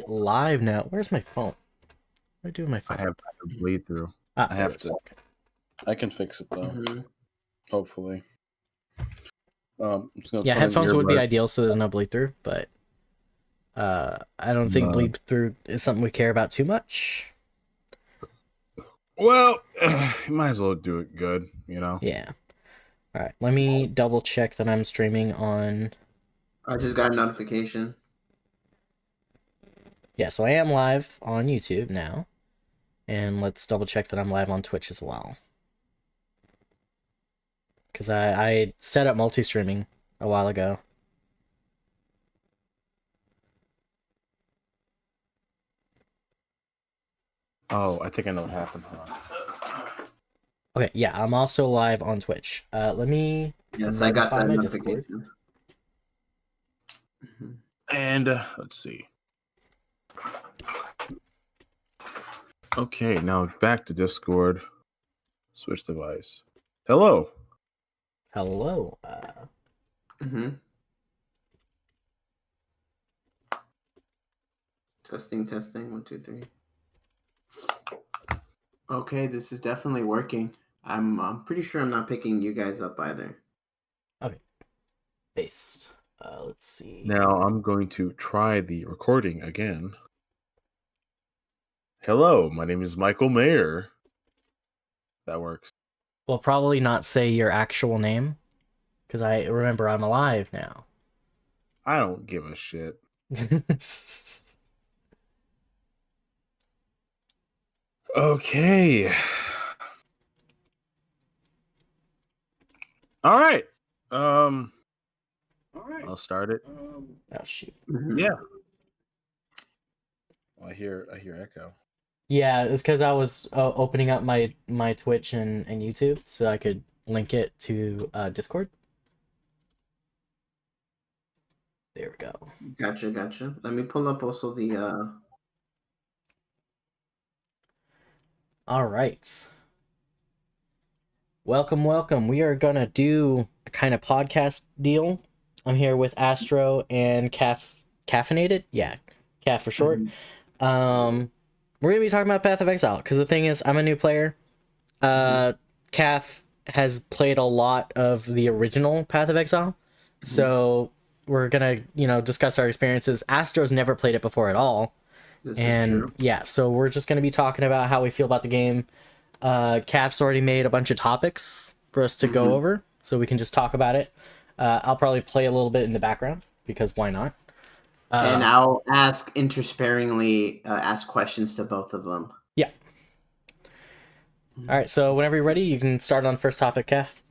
live now. Where's my phone? What do I do with my phone? I have to bleed through. Ah, I there have it is. to. Okay. I can fix it though. Hopefully. I'm just gonna Yeah, put in headphones would be earbud. ideal so there's no bleed through, but I don't think bleed through is something we care about too much. Well, you might as well do it good, you know. Yeah. All right. Let me double check that I'm streaming on. I just got a notification. Yeah, so I am live on YouTube now, and let's double check that I'm live on Twitch as well. Because I set up multi-streaming a while ago. Oh, I think I know what happened. Huh? Okay, yeah, I'm also live on Twitch. Let me Yes, I got that my notification. And let's see. Okay, now back to Discord. Switch device. Hello. Hello. Testing. 1, 2, 3. Okay, this is definitely working. I'm pretty sure I'm not picking you guys up either. Okay. Based. Let's see. Now I'm going to try the recording again. Hello, my name is Michael Mayer. That works. Well, probably not say your actual name, because I remember I'm alive now. I don't give a shit. Okay. All right. I'll start it. Oh shoot. Yeah. I hear echo. Yeah, it's because I was opening up my Twitch and YouTube so I could link it to Discord. There we go. Gotcha. Let me pull up also the All right. Welcome. We are gonna do a kind of podcast deal. I'm here with Astro and Caffeinated. Yeah, Caff for short. We're gonna be talking about Path of Exile because the thing is, I'm a new player. Caff has played a lot of the original Path of Exile, so we're gonna discuss our experiences. Astro's never played it before at all, This is true. yeah, so we're just gonna be talking about how we feel about the game. Caff's already made a bunch of topics for us to go over, so we can just talk about it. I'll probably play a little bit in the background because why not? And I'll ask intersparingly, ask questions to both of them. Yeah. All right, so whenever you're ready, you can start on the first topic, Caff.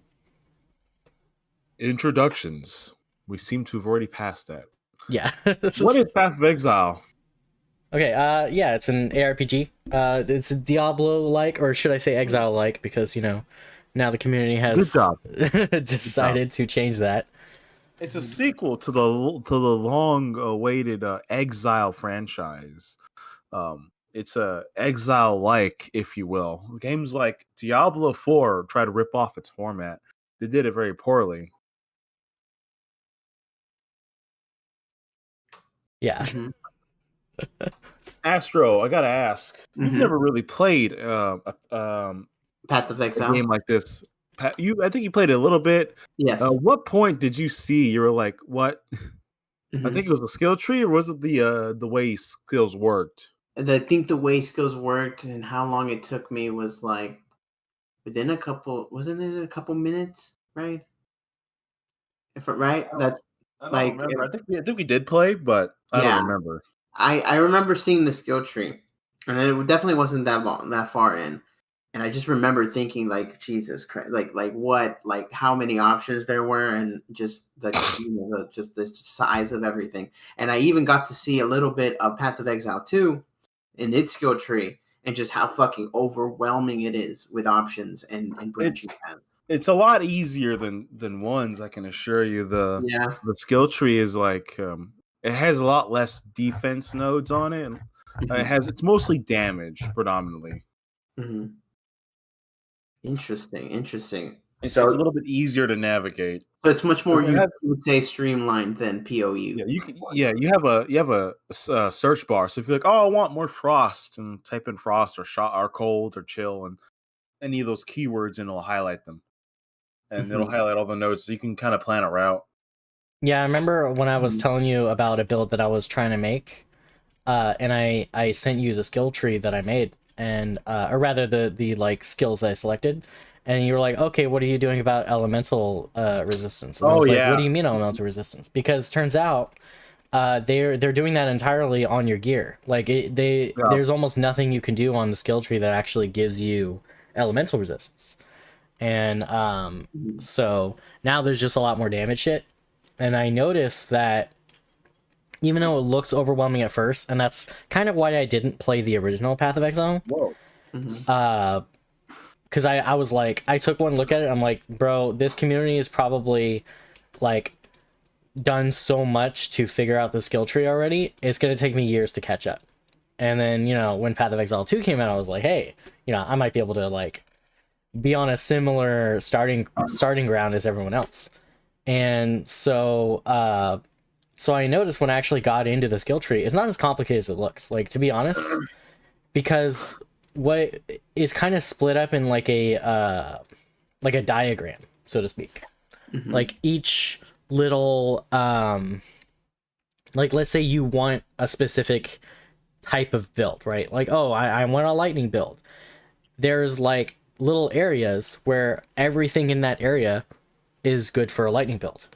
Introductions. We seem to have already passed that. Yeah. What is Path of Exile? Okay, yeah, it's an ARPG. It's Diablo-like, or should I say Exile-like, because, now the community has decided to change that. It's a sequel to the long-awaited Exile franchise. It's a Exile-like, if you will. Games like Diablo 4 try to rip off its format. They did it very poorly. Yeah. Astro, I gotta ask. You've never really played Path of Exile? a game like this. I think you played it a little bit. Yes. What point did you see you were like, what? I think it was the skill tree, or was it the way skills worked? I think the way skills worked and how long it took me was like within a couple. Wasn't it a couple minutes? Right. That I don't remember. I think we did play, but I don't remember. I remember seeing the skill tree, and it definitely wasn't that far in. And I just remember thinking, like, Jesus Christ, like what, like how many options there were, and just just the size of everything. And I even got to see a little bit of Path of Exile 2 in its skill tree, and just how fucking overwhelming it is with options and branching paths. It's a lot easier than ones, I can assure you. The skill tree is like it has a lot less defense nodes on it. And it's mostly damage predominantly. Interesting. It's So a little bit easier to navigate. So it's much more, It you has, would say, streamlined than POU. you have a search bar. So if you're like, oh, I want more frost, and type in frost or shot or cold or chill and any of those keywords, and it'll highlight them, and it'll Mhm. highlight all the nodes, so you can kind of plan a route. Yeah, I remember when I was Mhm. telling you about a build that I was trying to make, and I sent you the skill tree that I made, and or rather the like skills I selected, and you were like, okay, what are you doing about elemental resistance? And I Oh was like, what yeah, do you mean elemental resistance? Because turns out they're doing that entirely on your gear. Like yeah, there's almost nothing you can do on the skill tree that actually gives you elemental resistance, and Mhm. so now there's just a lot more damage shit, and I noticed that even though it looks overwhelming at first, and that's kind of why I didn't play the original Path of Exile. whoa, Mhm. Because I was like, I took one look at it, I'm like, bro, this community is probably like done so much to figure out the skill tree already. It's gonna take me years to catch up. And then, when Path of Exile 2 came out, I was like, hey, I might be able to like be on a similar starting ground as everyone else. And so I noticed when I actually got into the skill tree, it's not as complicated as it looks. Like, to be honest, because what is kind of split up in like a diagram, so to speak. Mhm. Like each little like let's say you want a specific type of build, right? Like, oh, I want a lightning build. There's like little areas where everything in that area is good for a lightning build.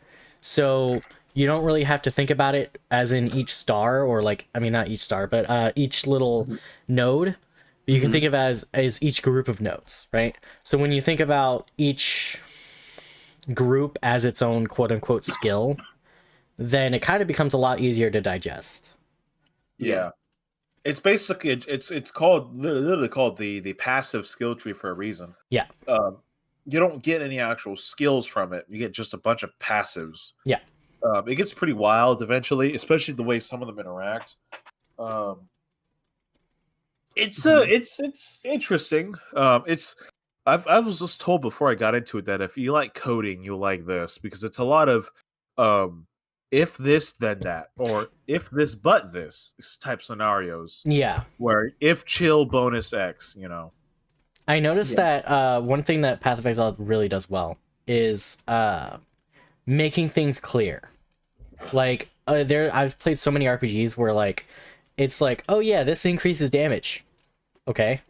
So you don't really have to think about it as in each star, or like, I mean, not each star, but each little Mhm. node. You can think Mhm. of it as each group of nodes, right? So when you think about each group as its own quote unquote skill, then it kind of becomes a lot easier to digest. Yes. yeah. It's basically it's called literally called the passive skill tree for a reason. Yeah, You don't get any actual skills from it. You get just a bunch of passives. yeah. It gets pretty wild eventually, especially the way some of them interact. Um, Mhm. it's interesting. I was just told before I got into it that if you like coding, you'll like this because it's a lot of um if this then that, or if this but this type scenarios Yeah. where if chill bonus X. I noticed Yeah. that one thing that Path of Exile really does well is making things clear. Like I've played so many RPGs where like it's like, oh yeah, this increases damage. Okay,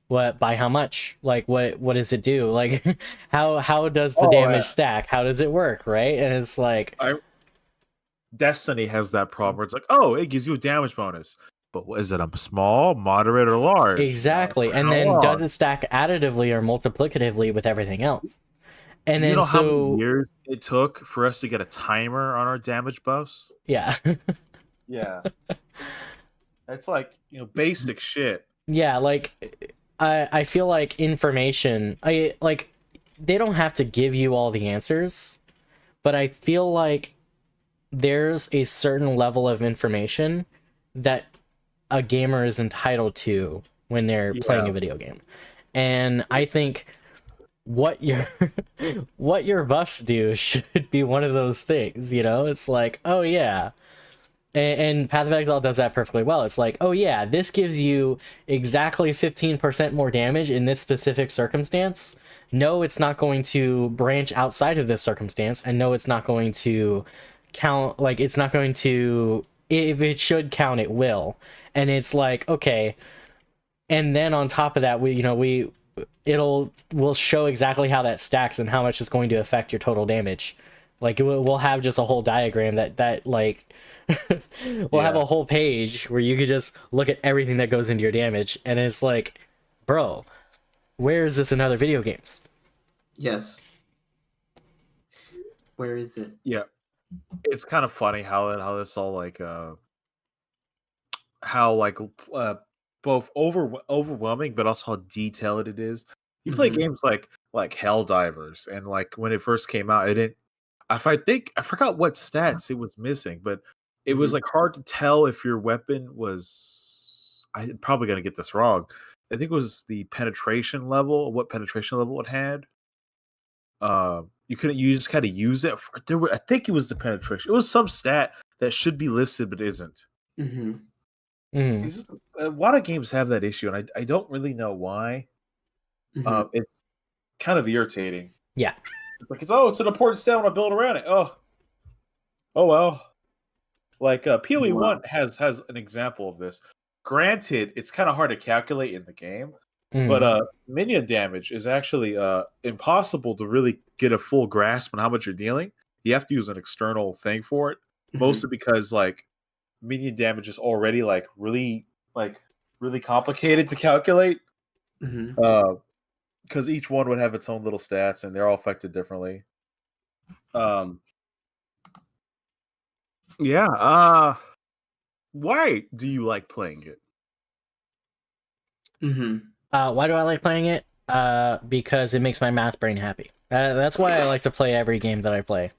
what, by how much? Like what does it do? Like how does the Oh, damage stack? How does it work? Right? And it's like, I Destiny has that problem where it's like, oh, it gives you a damage bonus, but is it a small, moderate, or large? exactly. For And how then does long? it stack additively or multiplicatively with everything else? And Do you then know how many so years it took for us to get a timer on our damage buffs? yeah. Yeah, it's like basic shit. Yeah, like I feel like information, I like, they don't have to give you all the answers, but I feel like there's a certain level of information that a gamer is entitled to when they're playing Yeah, a video game. And I think what your what your buffs do should be one of those things, It's like, oh yeah, and Path of Exile does that perfectly well. It's like, oh yeah, this gives you exactly 15% more damage in this specific circumstance. No, it's not going to branch outside of this circumstance, and no, it's not going to count. Like, it's not going to. If it should count, it will. And it's like, okay. And then on top of that, we'll show exactly how that stacks and how much it's going to affect your total damage. Like, we'll have just a whole diagram that like we'll have yeah, a whole page where you could just look at everything that goes into your damage, and it's like, bro, where is this in other video games? Yes. Where is it? yeah. It's kind of funny how this all like how like uh both overwhelming but also how detailed it is. You play Mhm. games like Helldivers, and like when it first came out, it didn't. If I think I forgot what stats it was missing, but it was Mhm. like hard to tell if your weapon was. I'm probably gonna get this wrong. I think it was the penetration level, what penetration level it had. you couldn't use kind of use it. I think it was the penetration. It was some stat that should be listed but isn't. Mm-hmm. Mm. It's just, a lot of games have that issue, and I don't really know why. Mm-hmm. It's kind of irritating. Yeah. It's like it's an important stat. I want to build around it. Oh well. Like PoE one has an example of this. Granted, it's kind of hard to calculate in the game, but Mm. minion damage is actually impossible to really get a full grasp on how much you're dealing. You have to use an external thing for it, mostly because like minion damage is already really complicated to calculate. Mm-hmm. Because each one would have its own little stats and they're all affected differently. Yeah. Why do you like playing it? Mm-hmm. Why do I like playing it? Because it makes my math brain happy. That's why I like to play every game that I play.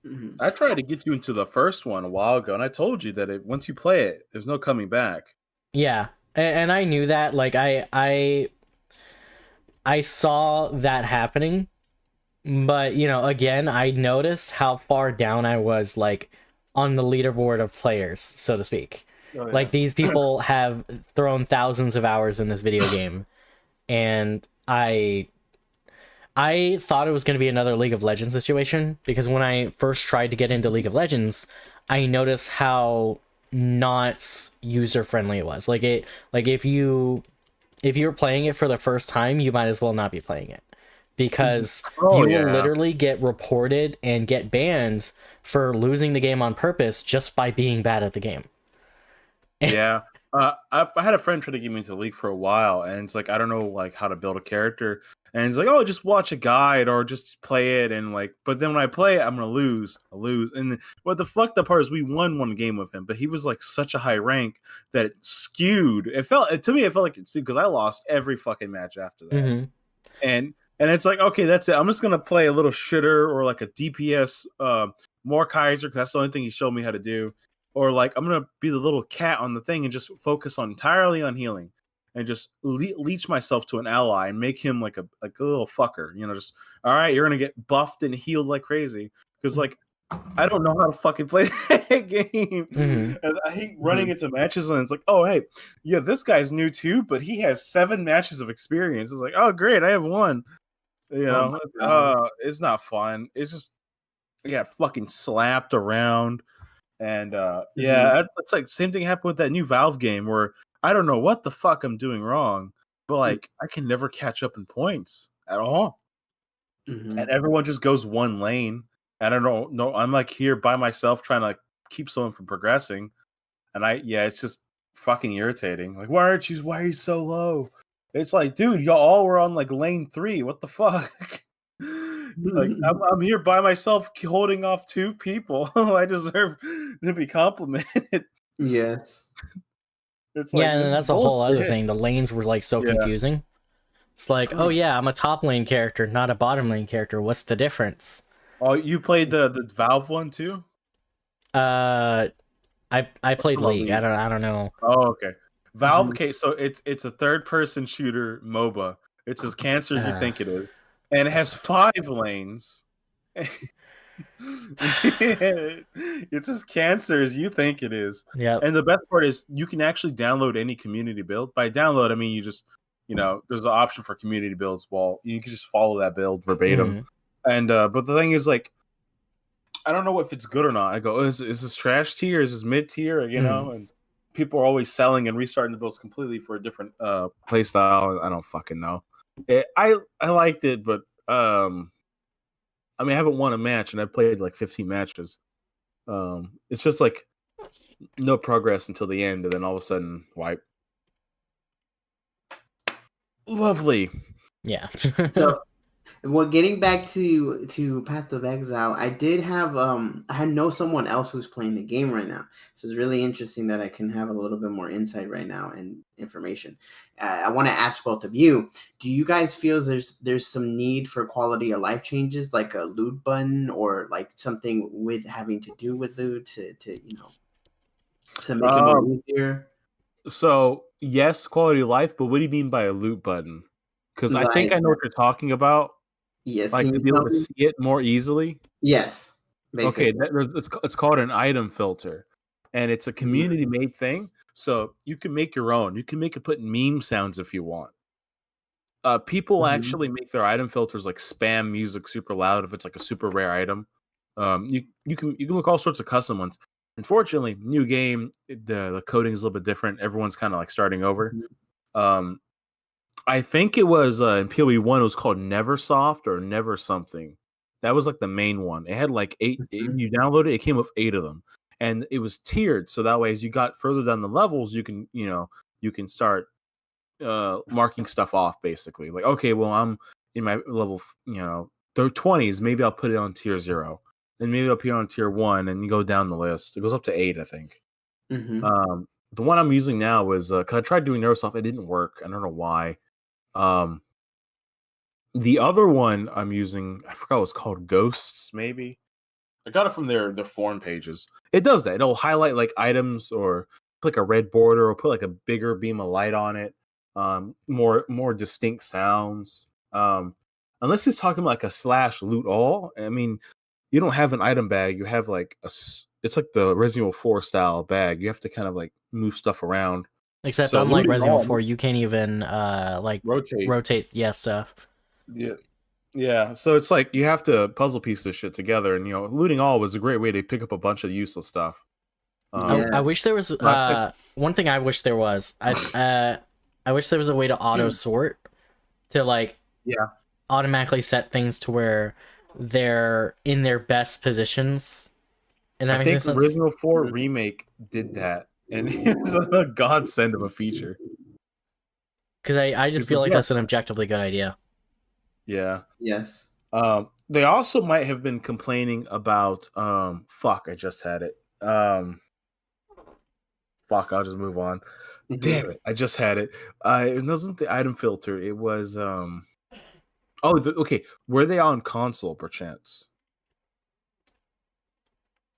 Mm-hmm. I tried to get you into the first one a while ago, and I told you that once you play it, there's no coming back. Yeah, and I knew that. Like I saw that happening, but you know, again, I noticed how far down I was, like on the leaderboard of players, so to speak. Oh, yeah. Like these people have thrown thousands of hours in this video game, and I thought it was going to be another League of Legends situation, because when I first tried to get into League of Legends, I noticed how not user friendly it was. Like if you're playing it for the first time, you might as well not be playing it, because Oh, you yeah. will literally get reported and get banned for losing the game on purpose just by being bad at the game. Yeah. I had a friend try to get me into League for a while, and it's like I don't know like how to build a character, and it's like, oh, just watch a guide or just play it, and like, but then when I play it, I'm gonna lose. I lose, and what the fucked up part is we won one game with him, but he was like such a high rank that it skewed. It felt like it skewed because I lost every fucking match after that, Mm-hmm. and it's like, okay, that's it. I'm just gonna play a little shitter or like a DPS, more Kaiser, because that's the only thing he showed me how to do. Or like I'm gonna be the little cat on the thing and just focus entirely on healing, and just leech myself to an ally and make him like a little fucker. You know, just all right, you're gonna get buffed and healed like crazy, because like I don't know how to fucking play that game. Mm-hmm. And I hate running into matches and it's like, oh hey, yeah, this guy's new too, but he has 7 matches of experience. It's like, oh great, I have 1. You Oh know, my God. it's not fun. It's just I got fucking slapped around. And Mm-hmm. it's like same thing happened with that new Valve game where I don't know what the fuck I'm doing wrong, but like I can never catch up in points at all. Mm-hmm. And everyone just goes one lane. And I don't know. I'm like here by myself trying to like keep someone from progressing. And it's just fucking irritating. Like, why are you so low? It's like, dude, y'all all were on like lane 3. What the fuck? Like, I'm here by myself holding off 2 people. I deserve to be complimented. Yes. It's Yeah, like and this then is that's a whole other bullshit. thing. The lanes were like so Yeah. confusing. It's like, oh yeah, I'm a top lane character, not a bottom lane character. What's the difference? Oh, you played the Valve one too? Uh, I played About League. League. I don't know. Oh, okay. Valve. Mhm. Okay, so it's a third person shooter MOBA. It's as cancer as you think it is, and it has 5 lanes. It's as cancer as you think it is. Yep. And the best part is you can actually download any community build. By download, I mean you just, there's an option for community builds. Well, you can just follow that build verbatim. Mhm. And but the thing is, like, I don't know if it's good or not. I go, is this trash tier? Is this mid tier? You know, and people are always selling and restarting the builds completely for a different play style. I don't fucking know. I liked it, but I mean, I haven't won a match, and I've played like 15 matches. It's just like no progress until the end, and then all of a sudden, wipe. Lovely. Yeah. So, well, getting back to Path of Exile, I did have I know someone else who's playing the game right now, so it's really interesting that I can have a little bit more insight right now and information. I want to ask both of you: do you guys feel there's some need for quality of life changes, like a loot button or like something with having to do with loot to make it more easier? So yes, quality of life, but what do you mean by a loot button? Because I think Like, I know what you're talking about. Yes. like Can to you be able tell to me? see it more easily. Yes. Okay, Basically. it's called an item filter, and it's a Mhm. community made thing. So you can make your own. You can make it put meme sounds if you want. People Mhm. actually make their item filters like spam music super loud if it's like a super rare item. You can look all sorts of custom ones. Unfortunately, new game, the coding is a little bit different. Everyone's kind of like starting over. Mhm. Um, I think it was in PoE 1. It was called Neversoft or Never something. That was like the main one. It had like eight. Mhm. You download it, it came with 8 of them, and it was tiered. So that way, as you got further down the levels, you can start marking stuff off. Basically, like okay, well, I'm in my level, they're 20s. Maybe I'll put it on tier 0, and maybe I'll put it on tier 1, and you go down the list. It goes up to 8, I think. Mhm. The one I'm using now is because I tried doing Neursoft, it didn't work. I don't know why. Um, the other one I'm using, I forgot what it's called, Ghosts, maybe. I got it from their forum pages. It does that. It'll highlight like items or put like a red border or put like a bigger beam of light on it. More distinct sounds. Unless he's talking like a slash loot all. I mean, you don't have an item bag. You have like it's like the Resident Evil 4 style bag. You have to kind of like move stuff around. Except So unlike looting Resident Evil all 4, you can't even like rotate. rotate stuff. Yeah. Yeah, so it's like you have to puzzle piece this shit together, and looting all was a great way to pick up a bunch of useless stuff. I Yeah. wish there was but I think, one thing I wish there was. I wish there was a way to auto sort to like yeah, automatically set things to where they're in their best positions. And I that makes any think sense? Resident Evil 4 Mhm. remake did that, and it's a godsend of a feature. Because I just feel like Yeah, that's an objectively good idea. yeah. Yes. They also might have been complaining about fuck. I just had it. Fuck. I'll just move on. Mhm. Damn it! I just had it. It wasn't the item filter. It was Oh, okay. Were they on console, perchance?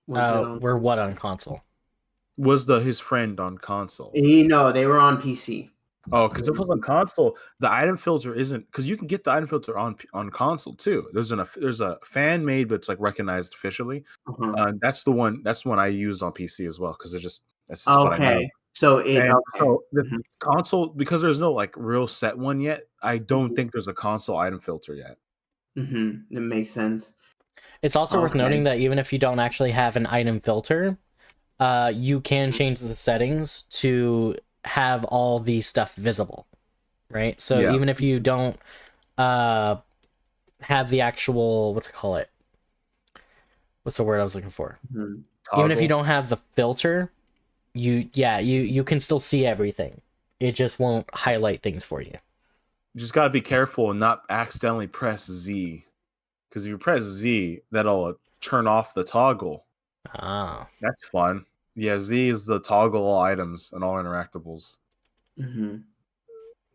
Was it on? We're what on console? Was his friend on console? No, they were on PC. Oh, because if it was on console, the item filter isn't because you can get the item filter on console too. There's a fan made, but it's like recognized officially. Uh-huh. That's the one. That's the one I use on PC as well because that's just what I know. Okay. So it And okay. so the Mhm. console, because there's no like real set one yet. I don't Mhm. think there's a console item filter yet. Mhm. It makes sense. It's also worth Okay. noting that even if you don't actually have an item filter, you can change the settings to have all the stuff visible, right? So Yeah, even if you don't uh, have the actual what's the word I was looking for? Mhm. Even if you toggle. don't have the filter, you can still see everything. It just won't highlight things for you. You just gotta be careful and not accidentally press Z. Because if you press Z, that'll turn off the toggle. Ah. That's fun. Yeah, Z is the toggle all items and all interactables. Mhm.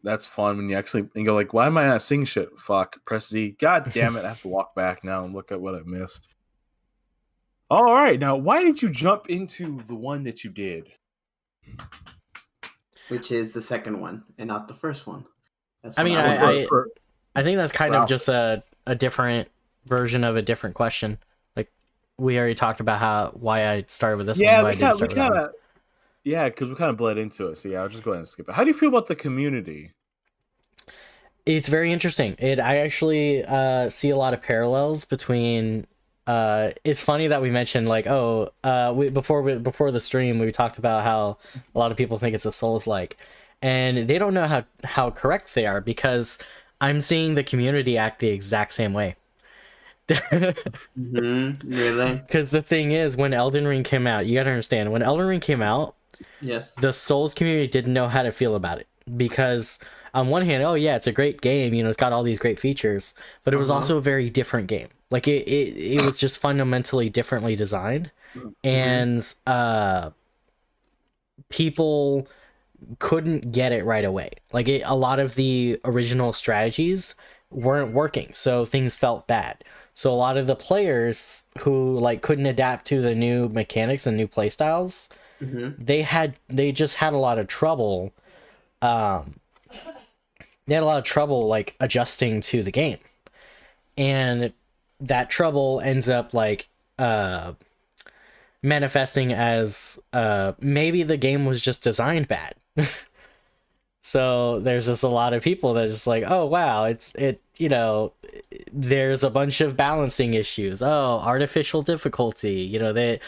That's fun when you actually and go like, why am I not seeing shit? Fuck, press Z. God damn it, I have to walk back now and look at what I missed. All right, now why did you jump into the one that you did? Which is the second one and not the first one. That's I what mean, I Well, was. I think that's kind for of Alpha. just a different version of a different question. Like we already talked about why I started with this one, Yeah, why I didn't start with that one. yeah, because we kind of bled into it. So yeah, I'll just go ahead and skip it. How do you feel about the community? It's very interesting. I actually see a lot of parallels between. It's funny that we mentioned like, before the stream we talked about how a lot of people think it's a Souls like, and they don't know how correct they are because I'm seeing the community act the exact same way. Really? Because the thing is, when Elden Ring came out, you gotta understand, when Elden Ring came out, Yes. the Souls community didn't know how to feel about it. Because on one hand, oh yeah, it's a great game, it's got all these great features, but it was Uh-huh. also a very different game. Like it was just fundamentally differently designed. Mhm. And people couldn't get it right away. Like a lot of the original strategies weren't working, so things felt bad. So a lot of the players who like couldn't adapt to the new mechanics and new playstyles, Mhm. they just had a lot of trouble. Um, they had a lot of trouble like adjusting to the game, and that trouble ends up like manifesting as maybe the game was just designed bad. So there's just a lot of people that just like, oh wow, there's a bunch of balancing issues. Oh, artificial difficulty. They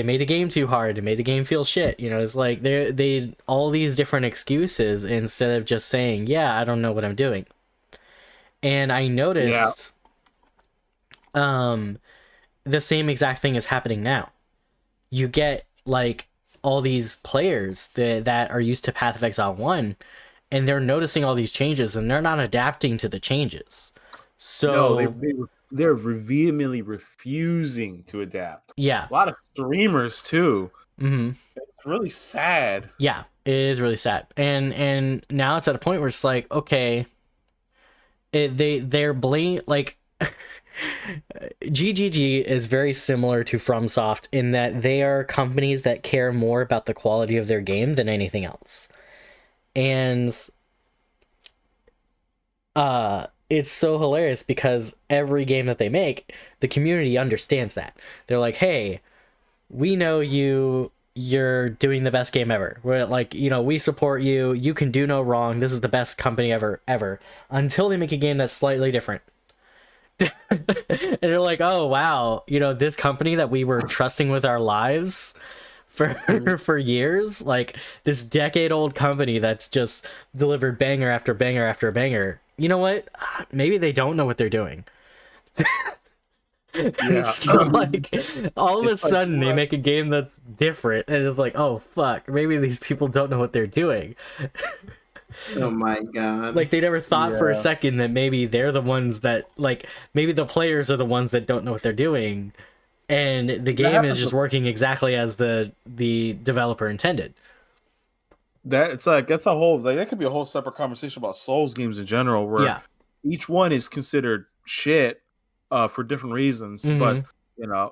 made the game too hard. They made the game feel shit. It's like they all these different excuses instead of just saying, yeah, I don't know what I'm doing. And I noticed the same exact thing is happening now. You get like all these players that are used to Path of Exile 1, and they're noticing all these changes and they're not adapting to the changes. So no, they're vehemently refusing to adapt. Yeah. A lot of streamers too. Mm-hmm. It's really sad. Yeah, it is really sad. And now it's at a point where it's like, okay, they're blame like GGG is very similar to FromSoft in that they are companies that care more about the quality of their game than anything else. And it's so hilarious because every game that they make, the community understands that. They're like, hey, we know you're doing the best game ever. We're like, we support you. You can do no wrong. This is the best company ever, until they make a game that's slightly different. And you're like, oh wow, this company that we were trusting with our lives for years, like this decade-old company that's just delivered banger after banger after banger. You know what? Maybe they don't know what they're doing. Yeah. So like all of a sudden they make a game that's different and it's like, oh fuck, maybe these people don't know what they're doing. Oh my god. Like they never thought for a second that maybe they're the ones that, like, maybe the players are the ones that don't know what they're doing and the game is just working exactly as the developer intended. That's a whole, like, that could be a whole separate conversation about Souls games in general, where each one is considered shit for different reasons. Mm-hmm. But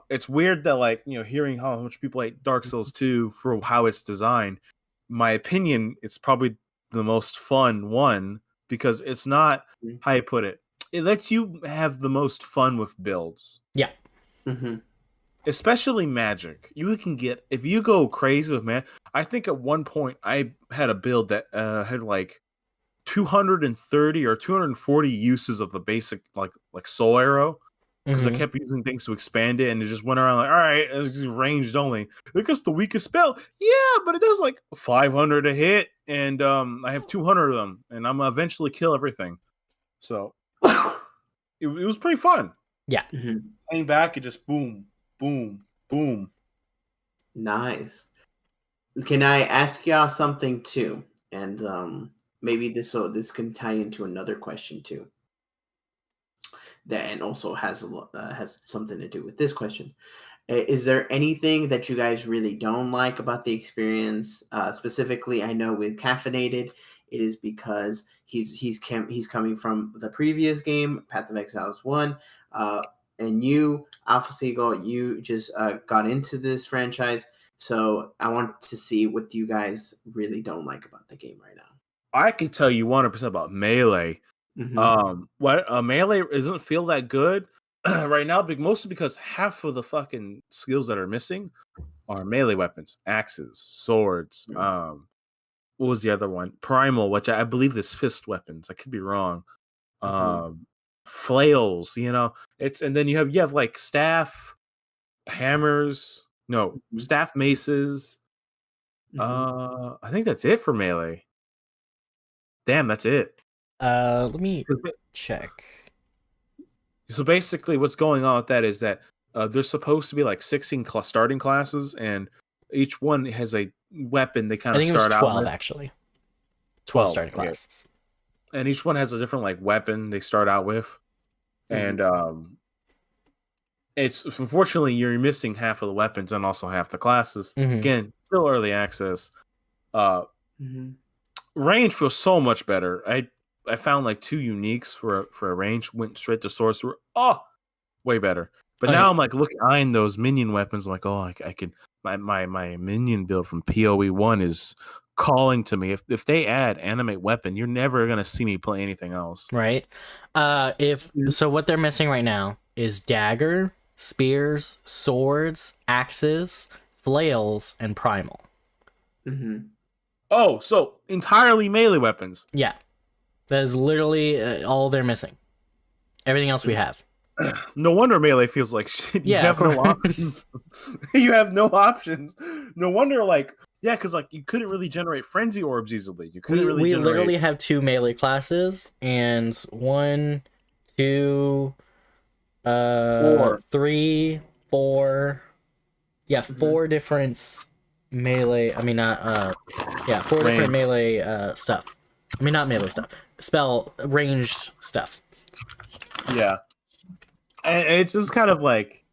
it's weird that, like, hearing how much people hate Dark Souls 2 for how it's designed. My opinion, it's probably the most fun one because it's not, how you put it, it lets you have the most fun with builds. Yeah. Mm-hmm. Especially magic. You can get, if you go crazy with man. I think at one point I had a build that had like 230 or 240 uses of the basic like soul arrow, because I kept using things to expand it, and it just went around like, all right, it's ranged only. I guess the weakest spell, yeah, but it does like 500 a hit, and I have 200 of them, and I'm gonna eventually kill everything. So it was pretty fun. Yeah. Came back and just boom, boom, boom. Nice. Can I ask y'all something too? And maybe this can tie into another question too. That and also has something to do with this question. Is there anything that you guys really don't like about the experience? Specifically, I know with Caffeinated, it is because he's coming from the previous game, Path of Exile 1, and you, Alpha Seagull, you just got into this franchise. So I want to see what you guys really don't like about the game right now. I can tell you 100% about Melee. Melee doesn't feel that good right now, mostly because half of the fucking skills that are missing are melee weapons, axes, swords. What was the other one? Primal, which I believe is fist weapons. I could be wrong. Flails, it's, and then you have like staff, hammers, staff maces. I think that's it for Melee. Damn, that's it. Let me check. So basically what's going on with that is that there's supposed to be like 16 starting classes, and each one has a weapon they kind of start out with. 12 actually. 12 starting classes. And each one has a different like weapon they start out with. And it's, unfortunately, you're missing half of the weapons and also half the classes. Again, still early access. Range feels so much better. I found like 2 uniques for a range, went straight to sorcerer. Oh, way better. But now I'm like eyeing those minion weapons. I'm like, oh, I could, my minion build from PoE 1 is calling to me. If they add animate weapon, you're never gonna see me play anything else. Right. So what they're missing right now is dagger, spears, swords, axes, flails, and primal. Mm-hmm. Oh, so entirely melee weapons. Yeah, that is literally all they're missing. Everything else we have. No wonder melee feels like shit. You Yeah, have of no course. options. You have no options. No wonder, like, yeah, because like you couldn't really generate frenzy orbs easily. You couldn't really We generate. literally have 2 melee classes and 1, 2, 4. 3, 4. Yeah, 4 different melee. I mean, not 4 Range. different melee stuff. I mean, not melee stuff. Spell ranged stuff. Yeah, and it's just kind of like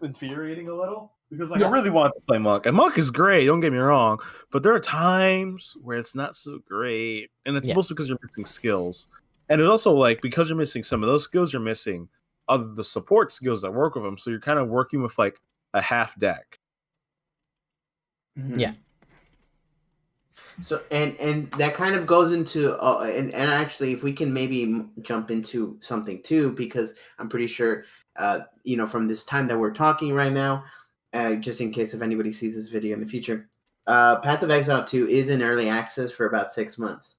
infuriating a little because like I really want to play Monk, and Monk is great. Don't get me wrong, but there are times where it's not so great, and it's mostly because you're missing skills, and it's also like because you're missing some of those skills, you're missing other the support skills that work with them. So you're kind of working with like a half deck. Mm-hmm. Yeah. So and that kind of goes into and actually if we can maybe jump into something too, because I'm pretty sure from this time that we're talking right now, just in case if anybody sees this video in the future, Path of Exile 2 is in early access for about 6 months.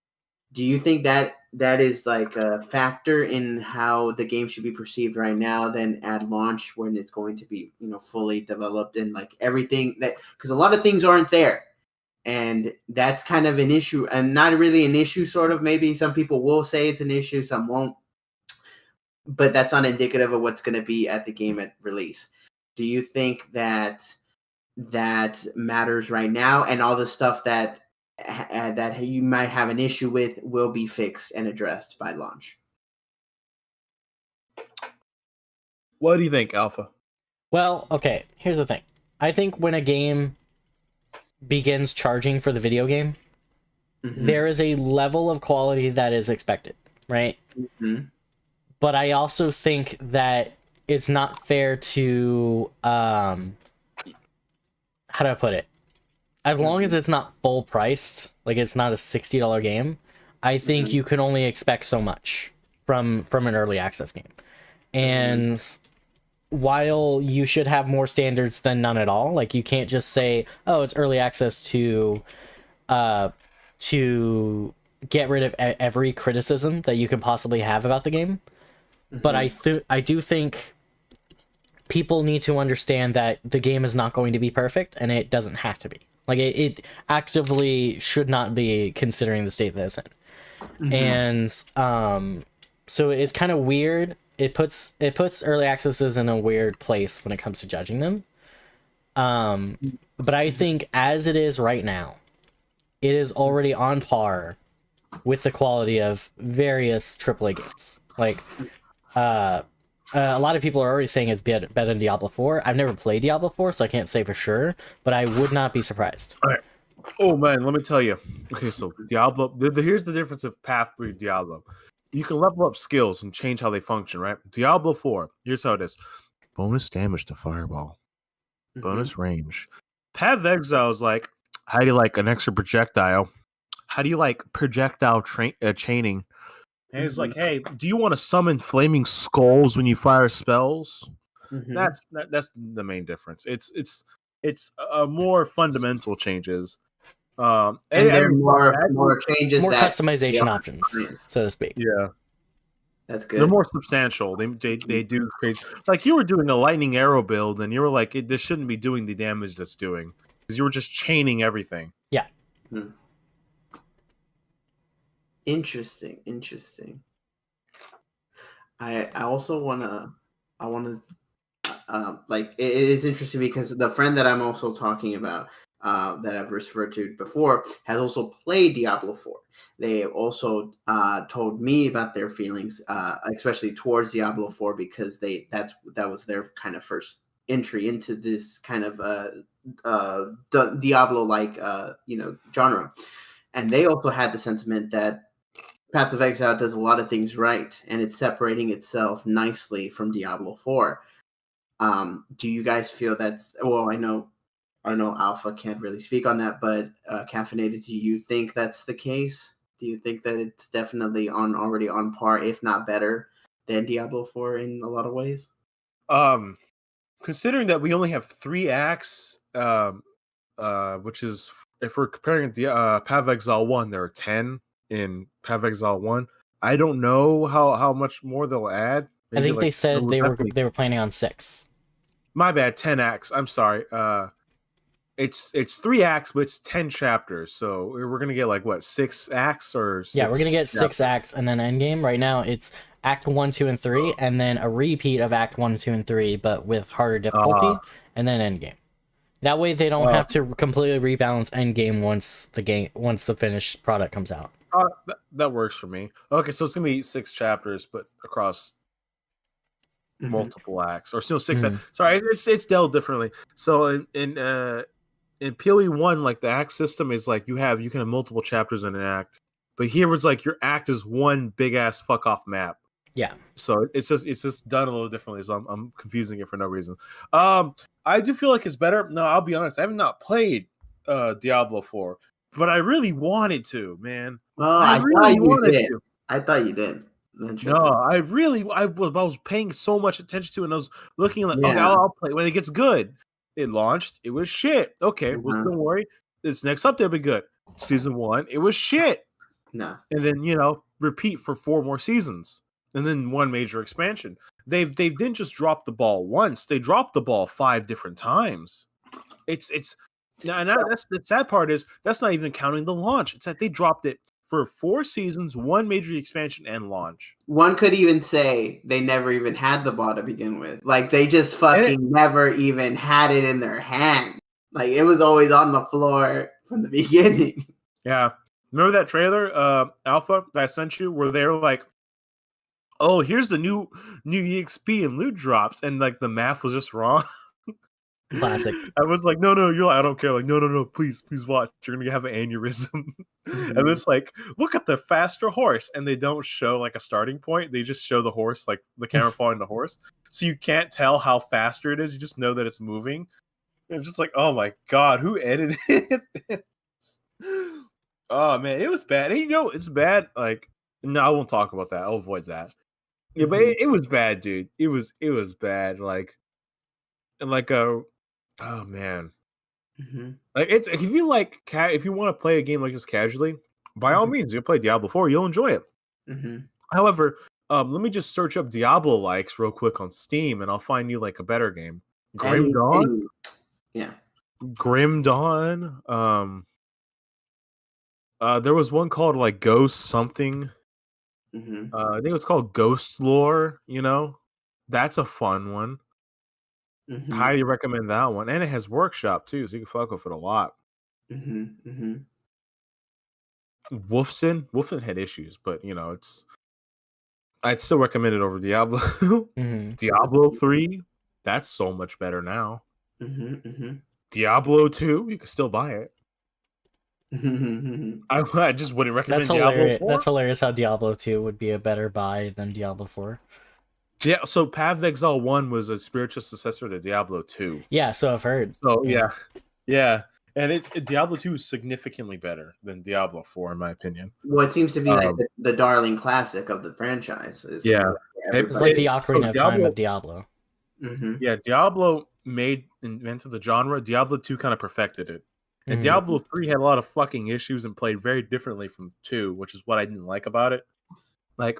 Do you think that is like a factor in how the game should be perceived right now than at launch when it's going to be fully developed and like everything that, because a lot of things aren't there. And that's kind of an issue, and not really an issue, sort of. Maybe some people will say it's an issue, some won't. But that's not indicative of what's going to be at the game at release. Do you think that matters right now, and all the stuff that you might have an issue with will be fixed and addressed by launch? What do you think, Alpha? Well, okay, here's the thing. I think when a game begins charging for the video game, there is a level of quality that is expected, right? But I also think that it's not fair to how do I put it? As long as it's not full priced, like it's not a $60 game, I think you can only expect so much from an early access game. And while you should have more standards than none at all, like you can't just say, oh, it's early access to get rid of every criticism that you could possibly have about the game. But I do think people need to understand that the game is not going to be perfect, and it doesn't have to be. Like it actively should not be, considering the state that it's in. And so it's kind of weird. It puts early accesses in a weird place when it comes to judging them. But I think as it is right now, it is already on par with the quality of various AAA games. Like a lot of people are already saying it's better than Diablo 4. I've never played Diablo 4, so I can't say for sure, but I would not be surprised. All right. Oh man, let me tell you. Okay, so Diablo. Here's the difference of Path with Diablo. You can level up skills and change how they function, right? Diablo 4, here's how it is. Bonus damage to fireball. Bonus range. Path of Exile is like, how do you like an extra projectile? How do you like projectile chaining? And it's like, hey, do you want to summon flaming skulls when you fire spells? That's the main difference. It's more fundamental changes. And there are more changes, more customization options, so to speak. Yeah, that's good. They're more substantial. They do crazy. Like you were doing a lightning arrow build, and you were like, this shouldn't be doing the damage that's doing because you were just chaining everything. Yeah. Interesting. I also wanna like it is interesting because the friend that I'm also talking about that I've referred to before has also played Diablo 4. They also told me about their feelings, especially towards Diablo 4, because that was their kind of first entry into this kind of Diablo-like genre, and they also had the sentiment that Path of Exile does a lot of things right, and it's separating itself nicely from Diablo 4. Do you guys feel that's... Well, I know I know Alpha can't really speak on that, but Caffeinated, do you think that's the case? Do you think that it's definitely already on par, if not better, than Diablo 4 in a lot of ways? Considering that we only have 3 acts, which is if we're comparing it to Path of Exile 1, there are 10 in Path of Exile 1. I don't know how much more they'll add. I Maybe think they like said they were planning on 6. my bad, 10 acts. I'm sorry. It's 3 acts, but it's 10 chapters. So we're gonna get like what 6 acts or 6 Yeah, we're gonna get 6 chapters? acts and then endgame. Right now, it's Act 1, 2, and 3, and then a repeat of Act 1, 2, and 3, but with harder Uh, difficulty, and then endgame. That way, they don't uh, have to completely rebalance endgame once the finished product comes out. that works for me. Okay, so it's gonna be 6 chapters, but across multiple acts, or still 6 Mhm. sorry, it's dealt differently. So in PoE1, like the act system is like you can have multiple chapters in an act, but here it's like your act is one big ass fuck off map. Yeah. So it's just done a little differently. So I'm confusing it for no reason. I do feel like it's better. No, I'll be honest, I have not played Diablo 4, but I really wanted to, man. Well, I I really thought you wanted did. to. I thought you did. No, I was paying so much attention to it, and I was looking like, okay, Yeah. I'll play when it gets good. It launched, it was shit. Okay, well, Uh-huh. don't worry, this next update will be good. Season 1, it was shit, No. and then repeat for 4 more seasons, and then one major expansion. They didn't just drop the ball once; they dropped the ball 5 different times. It's now, and that's the sad part is that's not even counting the launch. It's that they dropped it for 4 seasons, 1 major expansion, and launch. One could even say they never even had the ball to begin with. Like they just And it, fucking never even had it in their hand. Like it was always on the floor from the beginning. yeah, remember that trailer, Alpha, that I sent you, where they're like, "Oh, here's the new EXP and loot drops," and like the math was just wrong. Classic. I was like, no, you're like, I don't care. Like, no, please watch. You're gonna have an aneurysm. And it's like, look at the faster horse, and they don't show like a starting point. They just show the horse, like the camera following the horse, so you can't tell how faster it is. You just know that it's moving. And it's just like, oh my god, who edited this? Oh man, it was bad. And, it's bad. Like, no, I won't talk about that. I'll avoid that. Yeah, but it was bad, dude. It was bad. Like, and like oh man. Like it's if you like if you want to play a game like this casually, by all means, you play Diablo 4, you'll enjoy it. However, let me just search up Diablo likes real quick on Steam, and I'll find you like a better game. Grim Dawn. Yeah. Grim Dawn. There was one called like Ghost something. I think it was called Ghost Lore. That's a fun one. Highly recommend that one, and it has workshop too, so you can fuck with it a lot. Wolfson had issues, but I'd still recommend it over Diablo. Diablo 3, that's so much better now. Diablo 2, you can still buy it. I just wouldn't recommend Diablo 4. That's hilarious how Diablo 2 would be a better buy than Diablo 4. Yeah, so Path of Exile 1 was a spiritual successor to Diablo 2. Yeah, so I've heard. So yeah. And Diablo 2 is significantly better than Diablo 4, in my opinion. Well, it seems to be like the darling classic of the franchise. It's like the Ocarina of Time of Diablo. Yeah, Diablo invented the genre. Diablo 2 kind of perfected it. And Diablo 3 had a lot of fucking issues and played very differently from 2, which is what I didn't like about it. Like,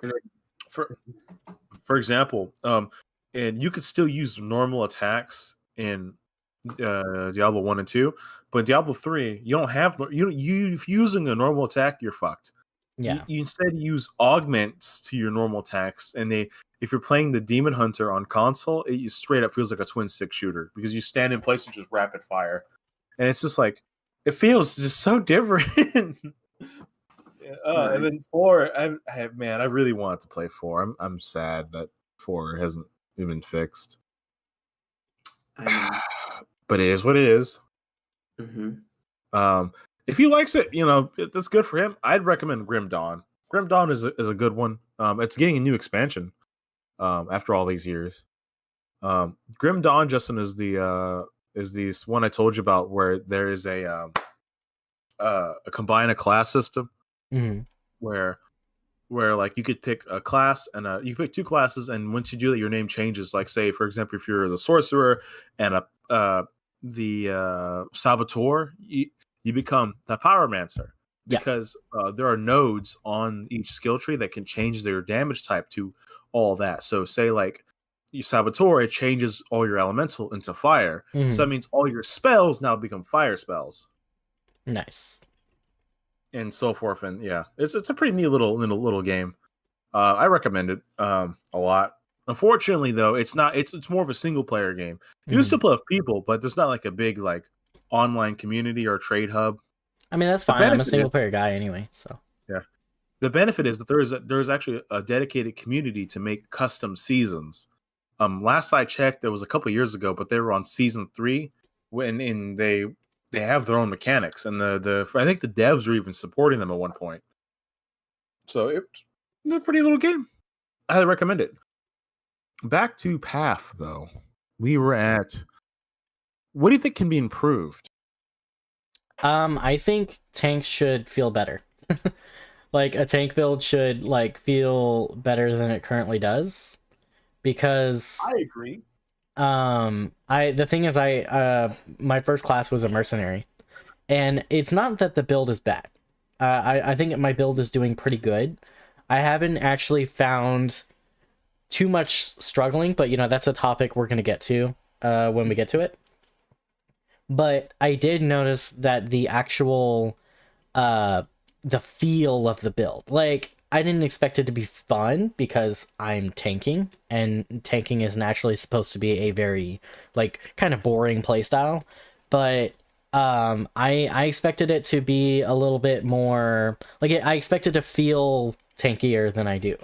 for example, and you could still use normal attacks in Diablo 1 and 2, but in Diablo 3, you don't have if using a normal attack, you're fucked. Yeah. You instead use augments to your normal attacks, and if you're playing the Demon Hunter on console, it straight up feels like a twin stick shooter because you stand in place and just rapid fire, and it's just like it feels just so different. And then 4, I really want to play 4. I'm sad that 4 hasn't been fixed. But it is what it is. If he likes it, that's good for him. I'd recommend Grim Dawn. Grim Dawn is a good one. It's getting a new expansion after all these years. Grim Dawn, Justin, is the is these one I told you about where there is a combine a class system Mm-hmm. where like you could pick a class and you pick two classes, and once you do that, your name changes. Like, say for example, if you're the sorcerer and the saboteur, you become the pyromancer, Yeah. because there are nodes on each skill tree that can change their damage type to all that. So say like you saboteur, it changes all your elemental into fire. So Mm-hmm. that means all your spells now become fire spells, Nice. and so forth. And yeah, it's a pretty neat little game. I recommend it a lot. Unfortunately, though, it's not. It's more of a single player game. You Mm-hmm. still play with people, but there's not like a big like online community or trade hub. I mean, that's The fine. I'm a benefit single is, player guy anyway, so. yeah, the benefit is that there is actually a dedicated community to make custom seasons. Last I checked, that was a couple years ago, but they were on season 3 when in they have their own mechanics, and the I think the devs are even supporting them at one point. So it's a pretty little game. I highly recommend it. Back to Path, though. We were at. What do you think can be improved? I think tanks should feel better. Like a tank build should like feel better than it currently does, because agree. I the thing is my first class was a mercenary, and it's not that the build is bad. I think my build is doing pretty good. I haven't actually found too much struggling, but you know, that's a topic we're gonna get to when we get to it. But I did notice that the actual the feel of the build, like, I didn't expect it to be fun because I'm tanking, and tanking is naturally supposed to be a very like kind of boring playstyle. But I expected it to be a little bit more like I expected to feel tankier than I do.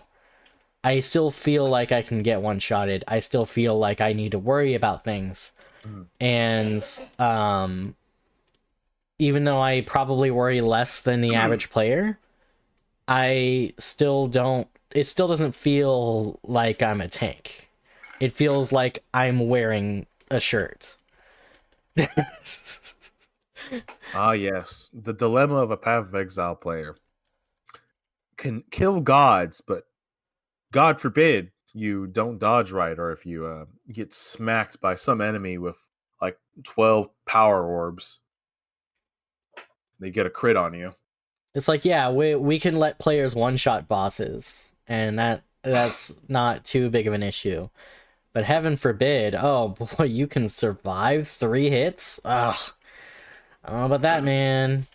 I still feel like I can get one-shotted. I still feel like I need to worry about things. Mhm. And even though I probably worry less than the average player, I still don't it still doesn't feel like I'm a tank. It feels like I'm wearing a shirt. Ah, yes. The dilemma of a Path of Exile player can kill gods, but God forbid you don't dodge right, or if you get smacked by some enemy with like 12 power orbs, they get a crit on you. It's like, yeah, we can let players one-shot bosses, and that's not too big of an issue. But heaven forbid, oh boy, you can survive 3 hits? Ugh. I don't know about that, man.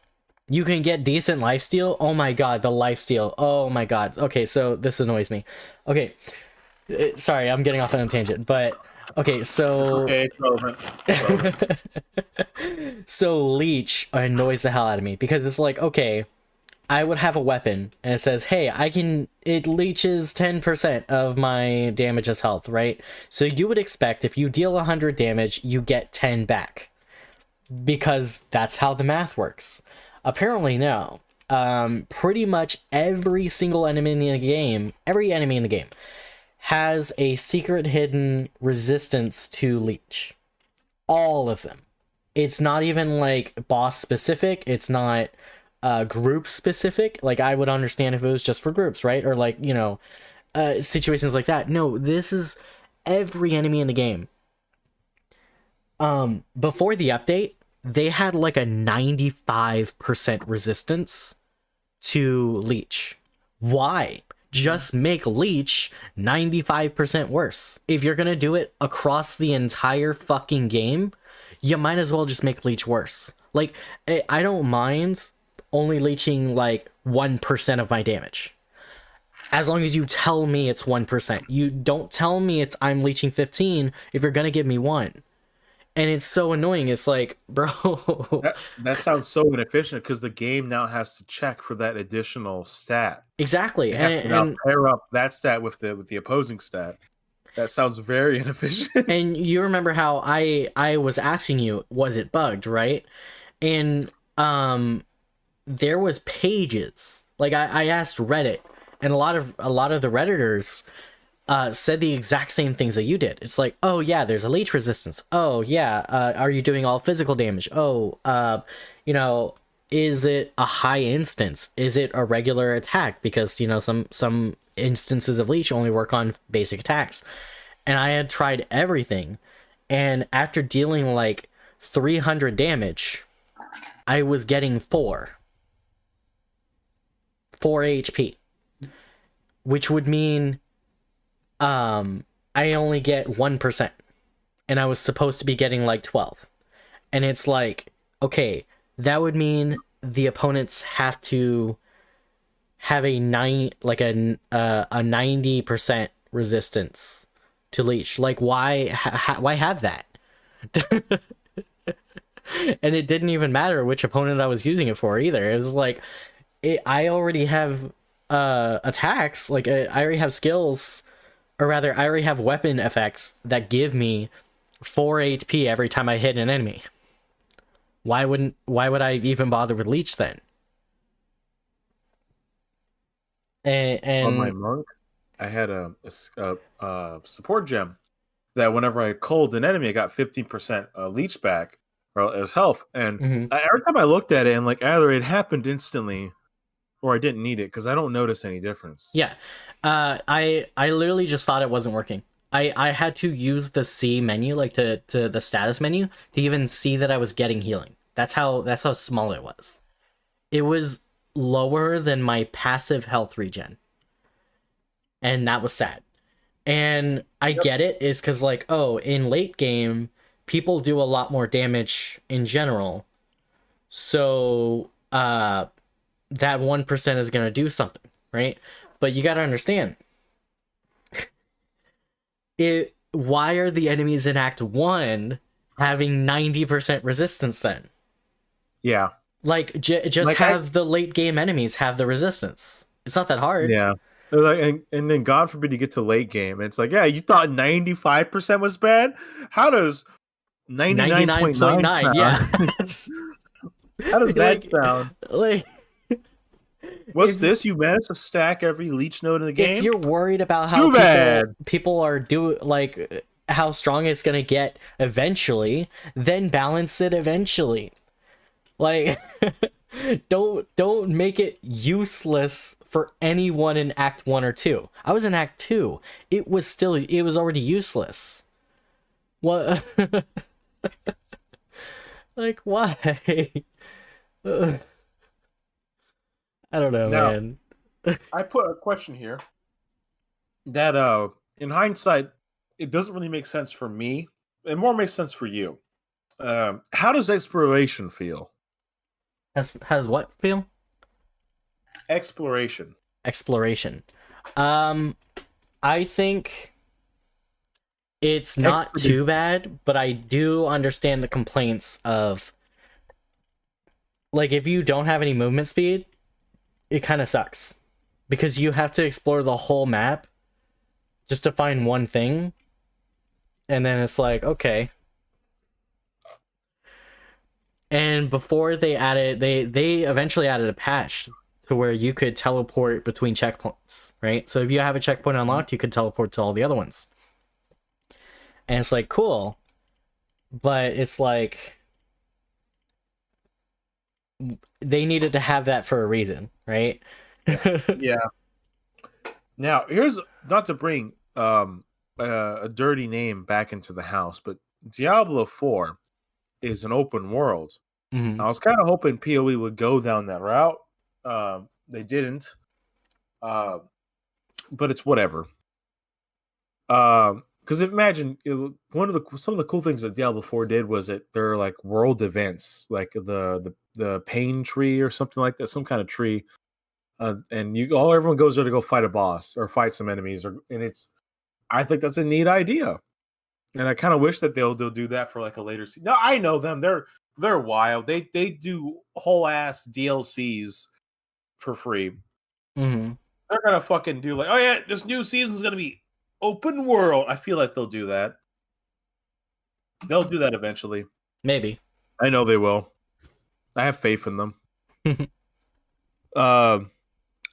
You can get decent lifesteal? Oh my god, the lifesteal. Oh my god. Okay, so this annoys me. Okay, sorry, I'm getting off on a tangent, but okay, so Okay, it's relevant. so leech annoys the hell out of me because it's like, okay, I would have a weapon and it says, hey, it leeches 10% of my damage as health, right? So you would expect if you deal 100 damage, you get 10 back, because that's how the math works. Apparently, no. Pretty much every single enemy in the game, has a secret hidden resistance to leech. All of them. It's not even like boss specific. It's not group specific. Like, I would understand if it was just for groups, right? Or like, you know, situations like that. No, this is every enemy in the game. Before the update, they had like a 95% resistance to leech. Why? Just make leech 95% worse. If you're gonna do it across the entire fucking game, you might as well just make leech worse. Like, I don't mind only leeching like 1% of my damage, as long as you tell me it's 1%. You don't tell me I'm leeching 15 if you're gonna give me 1. And it's so annoying. It's like, bro. That sounds so inefficient because the game now has to check for that additional stat. Exactly. They have to now pair up that stat with the opposing stat. That sounds very inefficient. And you remember how I was asking you, was it bugged, right? And there was pages. Like, I asked Reddit, and a lot of the Redditors said the exact same things that you did. It's like, oh yeah, there's a leech resistance. Oh yeah, are you doing all physical damage? Oh, you know, is it a high instance? Is it a regular attack? Because you know some instances of leech only work on basic attacks. And I had tried everything, and after dealing like 300 damage, I was getting 4 HP, which would mean I only get 1%, and I was supposed to be getting like 12. And it's like, okay, that would mean the opponents have to have a 90% resistance to leech. Like, why have that? And it didn't even matter which opponent I was using it for either. It was like, I already have attacks, like I already have skills, or rather I already have weapon effects that give me 4 HP every time I hit an enemy. Why would I even bother with leech then? On my And monk, I had a support gem that whenever I cold an enemy, I got 15% leech back or as health. And mhm. every time I looked at it, and like either it happened instantly or I didn't need it because I don't notice any difference. Yeah, I literally just thought it wasn't working. I had to use the C menu, like to the status menu, to even see that I was getting healing. That's how small it was. It was lower than my passive health regen, and that was sad. And I Yep. get it, is because like, oh, in late game, people do a lot more damage in general, so that 1% is gonna do something, right? But you gotta understand, why are the enemies in Act 1 having 90% resistance then? Yeah. Like, just Like have the late game enemies have the resistance. It's not that hard. yeah. Like, and then God forbid you get to late game. It's like, yeah, you thought 95% was bad? How does 99.9 99.9, yeah. sound? How does that like, sound? like What's if this? You managed to stack every leech node in the if game? you're worried about how Too bad. people are like how strong it's gonna get eventually, then balance it eventually. Like, don't make it useless for anyone in Act 1 or 2. I was in Act 2. It was already useless. What? Like, why? I don't know, Now, man. I put a question here that in hindsight, it doesn't really make sense for me. It more makes sense for you. How does exploration feel? How does what feel? Exploration. Exploration. Um, I think it's not Expedition. too bad, but I do understand the complaints of, like, if you don't have any movement speed, it kind of sucks because you have to explore the whole map just to find one thing, and then it's like, okay. And before they eventually added a patch to where you could teleport between checkpoints, right? So if you have a checkpoint unlocked, you could teleport to all the other ones. And it's like, cool, but it's like they needed to have that for a reason, right? Yeah. Now, here's not to bring a dirty name back into the house, but Diablo 4 is an open world. Mhm. I was kind of hoping PoE would go down that route. They didn't, but it's whatever. Because imagine some of the cool things that Diablo 4 did was that there are like world events, like the pain tree or something like that, some kind of tree, and everyone goes there to go fight a boss or fight some enemies, I think that's a neat idea, and I kind of wish that they'll do that for like a later season. No, I know them; they're wild. They do whole ass DLCs for free. Mhm. They're gonna fucking do like, oh yeah, this new season's gonna be open world. I feel like they'll do that. They'll do that eventually. Maybe. I know they will. I have faith in them. Um,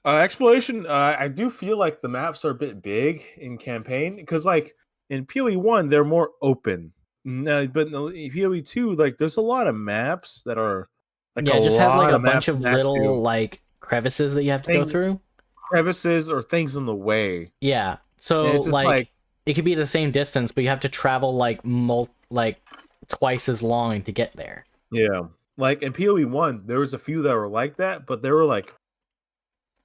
Exploration. I do feel like the maps are a bit big in campaign because, like in PoE 1, they're more open. But in PoE 2, like there's a lot of maps that are like a Yeah, it just has like lot a of bunch maps of in that little too. like crevices that you have to go Things, through. crevices or things in the way. Yeah. And So it's just like, like it could be the same distance, but you have to travel like twice as long to get there. yeah, like in PoE 1, there was a few that were like that, but they were like,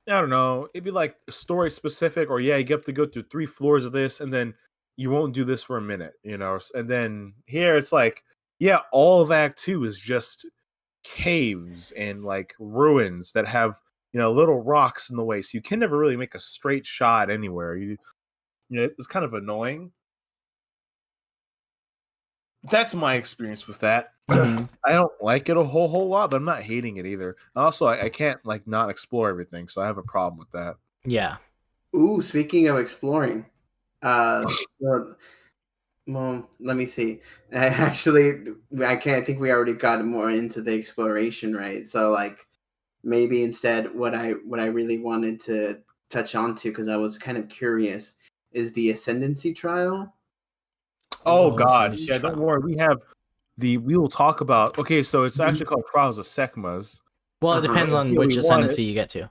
I don't know, it'd be like story specific, or yeah, you have to go through 3 floors of this, and then you won't do this for a minute, you know. And then here it's like, yeah, all of Act 2 is just caves and like ruins that have little rocks in the way, so you can never really make a straight shot anywhere. It's kind of annoying. That's my experience with that. Mm-hmm. I don't like it a whole lot, but I'm not hating it either. Also, I can't like not explore everything, so I have a problem with that. Yeah. Ooh, speaking of exploring, well, let me see. Actually, I can't think we already got more into the exploration, right? So, like, maybe instead, what I really wanted to touch on to, because I was kind of curious, is the ascendancy trial. Oh Oh, God, ascendancy yeah. Don't trial. worry, we will talk about. Okay, so it's actually called Trials of Sekmas. Well, it Uh-huh. depends In on which PoE 1, ascendancy you get to.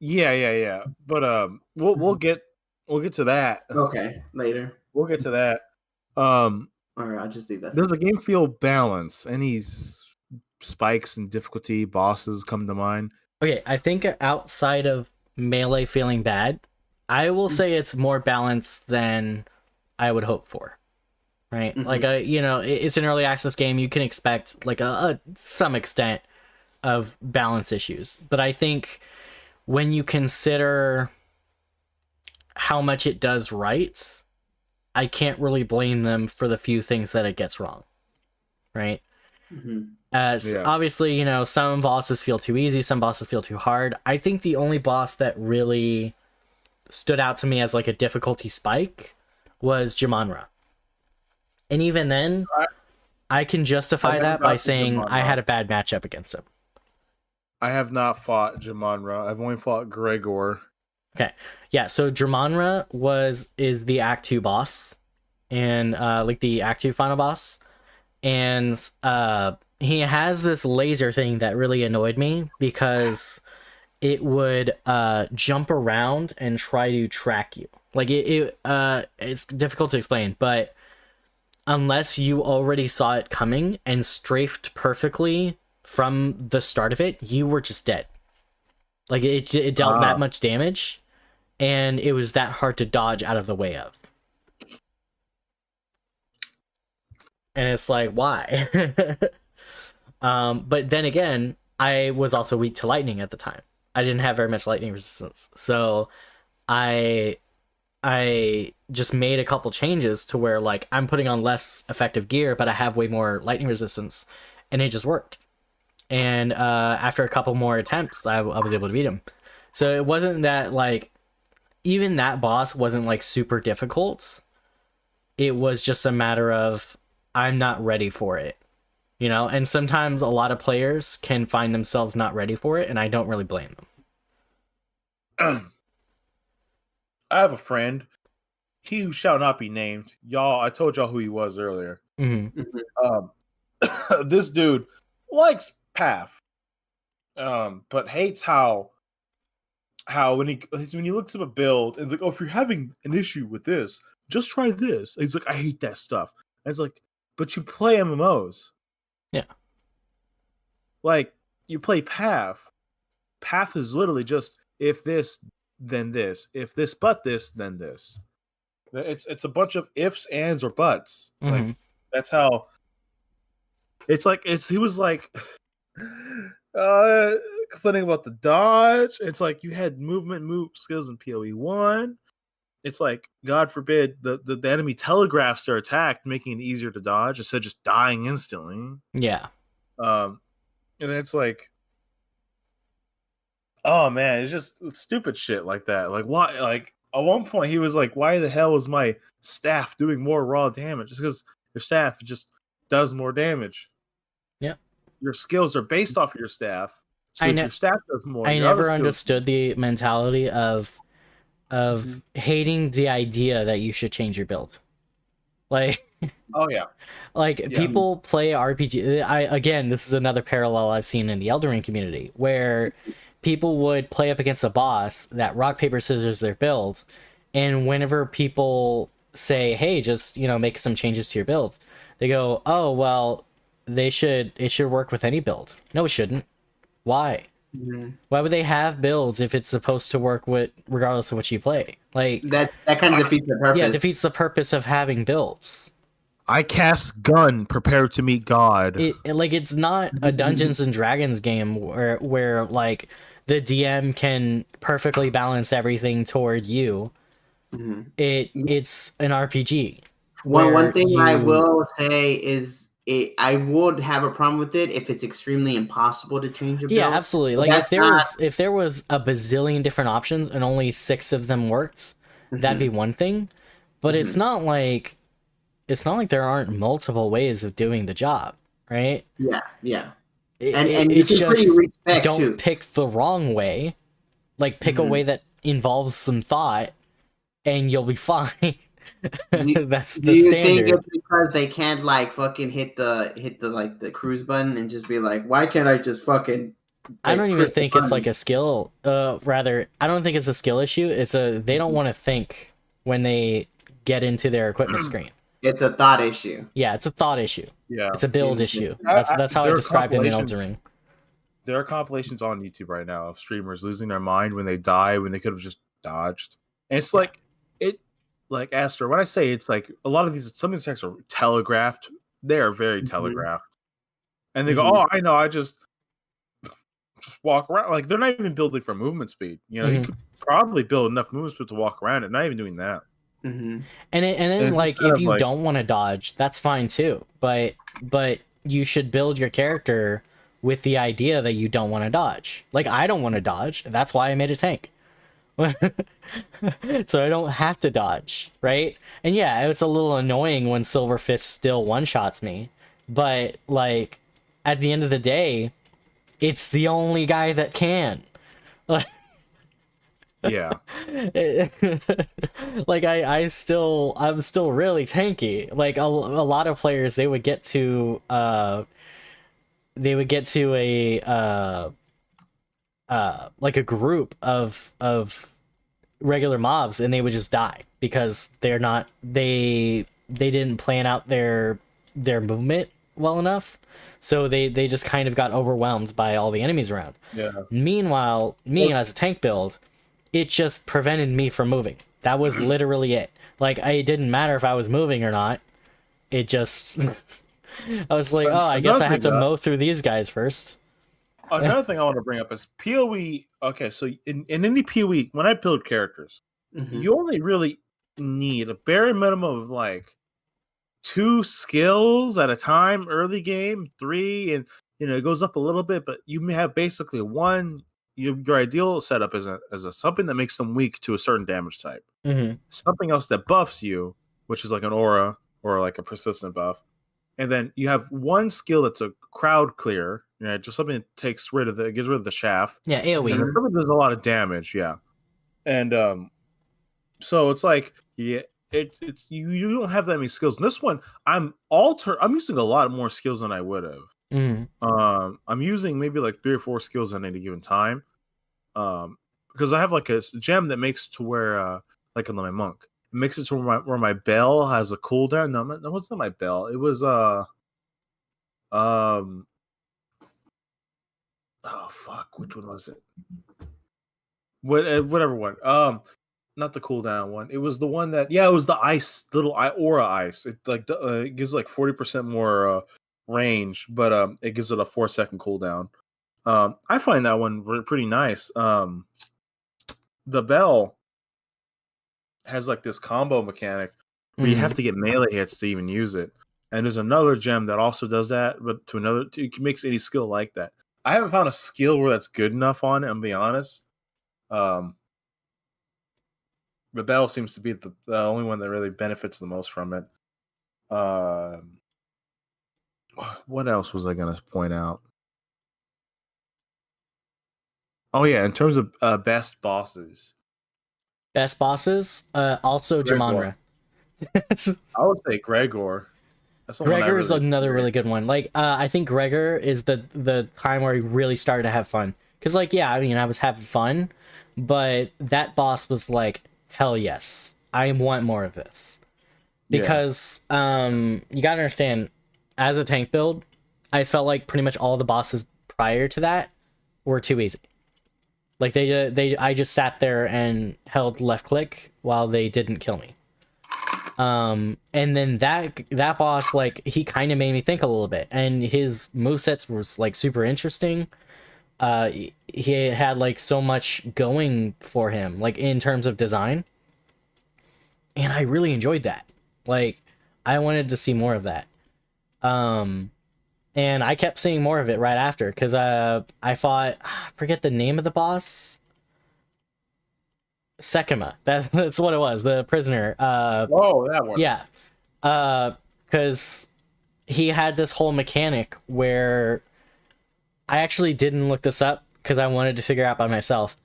yeah. But we'll get to that. Okay, later. We'll get to that. Um, All right, I'll just do that. there's a game feel balance. Any spikes and difficulty bosses come to mind? Okay, I think outside of melee feeling bad, I will say it's more balanced than I would hope for. Right? Mhm. Like it's an early access game. You can expect like a some extent of balance issues, but I think when you consider how much it does right, I can't really blame them for the few things that it gets wrong. Right? Mhm. Yeah. Obviously, some bosses feel too easy, some bosses feel too hard. I think the only boss that really stood out to me as like a difficulty spike was Jumanra. And even then, I, I can I justify never that by got to saying I Jumanra. had a bad matchup against him. I have not fought Jumanra. I've only fought Gregor. Okay. Yeah, so Jumanra is the Act 2 boss and like the Act 2 final boss. And he has this laser thing that really annoyed me because it would jump around and try to track you. Like it's difficult to explain, but unless you already saw it coming and strafed perfectly from the start of it, you were just dead. Like it dealt that Ah, much damage, and it was that hard to dodge out of the way of. And it's like, why? But then again, I was also weak to lightning at the time. I didn't have very much lightning resistance, so I I just made a couple changes to where like I'm putting on less effective gear, but I have way more lightning resistance, and it just worked. And after a couple more attempts, I was able to beat him. So it wasn't that like even that boss wasn't like super difficult. It was just a matter of I'm not ready for it, And sometimes a lot of players can find themselves not ready for it, and I don't really blame I have a friend. He who shall not be named. Y'all, I told y'all who he was earlier. them. Mhm. This dude likes Path, but hates how when he looks up a build and it's like, oh, if you're having an issue with this, just try this. And he's like, I hate that stuff. And it's like, but you play MMOs. Yeah. Like you play Path. Path is literally just if this, then this. If this, but this, then this. It's a bunch of ifs, ands, or buts. Mm-hmm. Like that's how it's like. He was like uh complaining about the dodge. It's like you had move skills in PoE 1. It's like God forbid the enemy telegraphs their attack, making it easier to dodge instead of just dying instantly. Yeah. Um, and then it's like, oh man, it's just stupid shit like that. Like why? Like at one point he was like, why the hell is my staff doing more raw damage? Just because your staff just does more damage. Yeah. Your skills are based off of your staff. So if your staff does more, I your other never skills. understood the mentality of hating the idea that you should change your build. Like Oh yeah. like Yeah. people play RPG. Again, this is another parallel I've seen in the Elden Ring community where people would play up against a boss that rock paper scissors their build, and whenever people say, "Hey, just make some changes to your build," they go, "Oh well, it should work with any build." No, it shouldn't. Why? Mhm. Why would they have builds if it's supposed to work with regardless of what you play? Like That kind of defeats the purpose. yeah, it defeats the purpose of having builds. I cast gun, prepared to meet God. It's not a Dungeons and Dragons game where like the DM can perfectly balance everything toward you. Mhm. It's an RPG One where thing I you will say is I would have a problem with it if it's extremely impossible to change a yeah, build. absolutely. But Like that's not. if there was a bazillion different options and only 6 of them worked, that'd be Mhm, one thing. But mhm. it's not like there aren't multiple ways of doing the job, right? Yeah, yeah, It, and it, you it's can pretty just respect don't too. pick the wrong way. Like pick a Mhm. way that involves some thought and you'll be fine. Do, That's do the you think standard. it's because they can't like fucking hit the like the cruise button and just be like, why can't I just fucking I like don't even push the think it's like button? a skill. Rather, I don't think it's a skill issue. They don't want to think when they get into their equipment screen. It's a thought issue. Yeah, it's a thought issue. Yeah. It's a build Interesting. issue. That's how I There are described it in compilations. Elden Ring. There are compilations on YouTube right now of streamers losing their mind when they die when they could have just dodged. And it's Yeah. like Astro. When I say it's like a lot of some of these attacks are telegraphed. They are very Mhm. telegraphed, and they go, Mhm. "Oh, I know. I just walk around." Like they're not even building for movement speed. You Mhm. could probably build enough movement speed to walk around it. Not even doing that. Mhm. And then And it's like kind if of you like, don't want to dodge, that's fine too. But you should build your character with the idea that you don't want to dodge. Like I don't want to dodge. That's why I made a tank. So I don't have to dodge, right? And yeah, it's a little annoying when Silver Fist still one-shots me. But like at the end of the day, it's the only guy that can. yeah, Like I'm still really tanky. Like a lot of players they would get to a like a group of regular mobs and they would just die because they didn't plan out their movement well enough. So they just kind of got overwhelmed by all the enemies around. yeah. Meanwhile, me as a tank build, it just prevented me from moving. That was literally it. Like it didn't matter if I was moving or not. It just I was like, oh, I guess Another I have thing, to mow through these guys first. another thing I want to bring up is PoE. Okay, so in any PoE, when I build characters, Mhm. you only really need a bare minimum of like 2 skills at a time early game, 3, and it goes up a little bit, but you may have basically one. Your ideal setup is a something that makes them weak to a certain damage type, Mm-hmm. something else that buffs you, which is like an aura or like a persistent buff, and then you have one skill that's a crowd clear, just something that gets rid of the shaft, Yeah, and AoE. then something that does a lot of damage, yeah, and so it's like, yeah, it's you don't have that many skills. In this one, I'm using a lot more skills than I would have. Mm-hmm. I'm using maybe like 3 or 4 skills at any given time. Because I have like a gem that makes to where like in my monk, it makes it to where my bell has a cooldown. No, that wasn't my bell. It was um oh fuck, which one was it? Whatever one. Not the cooldown one. It was the one that, yeah, it was the ice, little aura ice. It like it gives like 40% more range, but it gives it a 4-second cooldown. I find that one pretty nice. The bell has like this combo mechanic where you have to get melee hits to even use it. And there's another gem that also does that, but it makes any skill like that. I haven't found a skill where that's good enough on it, I'm being honest. The bell seems to be the only one that really benefits the most from it. What else was I gonna point out? Oh yeah, in terms of best bosses, Best bosses, also Gregor. Jumanra. I would say Gregor. That's the one I Gregor is really another really enjoyed. good one. Like, I think Gregor is the time where he really started to have fun. Cause like, yeah, I mean, I was having fun, but that boss was like, hell yes, I want more of this. Yeah, Because you gotta understand, as a tank build, I felt like pretty much all the bosses prior to that were too easy. Like I just sat there and held left click while they didn't kill me. And then that boss, like, he kind of made me think a little bit, and his movesets was like super interesting. He had like so much going for him, like in terms of design, and I really enjoyed that. Like, I wanted to see more of that. Um, and I kept seeing more of it right after because I fought, I forget the name of the boss. Sekima. That's what it was. The prisoner. oh, that one. Yeah. Because he had this whole mechanic where I actually didn't look this up because I wanted to figure out by myself.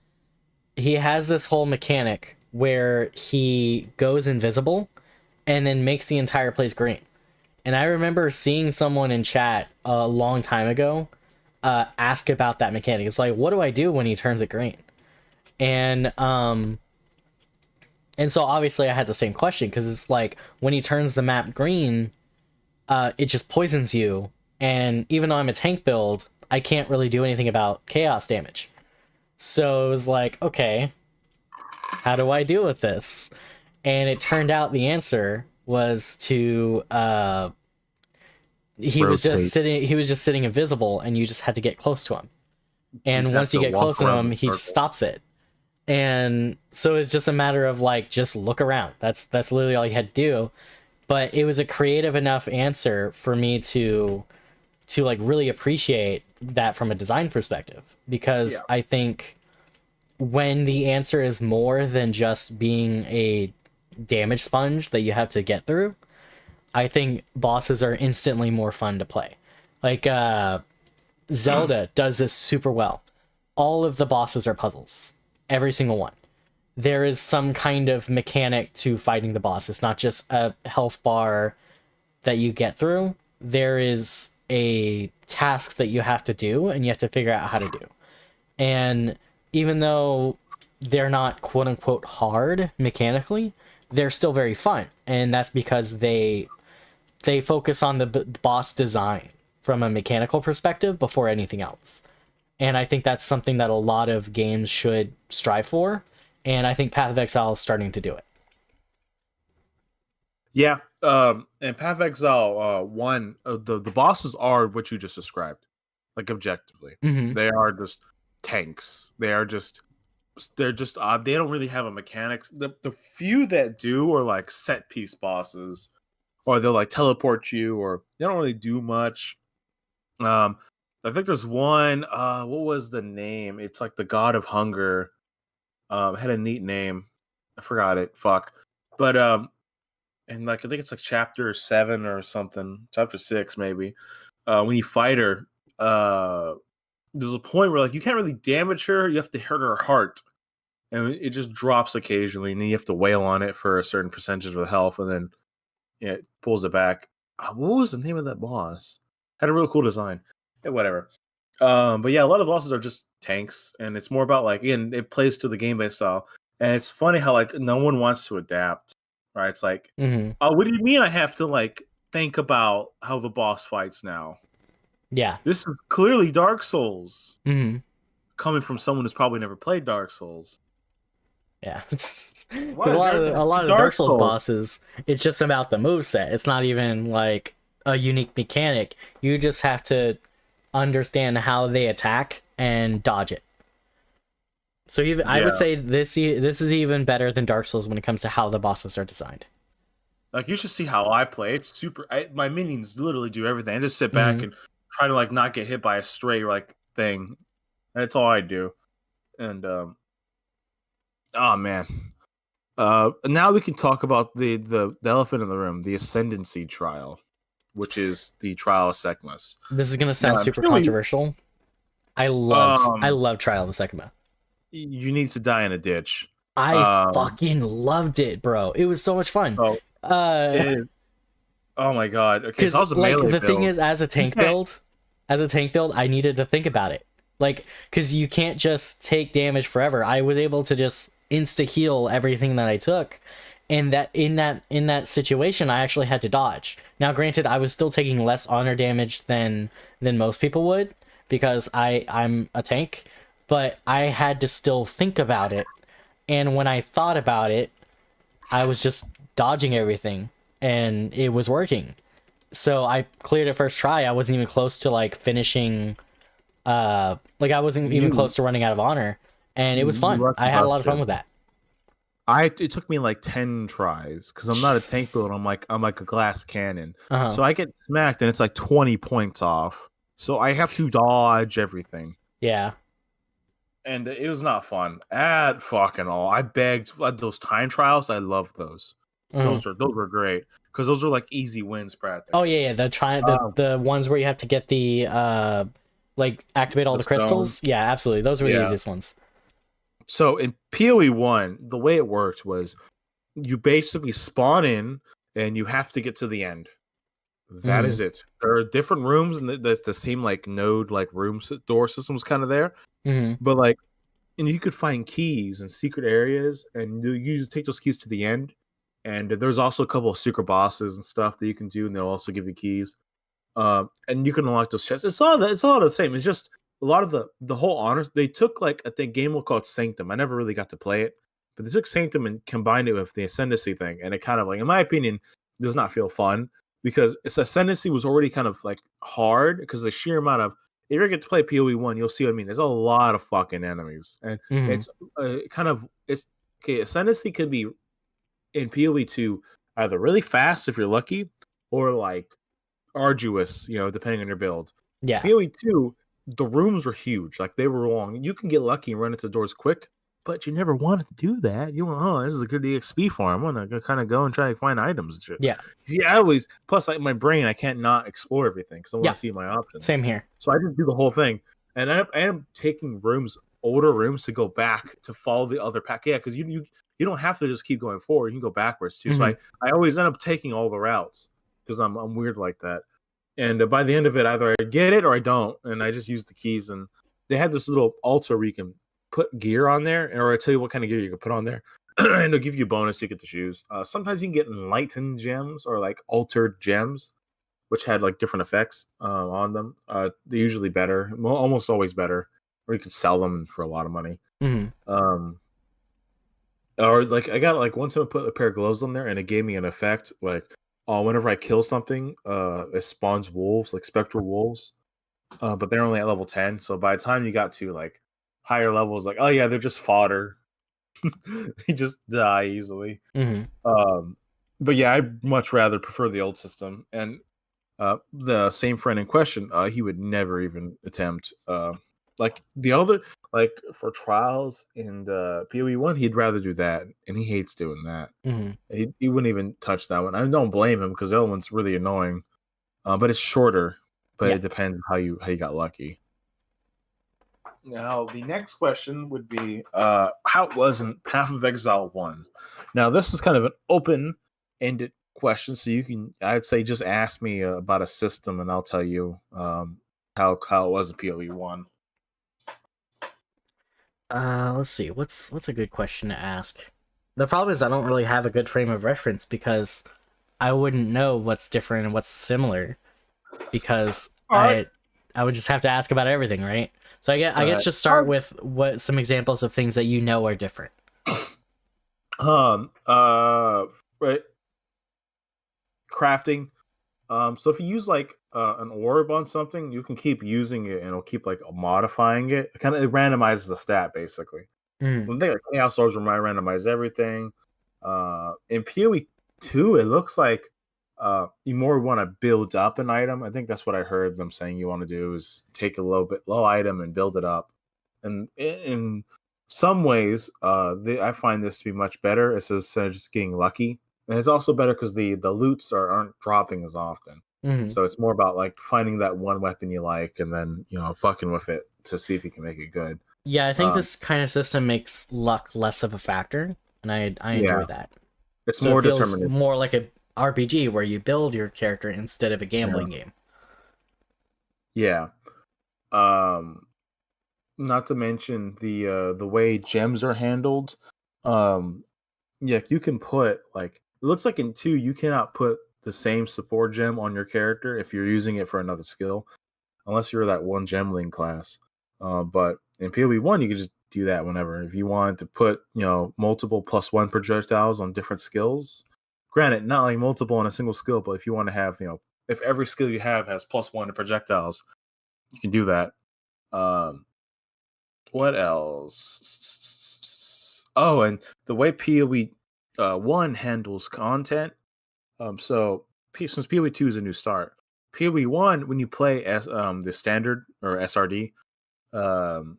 He has this whole mechanic where he goes invisible and then makes the entire place green. And I remember seeing someone in chat a long time ago ask about that mechanic. It's like, what do I do when he turns it green? And so obviously I had the same question because it's like when he turns the map green, it just poisons you. And even though I'm a tank build, I can't really do anything about chaos damage. So it was like, okay, how do I deal with this? And it turned out the answer was to Rotate. he was just sitting invisible, and you just had to get close to him. You And just have once you to get walk close to around him, the he just circle. stops it. And so it's just a matter of like, just look around. That's literally all you had to do. But it was a creative enough answer for me to like really appreciate that from a design perspective, because Yeah. I think when the answer is more than just being a damage sponge that you have to get through, I think bosses are instantly more fun to play. Like Zelda does this super well. All of the bosses are puzzles. Every single one. There is some kind of mechanic to fighting the boss. It's not just a health bar that you get through. There is a task that you have to do, and you have to figure out how to do. And even though they're not quote unquote hard mechanically, they're still very fun. And that's because they focus on the boss design from a mechanical perspective before anything else. And I think that's something that a lot of games should strive for. And I think Path of Exile is starting to do it. Yeah. And Path of Exile, one the bosses are what you just described, like objectively. Mm-hmm. They are just tanks. They're just they don't really have a mechanics. The few that do are like set piece bosses, or they'll like teleport you, or they don't really do much. Um, I think there's one. What was the name? It's like the God of Hunger. Had a neat name. I forgot it. Fuck. But and like I think it's like chapter 7 or something, chapter 6 maybe. When you fight her, there's a point where like you can't really damage her. You have to hurt her heart, and it just drops occasionally, and then you have to wail on it for a certain percentage of the health, and then yeah, it pulls it back. What was the name of that boss? Had a real cool design. Whatever. But yeah, a lot of bosses are just tanks, and it's more about like, again, it plays to the gameplay style. And it's funny how like no one wants to adapt, right? It's like, Mm-hmm. oh, what do you mean I have to like think about how the boss fights now? Yeah. This is clearly Dark Souls, Mm-hmm. coming from someone who's probably never played Dark Souls. Yeah. Why A is lot of everything a lot of the Dark Dark Souls Souls? bosses, it's just about the moveset. It's not even like a unique mechanic. You just have to understand how they attack and dodge it. So even I would Yeah, say this is even better than Dark Souls when it comes to how the bosses are designed. like you should see how I play. It's super. My minions literally do everything. I just sit back Mm-hmm. and try to like not get hit by a stray like thing. That's all I do. And oh man. Now we can talk about the elephant in the room, the ascendancy trial, which is the trial of Sekhmet. This is gonna Now sound I'm super sure we, controversial. I um love Trial of the Sekima. You need to die in a ditch. I Um, fucking loved it, bro. It was so much fun. so Uh, it, oh my god. Okay, so I because was a like melee the thing build. is, as a You tank can't. build, I needed to think about it. Like, because you can't just take damage forever. I was able to just insta heal everything that I took, and that in that situation, I actually had to dodge. Now, granted, I was still taking less honor damage than most people would because I'm a tank, but I had to still think about it. And when I thought about it, I was just dodging everything, and it was working. So I cleared it first try. I wasn't even close to like finishing. Like I wasn't even You close to running out of honor, and it was you fun. lucky I had a lot of fun bastard. with that. It took me like 10 tries because I'm not a tank Jesus. build. I'm like a glass cannon. Uh huh. So I get smacked and it's like 20 points off. So I have to dodge everything. Yeah. And it was not fun at fucking all. I begged those time trials. I love those. Mhm. Those were great because those are like easy wins Oh practically. yeah, yeah. Um, The ones where you have to get the like activate all the the stone, crystals. Yeah, absolutely. Those were the yeah. easiest ones. So in PoE 1, the way it worked was you basically spawn in and you have to get to the end. That Hmm. is it. There are different rooms and there's the same like node like door systems kind of there, Hmm. but like and you could find keys in secret areas and you take those keys to the end. And there's also a couple of secret bosses and stuff that you can do, and they'll also give you keys. And you can unlock those chests. It's all the same. It's just a lot of the whole honors. They took like I think game called Sanctum. I never really got to play it, but they took Sanctum and combined it with the Ascendancy thing, and it kind of like, in my opinion, does not feel fun because its Ascendancy was already kind of like hard because the sheer amount of if you ever get to play PoE 1, you'll see what I mean. There's a lot of fucking enemies, and Hmm. it's kind of it's okay. Ascendancy could be in PoE 2 either really fast if you're lucky, or like arduous, depending on your build. Yeah. PoE 2, the rooms were huge, like they were long. You can get lucky and run into doors quick, but you never wanted to do that. You want, oh, this is a good EXP farm. I'm gonna kind of go and try to find items and shit. Yeah. Yeah, I always plus like my brain, I can't not explore everything because I want Yeah. to see my options. Same here. So I just do the whole thing, and I am taking older rooms, to go back to follow the other pack. Yeah, because you don't have to just keep going forward. You can go backwards too. So Hmm. I always end up taking all the routes because I'm weird like that. And by the end of it, either I get it or I don't, and I just use the keys. And they had this little altar where you can put gear on there, or I tell you what kind of gear you can put on there, and they'll give you a bonus. You get to choose. Sometimes you can get enlightened gems or like altered gems, which had like different effects on them. They're usually better, almost always better, or you could sell them for a lot of money. Hmm. Um, or like I got like one time I put a pair of gloves on there, and it gave me an effect like, whenever I kill something, it spawns wolves, like spectral wolves. But they're only at level 10, so by the time you got to like higher levels, like, oh yeah, they're just fodder. They just die easily. Hmm. Um, but yeah, I much rather prefer the old system. And the same friend in question, he would never even attempt like the other, like for trials and PoE 1, he'd rather do that, and he hates doing that. Hmm. He wouldn't even touch that one. I don't blame him because the other one's really annoying, but it's shorter. But Yeah. it depends how you got lucky. Now the next question would be how it was in Path of Exile 1. Now this is kind of an open-ended question, so I'd say just ask me about a system, and I'll tell you how it was in PoE 1. Let's see. What's a good question to ask? The problem is I don't really have a good frame of reference because I wouldn't know what's different and what's similar because All right. I would just have to ask about everything, right? So I guess just All start with what some examples of things that you know are different. Right, crafting. So if you use like an orb on something, you can keep using it, and it'll keep like modifying it. It randomizes the stat basically. Mm, One thing like Chaos Orbs randomize everything. In PoE 2, it looks like you more want to build up an item. I think that's what I heard them saying you want to do is take a low item and build it up. And in some ways, I find this to be much better. It's instead of just getting lucky, and it's also better because the loots aren't dropping as often. mm, So it's more about like finding that one weapon you like, and then fucking with it to see if you can make it good. Yeah, I think Um, this kind of system makes luck less of a factor, and I yeah, enjoy that. it's So it more feels determinative. more like a RPG where you build your character instead of a Yeah, gambling game. yeah. Um, Not to mention the way gems are handled. Um, yeah, you can put like it looks like in two you cannot put the same support gem on your character if you're using it for another skill, unless you're that one gemling class. But in PoE 1, you can just do that whenever. If you want to put, multiple +1 projectiles on different skills, granted, not like multiple on a single skill, but if you want to have, if every skill you have has +1 to projectiles, you can do that. Um, what else? Oh, and the way PoE 1 handles content. Since PoE 2 is a new start, PoE 1 when you play as the standard or SRD, um,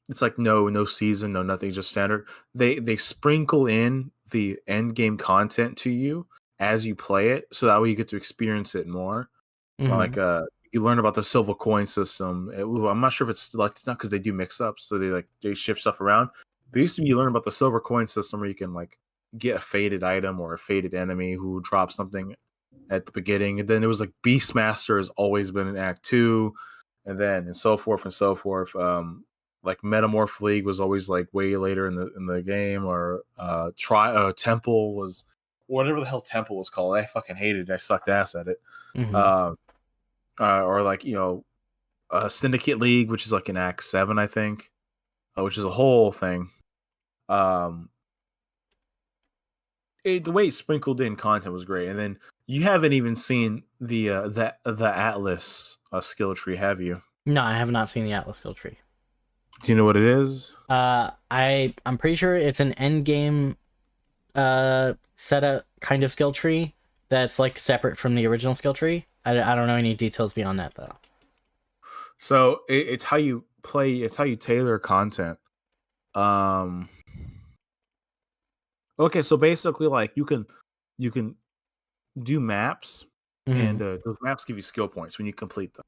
it's like no season, no nothing, just standard. They sprinkle in the end game content to you as you play it, so that way you get to experience it more. Hmm. Like you learn about the silver coin system. I'm not sure if it's like it's not because they do mix ups, so they shift stuff around. But it used to be you learn about the silver coin system where you can like get a faded item or a faded enemy who drops something at the beginning, and then it was like Beastmaster has always been in Act 2, and so forth and so forth. Like Metamorph League was always like way later in the game, or Temple was whatever the hell Temple was called. I fucking hated it. I sucked ass at it. Hmm. Uh, or like Syndicate League, which is like in Act 7, I think, which is a whole thing. Um, the way it sprinkled in content was great, and then you haven't even seen the Atlas skill tree, have you? No, I have not seen the Atlas skill tree. Do you know what it is? I'm pretty sure it's an end game setup kind of skill tree that's like separate from the original skill tree. I don't know any details beyond that though. So it's how you play. It's how you tailor content. Um. Okay, so basically, like you can do maps, Hmm. and those maps give you skill points when you complete them.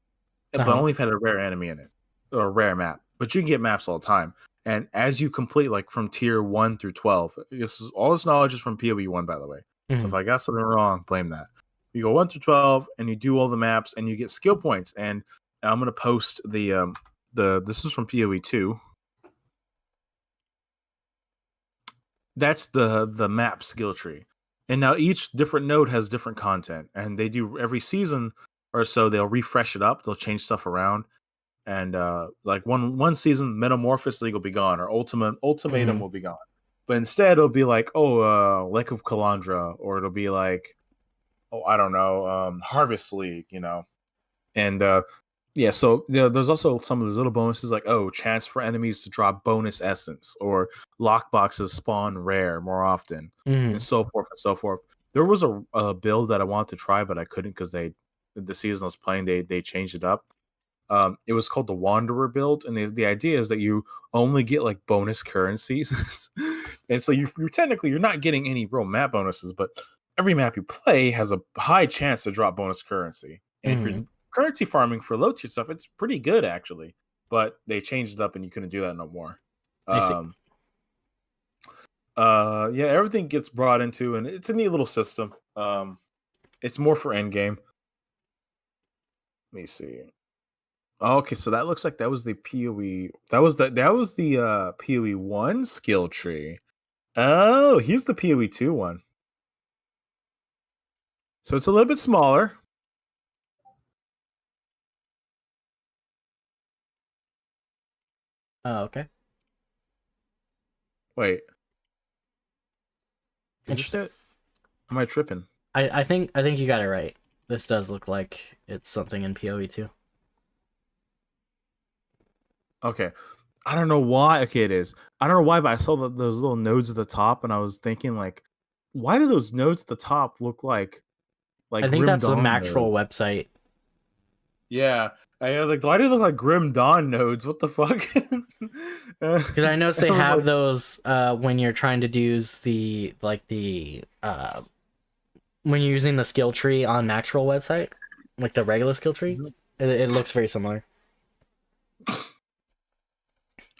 But Uh-huh. only if it had a rare enemy in it or a rare map. But you can get maps all the time. And as you complete, like from tier 1 through 12, all this knowledge is from PoE 1, by the way. So Hmm. if I got something wrong, blame that. You go 1 through 12, and you do all the maps, and you get skill points. And I'm gonna post the this is from PoE 2. That's the map skill tree. And now each different node has different content, and they do every season or so they'll refresh it up, they'll change stuff around, and like one season Metamorphosis League will be gone, or Ultimatum Hmm. will be gone, but instead it'll be like, Lake of Kalandra, or it'll be like, I don't know, Harvest League, and yeah, so there's also some of those little bonuses like, chance for enemies to drop bonus essence, or lock boxes spawn rare more often, and Hmm. so forth and so forth. There was a build that I wanted to try, but I couldn't because the season I was playing, they changed it up. It was called the Wanderer build, and the idea is that you only get like bonus currencies, and so you're not getting any real map bonuses, but every map you play has a high chance to drop bonus currency. And if Hmm. you're currency farming for low tier stuff, it's pretty good actually. But they changed it up, and you couldn't do that no more. I see. Um, yeah, everything gets brought into, and it's a neat little system. It's more for endgame. Let me see. Okay, so that looks like that was the PoE. That was the PoE 1 skill tree. Oh, here's the PoE 2 one. So it's a little bit smaller. Oh, okay. Wait, is this Interesting. it? Am I tripping? I think you got it right. This does look like it's something in PoE too. Okay. I don't know why. Okay, it is. I don't know why, but I saw those little nodes at the top, and I was thinking like, why do those nodes at the top look like I think Grim that's the Dawn actual nodes? website Yeah, I like. Why do they look like Grim Dawn nodes? What the fuck? because I noticed I they was have like, those when you're trying to do the when you're using the skill tree on Maxroll website, like the regular skill tree. It looks very similar.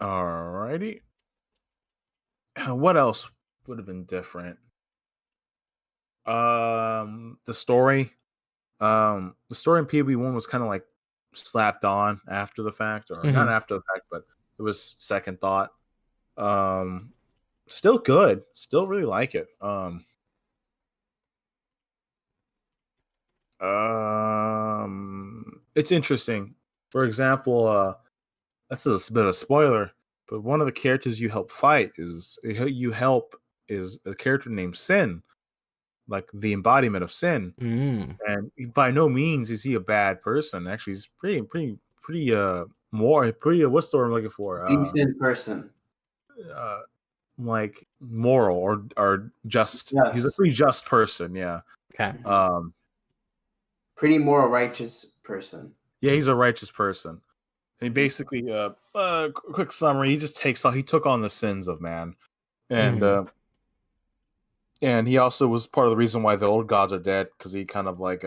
Alrighty. What else would have been different? The story. The story in PB1 was kind of like slapped on after the fact, or not Mhm. after the fact, but it was second thought. Um, Still good. Still really like it. It's interesting. For example, that's a bit of a spoiler, but one of the characters you help fight is a character named Sin, like the embodiment of sin. Mm. And by no means is he a bad person. Actually, he's pretty more pretty what's the word I'm looking for? Decent person. Uh like moral or just. He's a Yes. pretty just person, yeah. Okay. Um Pretty moral, righteous person. yeah, he's a righteous person. And he basically quick summary, he took on the sins of man. And Mhm. and he also was part of the reason why the old gods are dead, because he kind of like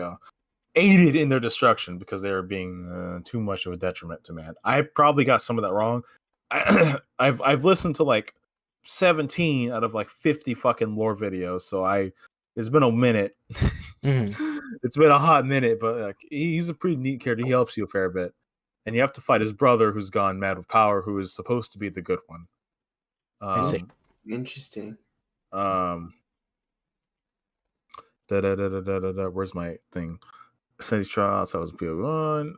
aided in their destruction because they were being too much of a detriment to man. I probably got some of that wrong. I've listened to like 17 out of like 50 fucking lore videos, so it's been a minute. Mhm. It's been a hot minute, but like, he's a pretty neat character. He helps you a fair bit, and you have to fight his brother, who's gone mad with power, who is supposed to be the good one. I see. Interesting. Um, Where's my thing? Studies trials. That was PO1.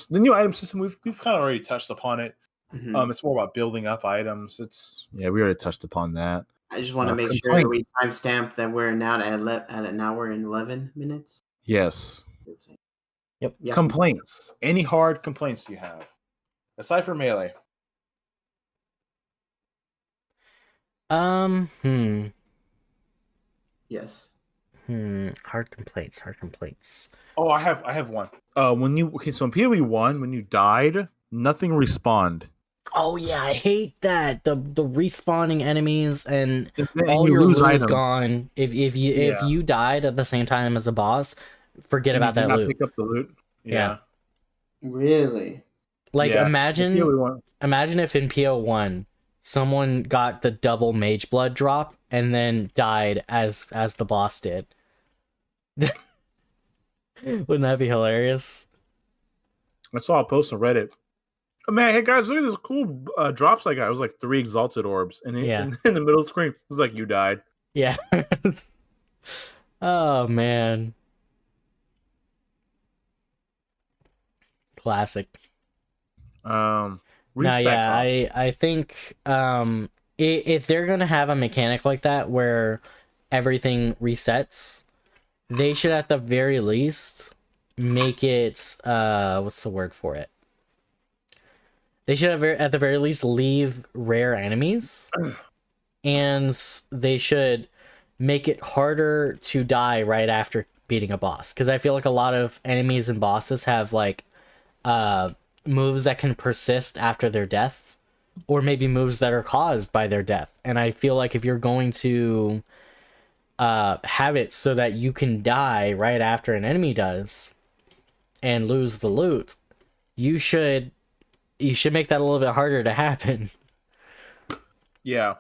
The new item system. We've kind of already touched upon it. Mhm. It's more about building up items. We already touched upon that. I just want to make sure that we Complaints. timestamp that we're now at an hour and 11 minutes. Yes. Yep. Yeah. Complaints. Any hard complaints you have, aside from melee? Hmm. Yes. Hard complaints. Hard complaints. Oh, I have one. So in PoE1, when you died, nothing respawned. Oh yeah, I hate that. The respawning enemies and And all you your lose loot is items. gone. If Yeah. you died at the same time as a boss, forget And you about did that not loot. pick up the loot. Yeah. Yeah. Really? Like Yeah. The PoE1. imagine if in PO1 someone got the double mage blood drop and then died as the boss did. Wouldn't that be hilarious? I saw a post on Reddit. Oh, man, hey guys, look at this cool drops I got. It was like 3 exalted orbs, and Yeah. in the middle screen, it was like, you died. Yeah. Oh man. Classic. Um, No, Respec yeah, cost. I think if they're gonna have a mechanic like that where everything resets, they should at the very least make it what's the word for it? They should have at the very least leave rare enemies, and they should make it harder to die right after beating a boss. Because I feel like a lot of enemies and bosses have like moves that can persist after their death, or maybe moves that are caused by their death. And I feel like if you're going to have it so that you can die right after an enemy does and lose the loot, you should make that a little bit harder to happen. Yeah.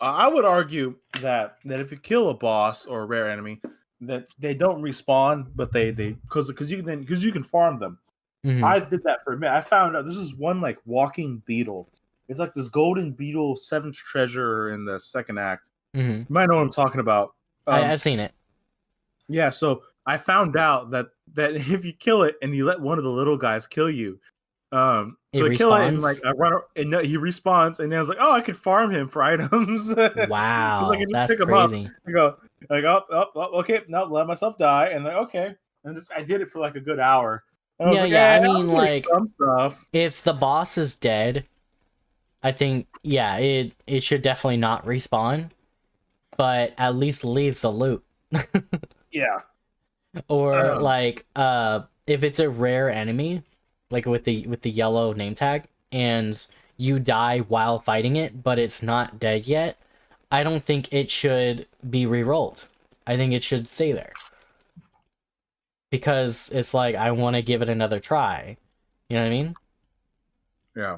I would argue that if you kill a boss or a rare enemy, that they don't respawn, but they because you can farm them. Mhm. I did that for a minute. I found out this is one like walking beetle. It's like this golden beetle, seventh treasure in the second act. Mhm. You might know what I'm talking about. I've seen it. Yeah, so I found out that if you kill it and you let one of the little guys kill you, so It I kill it and like respawns. I run and he respawns and then I was like, oh, I could farm him for items. Like I Wow, just that's pick him up. crazy. I go like up, okay, no, let myself die, and like okay, and I did it for like a good hour. And I was Yeah, like, yeah. I I'll mean, make like, some stuff. if the boss is dead, I think yeah, it should definitely not respawn, but at least leave the loot. Yeah. Or like if it's a rare enemy, like with the yellow name tag, and you die while fighting it, but it's not dead yet, I don't think it should be re-rolled. I think it should stay there. Because it's like I want to give it another try. You know what I mean? Yeah.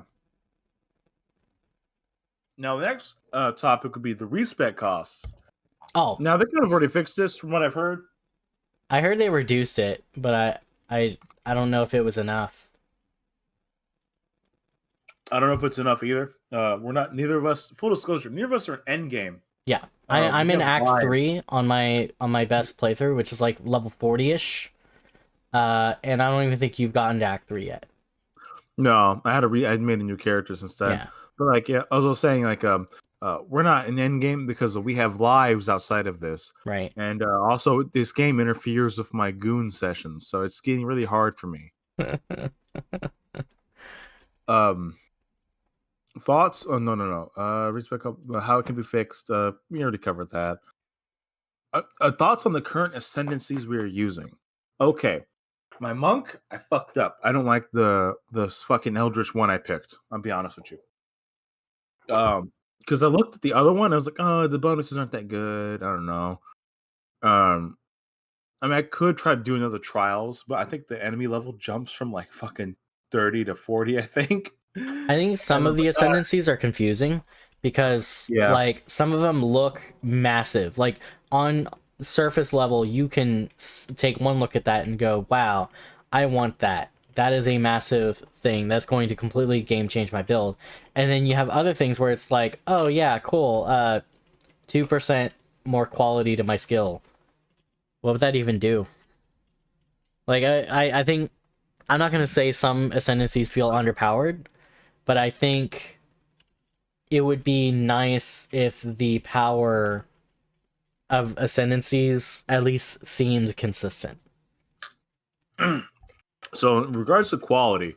Now, the next topic would be the respec costs. Oh, Now, they kind of already fixed this from what I've heard. I heard they reduced it, but I don't know if it was enough. I don't know if it's enough either. We're not, neither of us, full disclosure, neither of us are end game. Yeah, We I'm in have Act live. 3 on my best playthrough, which is like level 40ish. And I don't even think you've gotten to Act 3 yet. No, I made a new characters instead. Yeah. But like, yeah, I was also saying like, we're not in end game because we have lives outside of this, Right. and also this game interferes with my goon sessions, so it's getting really hard for me. Thoughts? Oh no. Respect how it can be fixed. We already covered that. Thoughts on the current ascendancies we are using? Okay, my monk, I fucked up. I don't like the fucking Eldritch one I picked. I'll be honest with you. Because I looked at the other one, I was like, oh, the bonuses aren't that good. I don't know. I mean, I could try to do another trials, but I think the enemy level jumps from like fucking 30 to 40. I think. I think some of the ascendancies are confusing because Yeah. like some of them look massive. Like on surface level, you can take one look at that and go, "Wow, I want that. That is a massive thing. That's going to completely game change my build." And then you have other things where it's like, "Oh yeah, cool. 2% more quality to my skill." What would that even do? Like I think I'm not gonna say some ascendancies feel underpowered, but I think it would be nice if the power of ascendancies at least seemed consistent. So in regards to quality,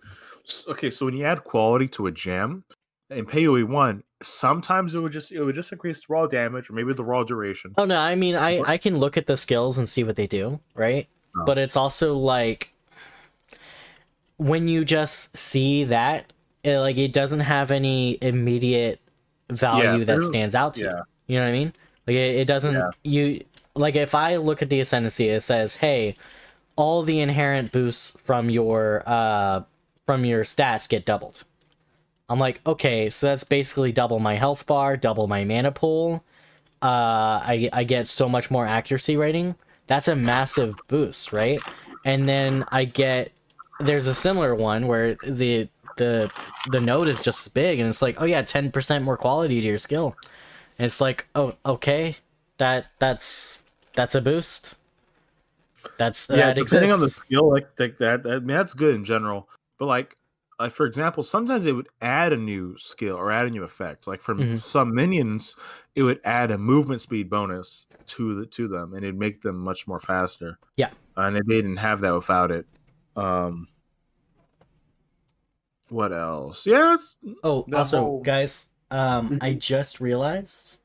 okay, so when you add quality to a gem in PoE 1, sometimes it would just increase the raw damage or maybe the raw duration. Oh no, I mean I can look at the skills and see what they do, right? Oh. But it's also like when you just see that, it doesn't have any immediate value that stands out to you. You know what I mean? Like it doesn't you like if I look at the ascendancy, it says, "Hey, all the inherent boosts from your stats get doubled." I'm like, okay, so that's basically double my health bar, double my mana pool. I get so much more accuracy rating. That's a massive boost, right? And then there's a similar one where the node is just as big, and it's like, oh yeah, 10% more quality to your skill. And it's like, oh okay, that's a boost. That depending exists. on the skill, like that. I mean, that's good in general. But like for example, sometimes it would add a new skill or add a new effect. Like for some minions, it would add a movement speed bonus to them, and it'd make them much more faster. Yeah, and they didn't have that without it. What else? Yeah. Also, guys, I just realized.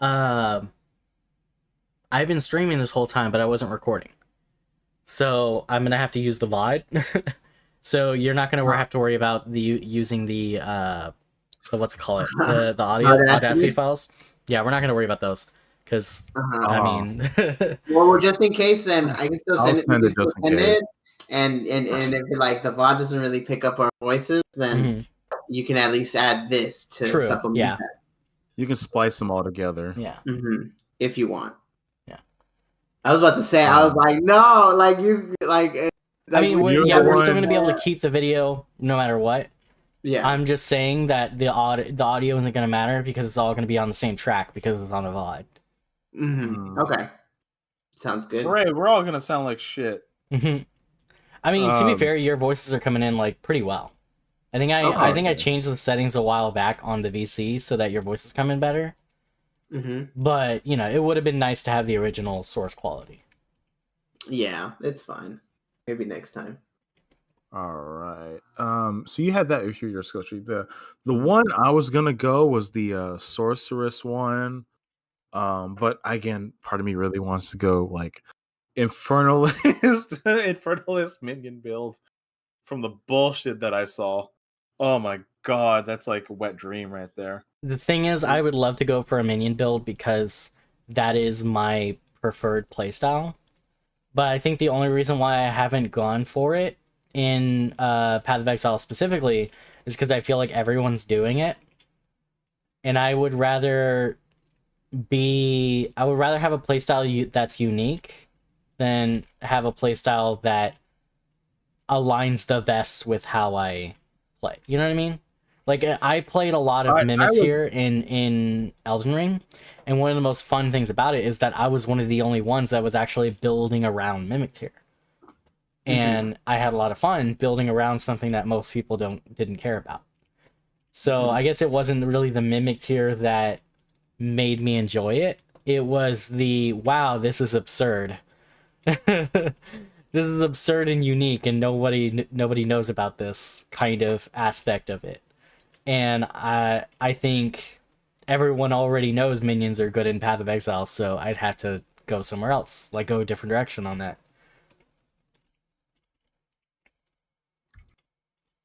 I've been streaming this whole time, but I wasn't recording. So I'm gonna have to use the VOD. So you're not gonna have to worry about using the what's it called? The audio Audacity files. Yeah, we're not gonna worry about those because I mean. Well, just in case, then I can still send it. And if like the VOD doesn't really pick up our voices, then you can at least add this to supplement that. You can splice them all together. Yeah. If you want. Yeah. I was about to say, I was like, no, like you like. I mean, we're still going to be able to keep the video no matter what. Yeah. I'm just saying that the audio isn't going to matter because it's all going to be on the same track because it's on a VOD. Okay. Sounds good. Right, we're all going to sound like shit. I mean, to be fair, your voices are coming in like pretty well. I think I changed the settings a while back on the VC so that your voices come in better. But you know, it would have been nice to have the original source quality. Yeah, it's fine. Maybe next time. All right. So you had that issue with your skill tree. The one I was gonna go was the sorceress one. But again, part of me really wants to go like infernalist minion build from the bullshit that I saw. Oh my god, that's like a wet dream right there. The thing is, I would love to go for a minion build because that is my preferred playstyle. But I think the only reason why I haven't gone for it in Path of Exile specifically is because I feel like everyone's doing it. and I would rather have a playstyle that's unique than have a playstyle that aligns the best with how I play. You know what I mean? Like I played a lot of I mimics would here in Elden Ring, and one of the most fun things about it is that I was one of the only ones that was actually building around mimics here. And I had a lot of fun building around something that most people didn't care about. So I guess it wasn't really the mimic tier that made me enjoy it. It was the wow, this is absurd. This is absurd and unique, and nobody knows about this kind of aspect of it. And I think everyone already knows minions are good in Path of Exile, so I'd have to go somewhere else, like go a different direction on that.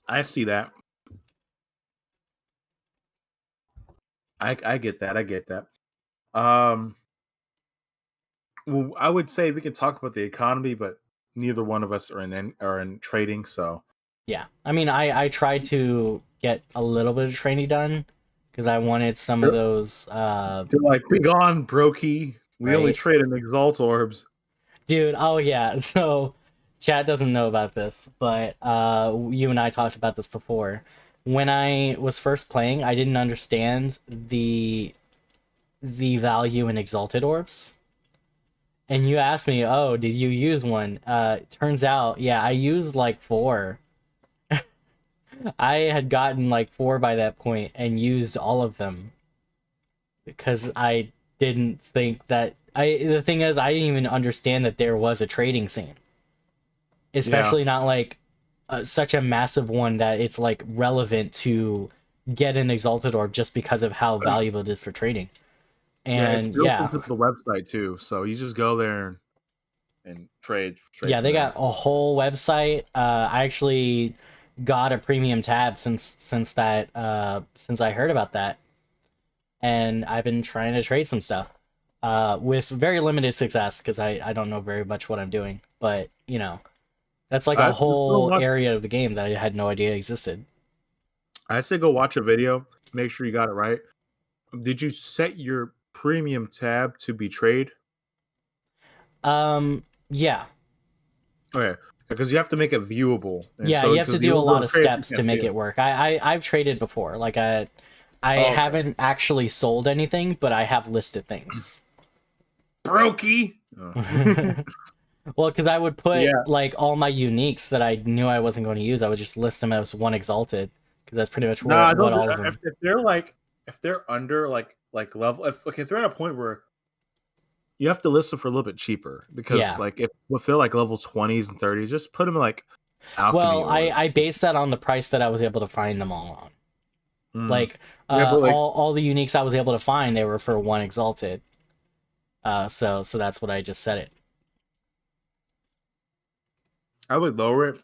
I see that. I get that. I get that. Um, well, I would say we could talk about the economy, but neither one of us are in trading. So Yeah, I mean, I tried to get a little bit of training done because I wanted some of they're, those they're like, "Be gone, brokey. We only right. trade in exalt orbs." Dude, oh yeah. So Chad doesn't know about this, but you and I talked about this before. When I was first playing, I didn't understand the value in exalted orbs. And you asked me, "Oh, did you use one?" Turns out, yeah, I used like 4. I had gotten like 4 by that point and used all of them because I didn't think that the thing is I didn't even understand that there was a trading scene. Yeah, Especially not like such a massive one that it's like relevant to get an exalted orb just because of how valuable it is for trading. yeah. It's And built yeah, into the website too, so you just go there and trade yeah, from they there. got a whole website. I actually got a premium tab since I heard about that, and I've been trying to trade some stuff with very limited success because I don't know very much what I'm doing, but you know. That's like a I just go whole watch. area of the game that I had no idea existed. I say go watch a video. Make sure you got it right. Did you set your premium tab to be trade? Yeah. Okay, because you have to make it viewable, and Yeah, so you have because to you do a won't be lot able of to trade if you steps to can't see make it. it work. I've traded before. Like I Oh, okay. haven't actually sold anything, but I have listed things. Brokey. Oh. Well, because I would put Yeah. like all my uniques that I knew I wasn't going to use, I would just list them as one exalted because that's pretty much Nah, what don't. all of them. If they're like if they're under like level, if they're at a point where you have to list them for a little bit cheaper because Yeah. like if they're like level 20s and 30s, just put them in like alchemy Well, or I based that on the price that I was able to find them all on. mm. Like Yeah, but like all the uniques I was able to find, they were for one exalted. So that's what I just said it. I would lower it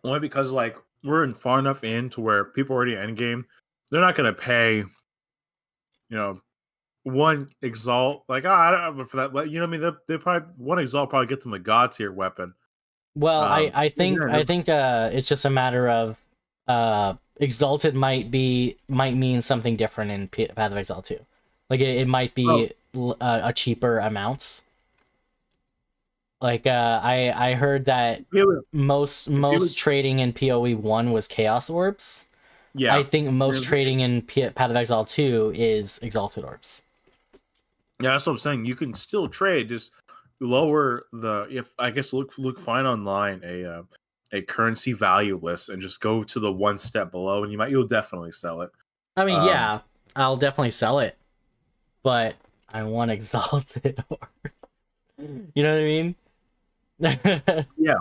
only because like we're in far enough in to where people already end game, they're not gonna pay, one exalt like I don't know for that, but what I mean they probably one exalt probably get them a god tier weapon. Well, Again, I think it's just a matter of exalted might mean something different in Path of Exile 2. Like it might well, be a cheaper amount. Like I heard that most if it was trading in PoE 1 was Chaos Orbs. I yeah. think most trading in Path of Exile 2 is Exalted Orbs. Yeah, that's what I'm saying. You can still trade, just lower the if I guess look find online a currency value list and just go to the one step below, and you'll definitely sell it. I mean, Um, yeah, I'll definitely sell it, but I want Exalted Orbs. You know what I mean? yeah,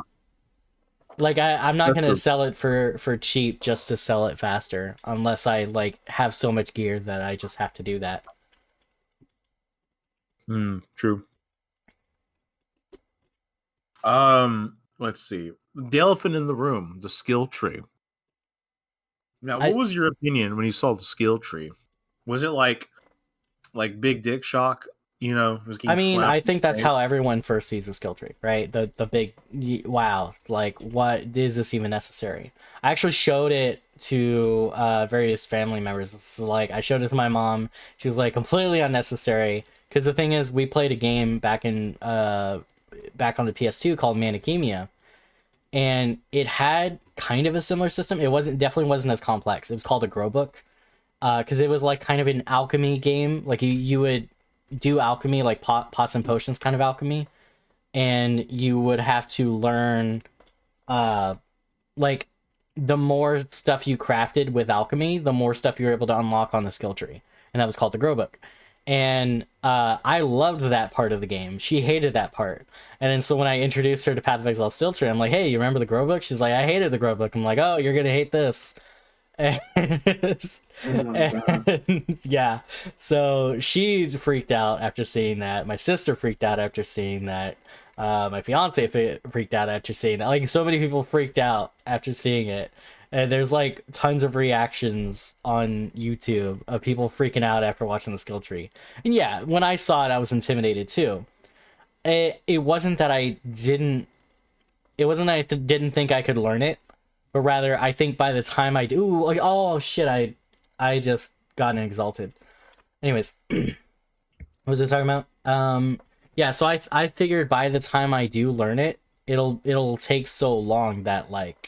Like I'm not that's gonna true. sell it for cheap just to sell it faster, unless I like have so much gear that I just have to do that. True. Let's see. The elephant in the room, the skill tree. Now, what I was your opinion when you saw the skill tree? Was it like big dick shock? It was I getting mean, slapped I in think that's the face? how everyone first sees a skill tree, right? The big wow, like what is this even necessary? I actually showed it to various family members. It's like I showed it to my mom. She was like completely unnecessary. Because the thing is, we played a game back on the PS2 called Manichemia, and it had kind of a similar system. It definitely wasn't as complex. It was called a grow book, because it was like kind of an alchemy game. Like you would do alchemy, like pots and potions kind of alchemy, and you would have to learn like the more stuff you crafted with alchemy, the more stuff you were able to unlock on the skill tree, and that was called the grow book. And I loved that part of the game. She hated that part. And then so when I introduced her to Path of Exile skill tree, I'm like, hey, you remember the grow book? She's like, I hated the grow book. I'm like, oh, you're gonna hate this. Oh my God. And yeah, so she freaked out after seeing that. My sister freaked out after seeing that. My fiance freaked out after seeing that. Like, so many people freaked out after seeing it. And there's like tons of reactions on YouTube of people freaking out after watching the skill tree. And yeah, when I saw it, I was intimidated too. It wasn't that I didn't. It wasn't that didn't think I could learn it, but rather I think by the time I do, like, oh shit, I just gotten exalted. Anyways, what was I talking about? Yeah, so I figured by the time I do learn it, it'll take so long that like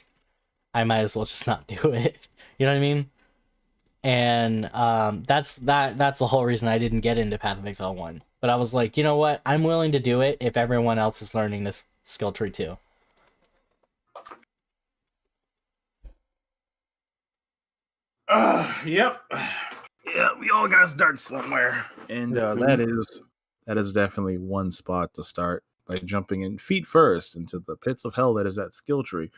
I might as well just not do it. You know what I mean? And that's the whole reason I didn't get into Path of Exile 1. But I was like, you know what? I'm willing to do it if everyone else is learning this skill tree too. Yep. Yeah, we all got to start somewhere, and that is definitely one spot to start by jumping in feet first into the pits of hell that is that skill tree.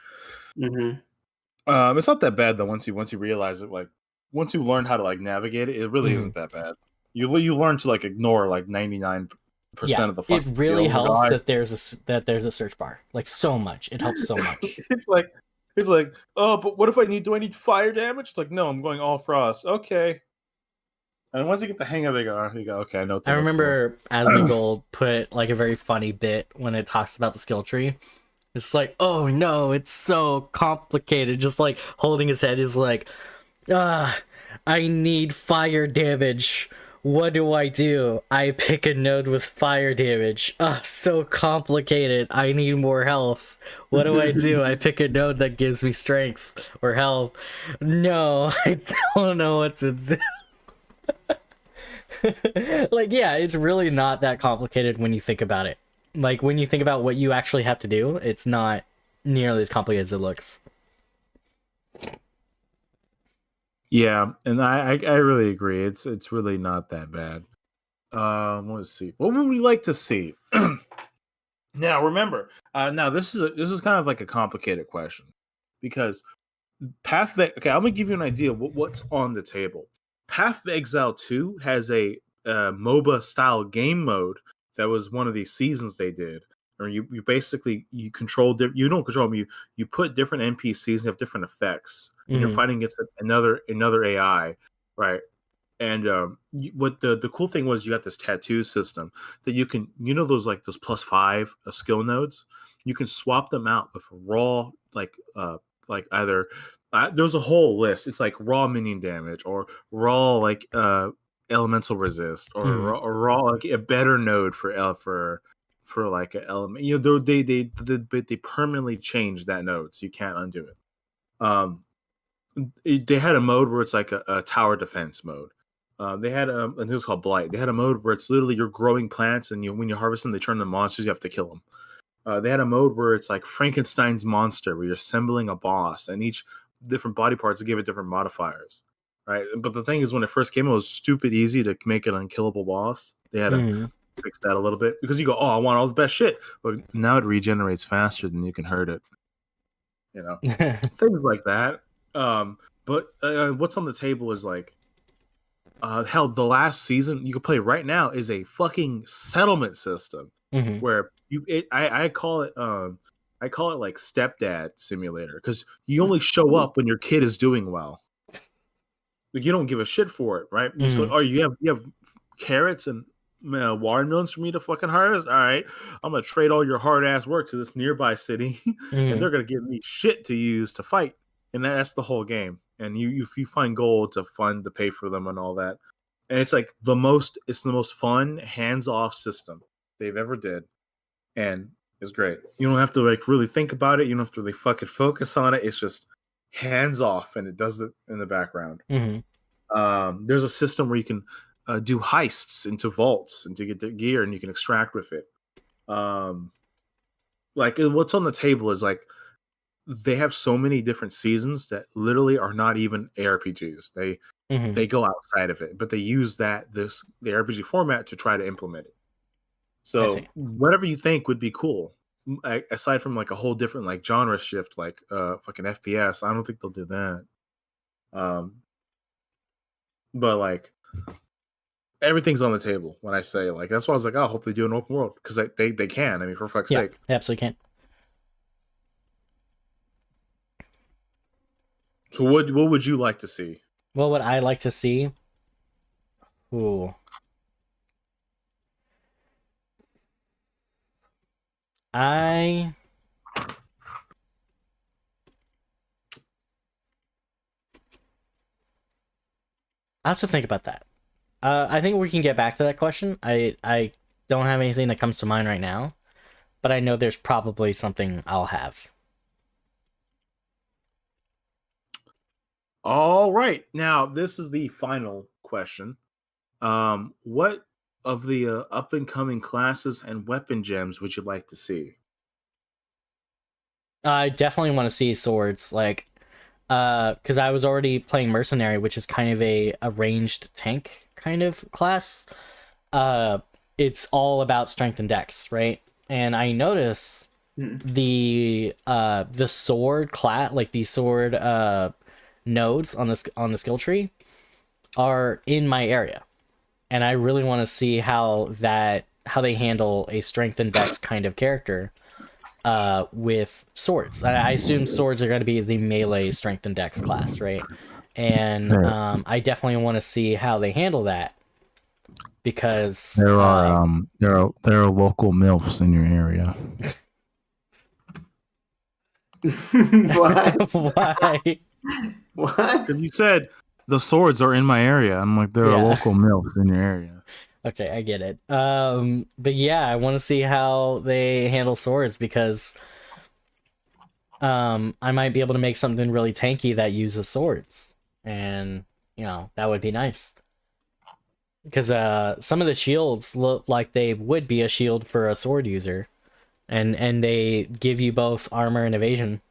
Mm-hmm. It's not that bad though. Once you realize it, like once you learn how to like navigate it, it really isn't that bad. You learn to like ignore like 99% of the fucking. It really helps that there's a search bar. Like so much. It helps so much. It's like, oh, but what if do I need fire damage? It's like, no, I'm going all frost. Okay. And once you get the hang of it, you go, okay, I know. I remember Asmongold put like a very funny bit when it talks about the skill tree. It's like, oh no, it's so complicated. Just like holding his head, he's like, I need fire damage. What do? I pick a node with fire damage. So complicated. I need more health. What do? I pick a node that gives me strength or health. No, I don't know what to do. Like, yeah, it's really not that complicated when you think about it. Like, when you think about what you actually have to do, it's not nearly as complicated as it looks. Yeah, and I really agree. It's really not that bad. Let's see. What would we like to see? Now, remember, now this is kind of like a complicated question because okay, I'm gonna give you an idea of what's on the table. Path of Exile 2 has a MOBA style game mode that was one of these seasons they did. Or you basically you don't control them. You put different NPCs and have different effects. And you're fighting against another AI, right? And what the cool thing was, you got this tattoo system that you can, those +5 skill nodes, you can swap them out with raw like either there's a whole list. It's like raw minion damage or raw like elemental resist or raw like a better node for like an element. They permanently changed that node, so you can't undo it. They had a mode where it's like a tower defense mode. They had I think it was called Blight. They had a mode where it's literally you're growing plants, and when you harvest them, they turn into monsters. You have to kill them. They had a mode where it's like Frankenstein's monster, where you're assembling a boss, and each different body parts give it different modifiers, right? But the thing is, when it first came, it was stupid easy to make an unkillable boss. They had to fix that a little bit because you go, oh, I want all the best shit, but now it regenerates faster than you can hurt it. Things like that. But what's on the table is like, hell, the last season you can play right now is a fucking settlement system where I call it like stepdad simulator because you only show up when your kid is doing well. Like you don't give a shit for it, right? You have carrots and watermelons for me to fucking harvest. All right, I'm gonna trade all your hard ass work to this nearby city, and they're gonna give me shit to use to fight, and that's the whole game. and you find gold to fund to pay for them and all that. And it's like the most fun hands-off system they've ever did, and it's great. You don't have to like really think about it. You don't have to really fucking focus on it. It's just hands off, and it does it in the background. There's a system where you can do heists into vaults and to get the gear, and you can extract with it. Like what's on the table is like they have so many different seasons that literally are not even ARPGs. They go outside of it, but they use the RPG format to try to implement it. So whatever you think would be cool, aside from like a whole different like genre shift, like fucking FPS, I don't think they'll do that. But like everything's on the table when I say like that's why I was like, oh, I hope they do an open world because they can. I mean, for fuck's sake, they absolutely can. So what would you like to see? What would I like to see? Ooh. I have to think about that. I think we can get back to that question. I don't have anything that comes to mind right now, but I know there's probably something I'll have. All right. Now, this is the final question. What of the up and coming classes and weapon gems would you like to see? I definitely want to see swords, like, because I was already playing mercenary, which is kind of a ranged tank kind of class. It's all about strength and dex, right? And I notice the sword class, like the sword nodes on the skill tree, are in my area, and I really want to see how they handle a strength and dex kind of character with swords. I assume swords are going to be the melee strength and dex class, right? And I definitely want to see how they handle that, because there are local MILFs in your area. What? Why? What? Because you said the swords are in my area. I'm like, there are local MILFs in your area. Okay, I get it. But yeah, I want to see how they handle swords, because I might be able to make something really tanky that uses swords, and that would be nice. Because some of the shields look like they would be a shield for a sword user, and they give you both armor and evasion,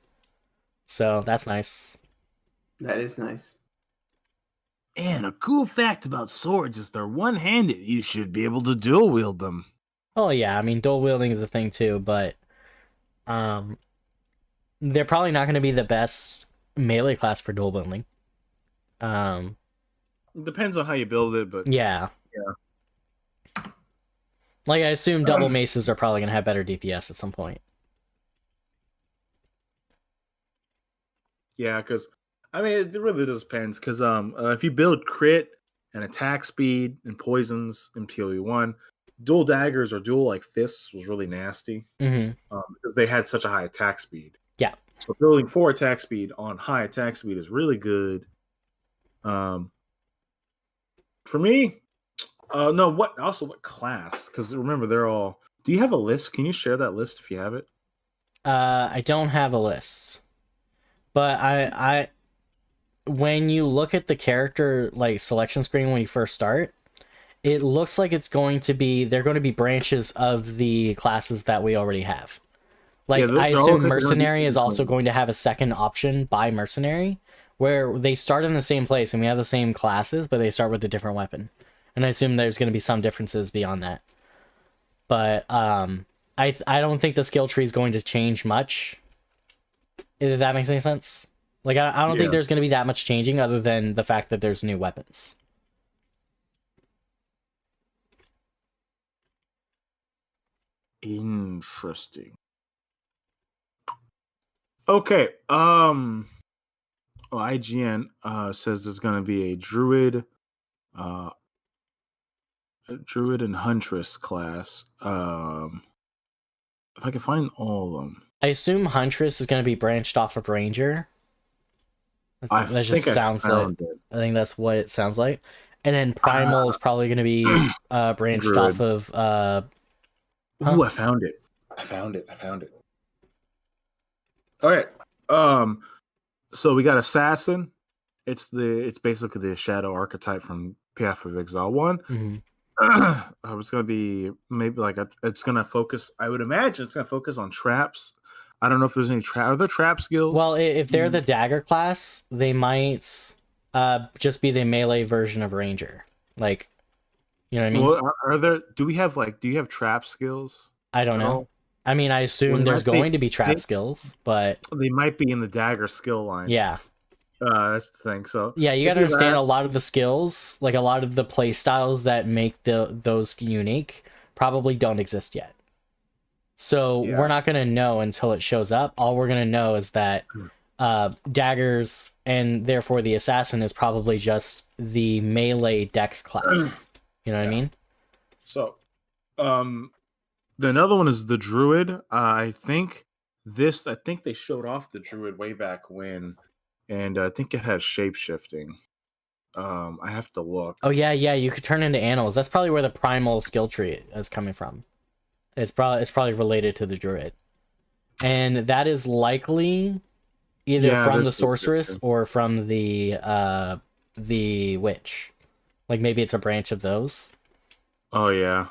so that's nice. That is nice. And a cool fact about swords is they're one-handed. You should be able to dual wield them. Oh yeah, I mean dual wielding is a thing too, but they're probably not going to be the best melee class for dual wielding. It depends on how you build it, but yeah. Like I assume double maces are probably going to have better DPS at some point. Yeah, because I mean it really does depends. Because if you build crit and attack speed and poisons in PoE1, dual daggers or dual like fists was really nasty because they had such a high attack speed. Yeah. So building 4 attack speed on high attack speed is really good. For me, no. What class? Because remember, they're all. Do you have a list? Can you share that list if you have it? I don't have a list, but I when you look at the character like selection screen when you first start, it looks like they're going to be branches of the classes that we already have. Like I assume mercenary is also going to have a second option by mercenary, where they start in the same place and we have the same classes, but they start with a different weapon. And I assume there's going to be some differences beyond that. But I don't think the skill tree is going to change much. If that makes any sense. Like I don't think there's going to be that much changing other than the fact that there's new weapons. Interesting. Okay. IGN says there's going to be a druid and huntress class. If I can find all of them. I assume huntress is going to be branched off of ranger. I That just think I sounds like. found it. I think that's what it sounds like. And then Primal is probably going to be branched Druid. off of. Ooh, I found it. I found it. All right. So we got Assassin. It's basically the shadow archetype from Path of Exile 1. Mm-hmm. It's gonna be maybe it's gonna focus. I would imagine it's gonna focus on traps. I don't know if there's any trap. Are there trap skills? Well, if they're the dagger class, they might just be the melee version of Ranger. Like, you know what I mean? Well, are there? Do we have do you have trap skills? I don't at know. all? I mean, I assume Well, there's going to be they trap skills, but they might be in the dagger skill line. yeah. That's the thing. So Yeah, you they gotta do understand that. a lot of the skills, like a lot of the play styles that make those unique, probably don't exist yet. So Yeah. we're not gonna know until it shows up. All we're gonna know is that daggers and therefore the assassin is probably just the melee dex class. You know what I mean? So, the another one is the druid. I think they showed off the druid way back when, and I think it has shape shifting. I have to look. Oh yeah, you could turn into animals. That's probably where the primal skill tree is coming from. It's probably related to the druid, and that is likely either from the there's shape sorceress shifting. or from the witch. Like maybe it's a branch of those. Oh yeah,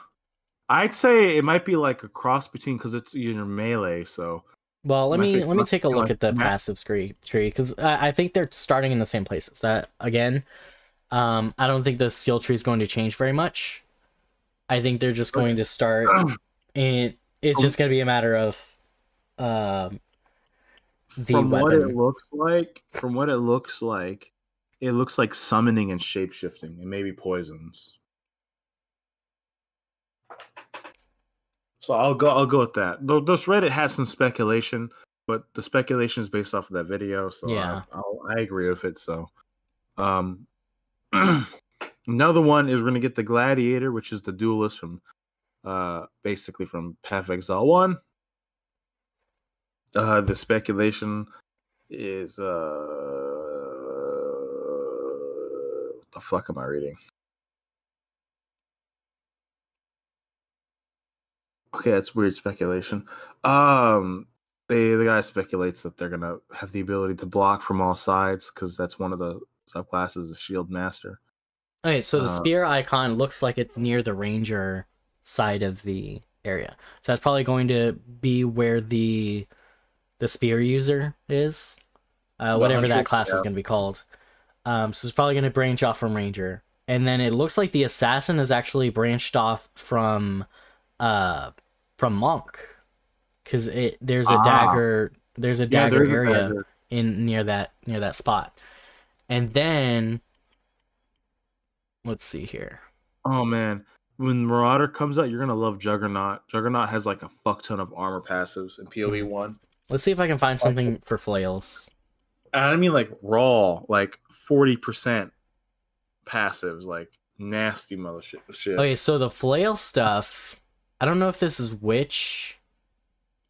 I'd say it might be like a cross between because it's your melee. So Well, let me take a look at the like passive tree because I think they're starting in the same places. That again, I don't think the skill tree is going to change very much. I think they're just going to start, and it's just going to be a matter of the from what weapon. it looks like summoning and shape shifting and maybe poisons. So I'll go with that. Those Reddit has some speculation, but the speculation is based off of that video. So Yeah. I agree with it. So, another one is we're gonna get the Gladiator, which is the duelist from basically from Path of Exile 1. The speculation is what the fuck am I reading? Okay, that's weird speculation. The guy speculates that they're gonna have the ability to block from all sides because that's one of the subclasses of Shield Master. Okay, so the spear icon looks like it's near the ranger side of the area. So that's probably going to be where the spear user is. Whatever that class is going to be called. So it's probably going to branch off from ranger. And then it looks like the assassin is actually branched off from monk. Because there's a dagger area dagger. in near that spot. And then let's see here. Oh man, when Marauder comes out, you're gonna love Juggernaut. Juggernaut has like a fuck ton of armor passives in PoE 1. Let's see if I can find something for flails. I mean like raw, like 40% passives, like nasty mother shit. Okay, so the flail stuff, I don't know if this is which.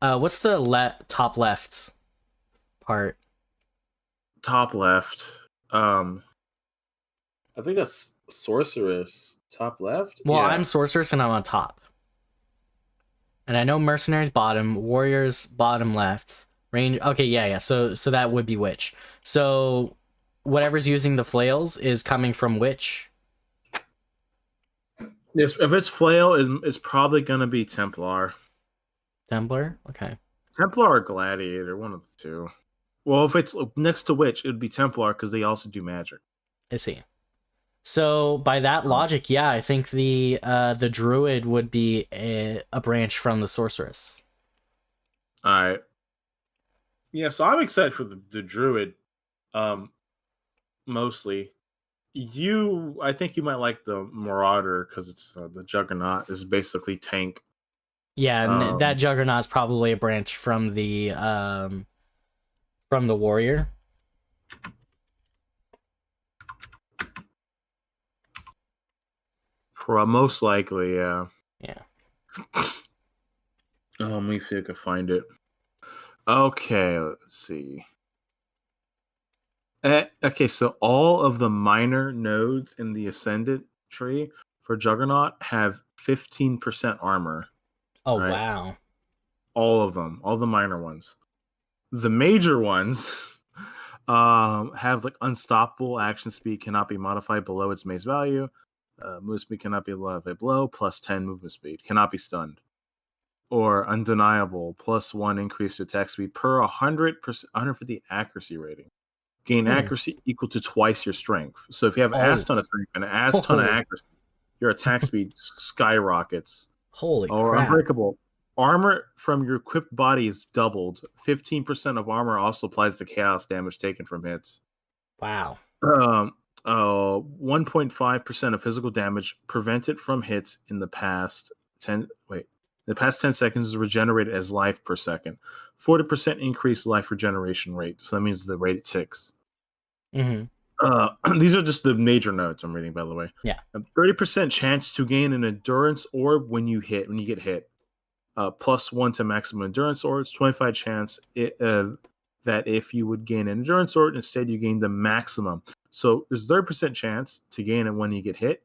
What's the top left part? Top left. I think that's Sorceress. Top left? Well, yeah. I'm sorceress and I'm on top. And I know mercenaries bottom, warriors bottom left, range. Okay, yeah. So that would be witch. So whatever's using the flails is coming from witch. Yes, if it's flail, it's probably gonna be Templar. Templar? Okay. Templar or Gladiator, one of the two. Well, if it's next to witch, it would be Templar because they also do magic. I see. So by that logic, yeah, I think the druid would be a branch from the sorceress. All right. Yeah, so I'm excited for the druid. Mostly, I think you might like the Marauder because it's the Juggernaut is basically tank. Yeah, and that juggernaut is probably a branch from the warrior. Most likely, yeah. Yeah. Let me see if I can find it. Okay, let's see. Okay, so all of the minor nodes in the Ascendant tree for Juggernaut have 15% armor. Oh Right? wow. All of them, all the minor ones. The major ones have like unstoppable action speed cannot be modified below its mace value. Movement speed cannot be modified below plus 10 movement speed. Cannot be stunned. Or undeniable plus 1 increase to attack speed per 100%, 150 accuracy rating. Gain accuracy equal to twice your strength. So if you have ass ton of strength and ass ton of accuracy, your attack speed skyrockets. Holy Or crap. unbreakable. Armor from your equipped body is doubled. 15% of armor also applies to chaos damage taken from hits. Wow. 1.5% of physical damage prevented from hits in the past 10 seconds is regenerated as life per second. 40% increased life regeneration rate. So that means the rate ticks. These are just the major notes I'm reading, by the way. Yeah. 30% chance to gain an endurance orb when you get hit. Plus 1 to maximum endurance orbs. 25 chance that if you would gain an endurance orb, instead you gain the maximum. So there's 30% chance to gain it when you get hit.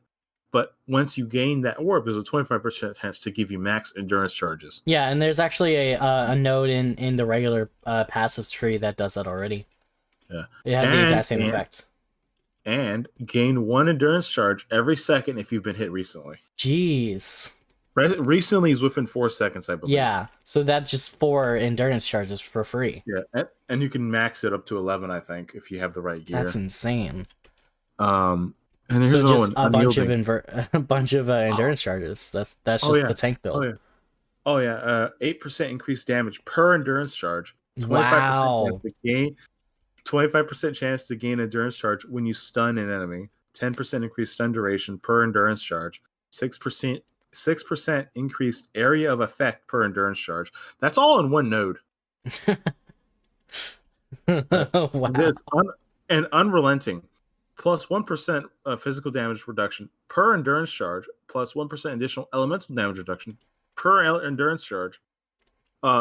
But once you gain that orb, there's a 25% chance to give you max endurance charges. Yeah, and there's actually a node in the regular passives tree that does that already. Yeah. It has the exact same effect. And gain 1 endurance charge every second if you've been hit recently. Jeez. Recently is within 4 seconds, I believe. Yeah, so that's just 4 endurance charges for free. Yeah, and you can max it up to 11, I think, if you have the right gear. That's insane. And here's so just a bunch of endurance charges. That's just the tank build. Oh yeah. 8% increased damage per endurance charge. 25% chance to gain. 25% chance to gain endurance charge when you stun an enemy. 10% increased stun duration per endurance charge. 6% increased area of effect per endurance charge. That's all in one node. Wow. And unrelenting. Plus 1% physical damage reduction per endurance charge. Plus 1% additional elemental damage reduction per endurance charge.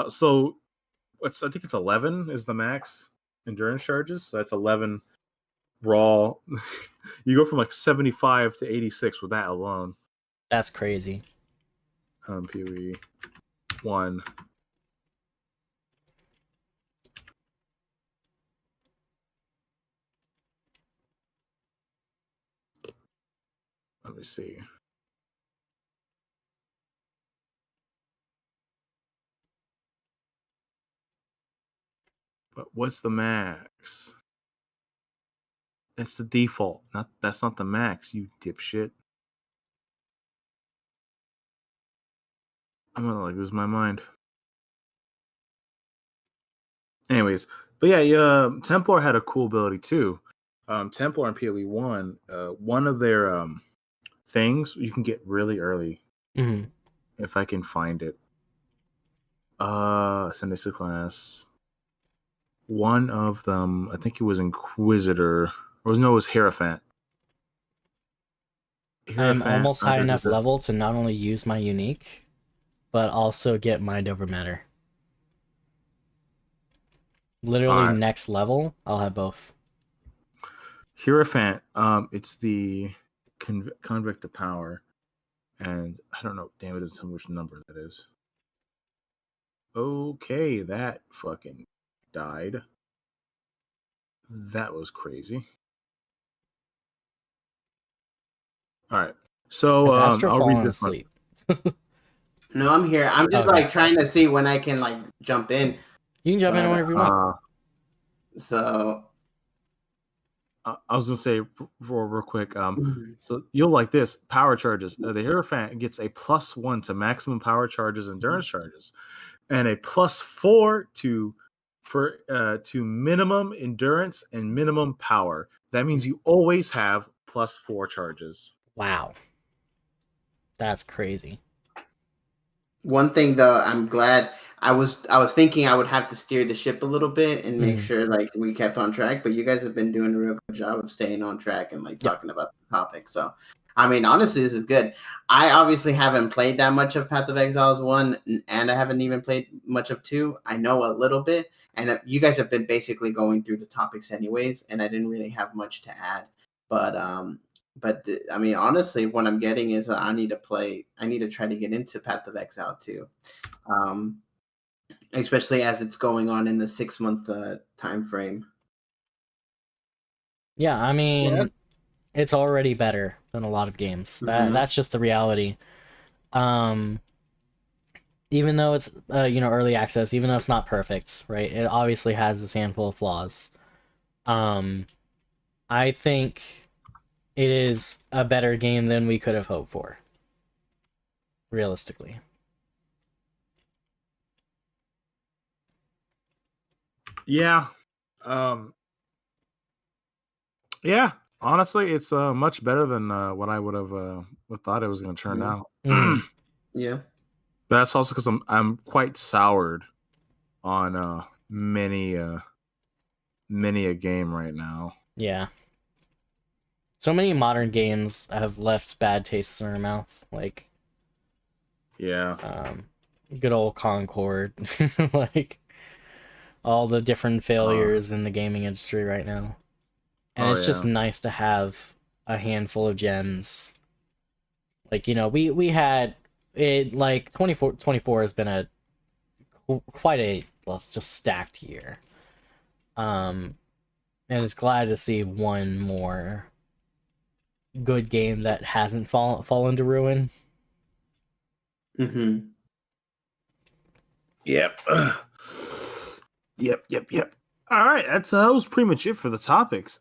So I think it's 11 is the max endurance charges. So that's 11 raw. You go from like 75 to 86 with that alone. That's crazy. PoE 1. Let me see. But what's the max? That's the default. That's not the max, you dipshit. I'm gonna lose my mind. Anyways, but yeah, Templar had a cool ability too. Templar and PoE 1, one of their things you can get really early. If I can find it. Send this to class. One of them, I think it was Inquisitor. Or no, it was Hierophant. I'm almost high enough level to not only use my unique, but also get mind over matter. Literally next level, I'll have both. Hierophant, it's the convict of power. And I don't know, damn it doesn't tell me which number that is. Okay, that fucking died. That was crazy. All right. So I'll read this asleep. No, I'm here. I'm just like trying to see when I can like jump in. You can jump in whenever you want. So I was gonna say real quick. So you'll like this power charges. The Hierophant gets a +1 to maximum power charges, endurance charges, and a +4 to minimum endurance and minimum power. That means you always have +4 charges. Wow, that's crazy. One thing though, I'm glad I was thinking I would have to steer the ship a little bit and make sure like we kept on track, but you guys have been doing a real good job of staying on track and like talking about the topic. So I mean, honestly, this is good. I obviously haven't played that much of Path of Exiles 1, and I haven't even played much of 2. I know a little bit, and you guys have been basically going through the topics anyways, and I didn't really have much to add. I mean, honestly, what I'm getting is I need to try to get into Path of Exile 2. Especially as it's going on in the 6-month time frame. Yeah, I mean, it's already better than a lot of games. That's just the reality. Even though it's early access, even though it's not perfect, right? It obviously has a handful of flaws. I think it is a better game than we could have hoped for, realistically. Yeah. Yeah. Honestly, it's much better than what I would have thought it was going to turn out. Yeah. But that's also because I'm quite soured on many a game right now. Yeah. So many modern games have left bad tastes in our mouth, like Yeah. good old Concord, like all the different failures in the gaming industry right now. And it's just nice to have a handful of gems. Like, we had it, like 24 has been a quite a, let's just stacked year. And it's glad to see one more good game that hasn't fallen to ruin. Mm-hmm. Yep. Yep. All right, that was pretty much it for the topics.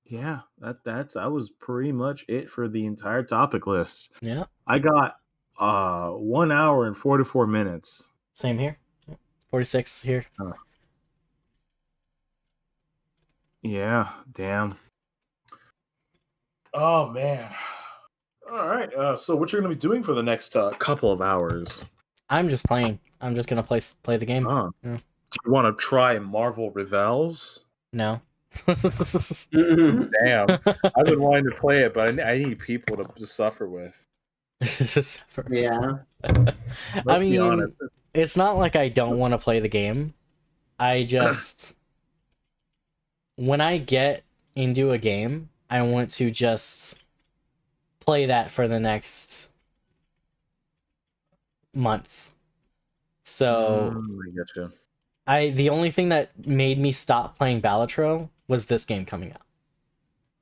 Yeah, that was pretty much it for the entire topic list. Yeah. I got 1 hour and 44 minutes. Same here. 46 here. Yeah, damn. Oh man. All right. So what you're going to be doing for the next couple of hours? I'm just playing. I'm just gonna play the game. Yeah. Yeah. Do you want to try Marvel Revels? No. Damn. I've been wanting to play it, but I need people to suffer with. Yeah. I Be honest. mean, it's not like I don't want to play the game. I just when I get into a game, I want to just play that for the next month. So I getcha. the only thing that made me stop playing Balatro was this game coming out.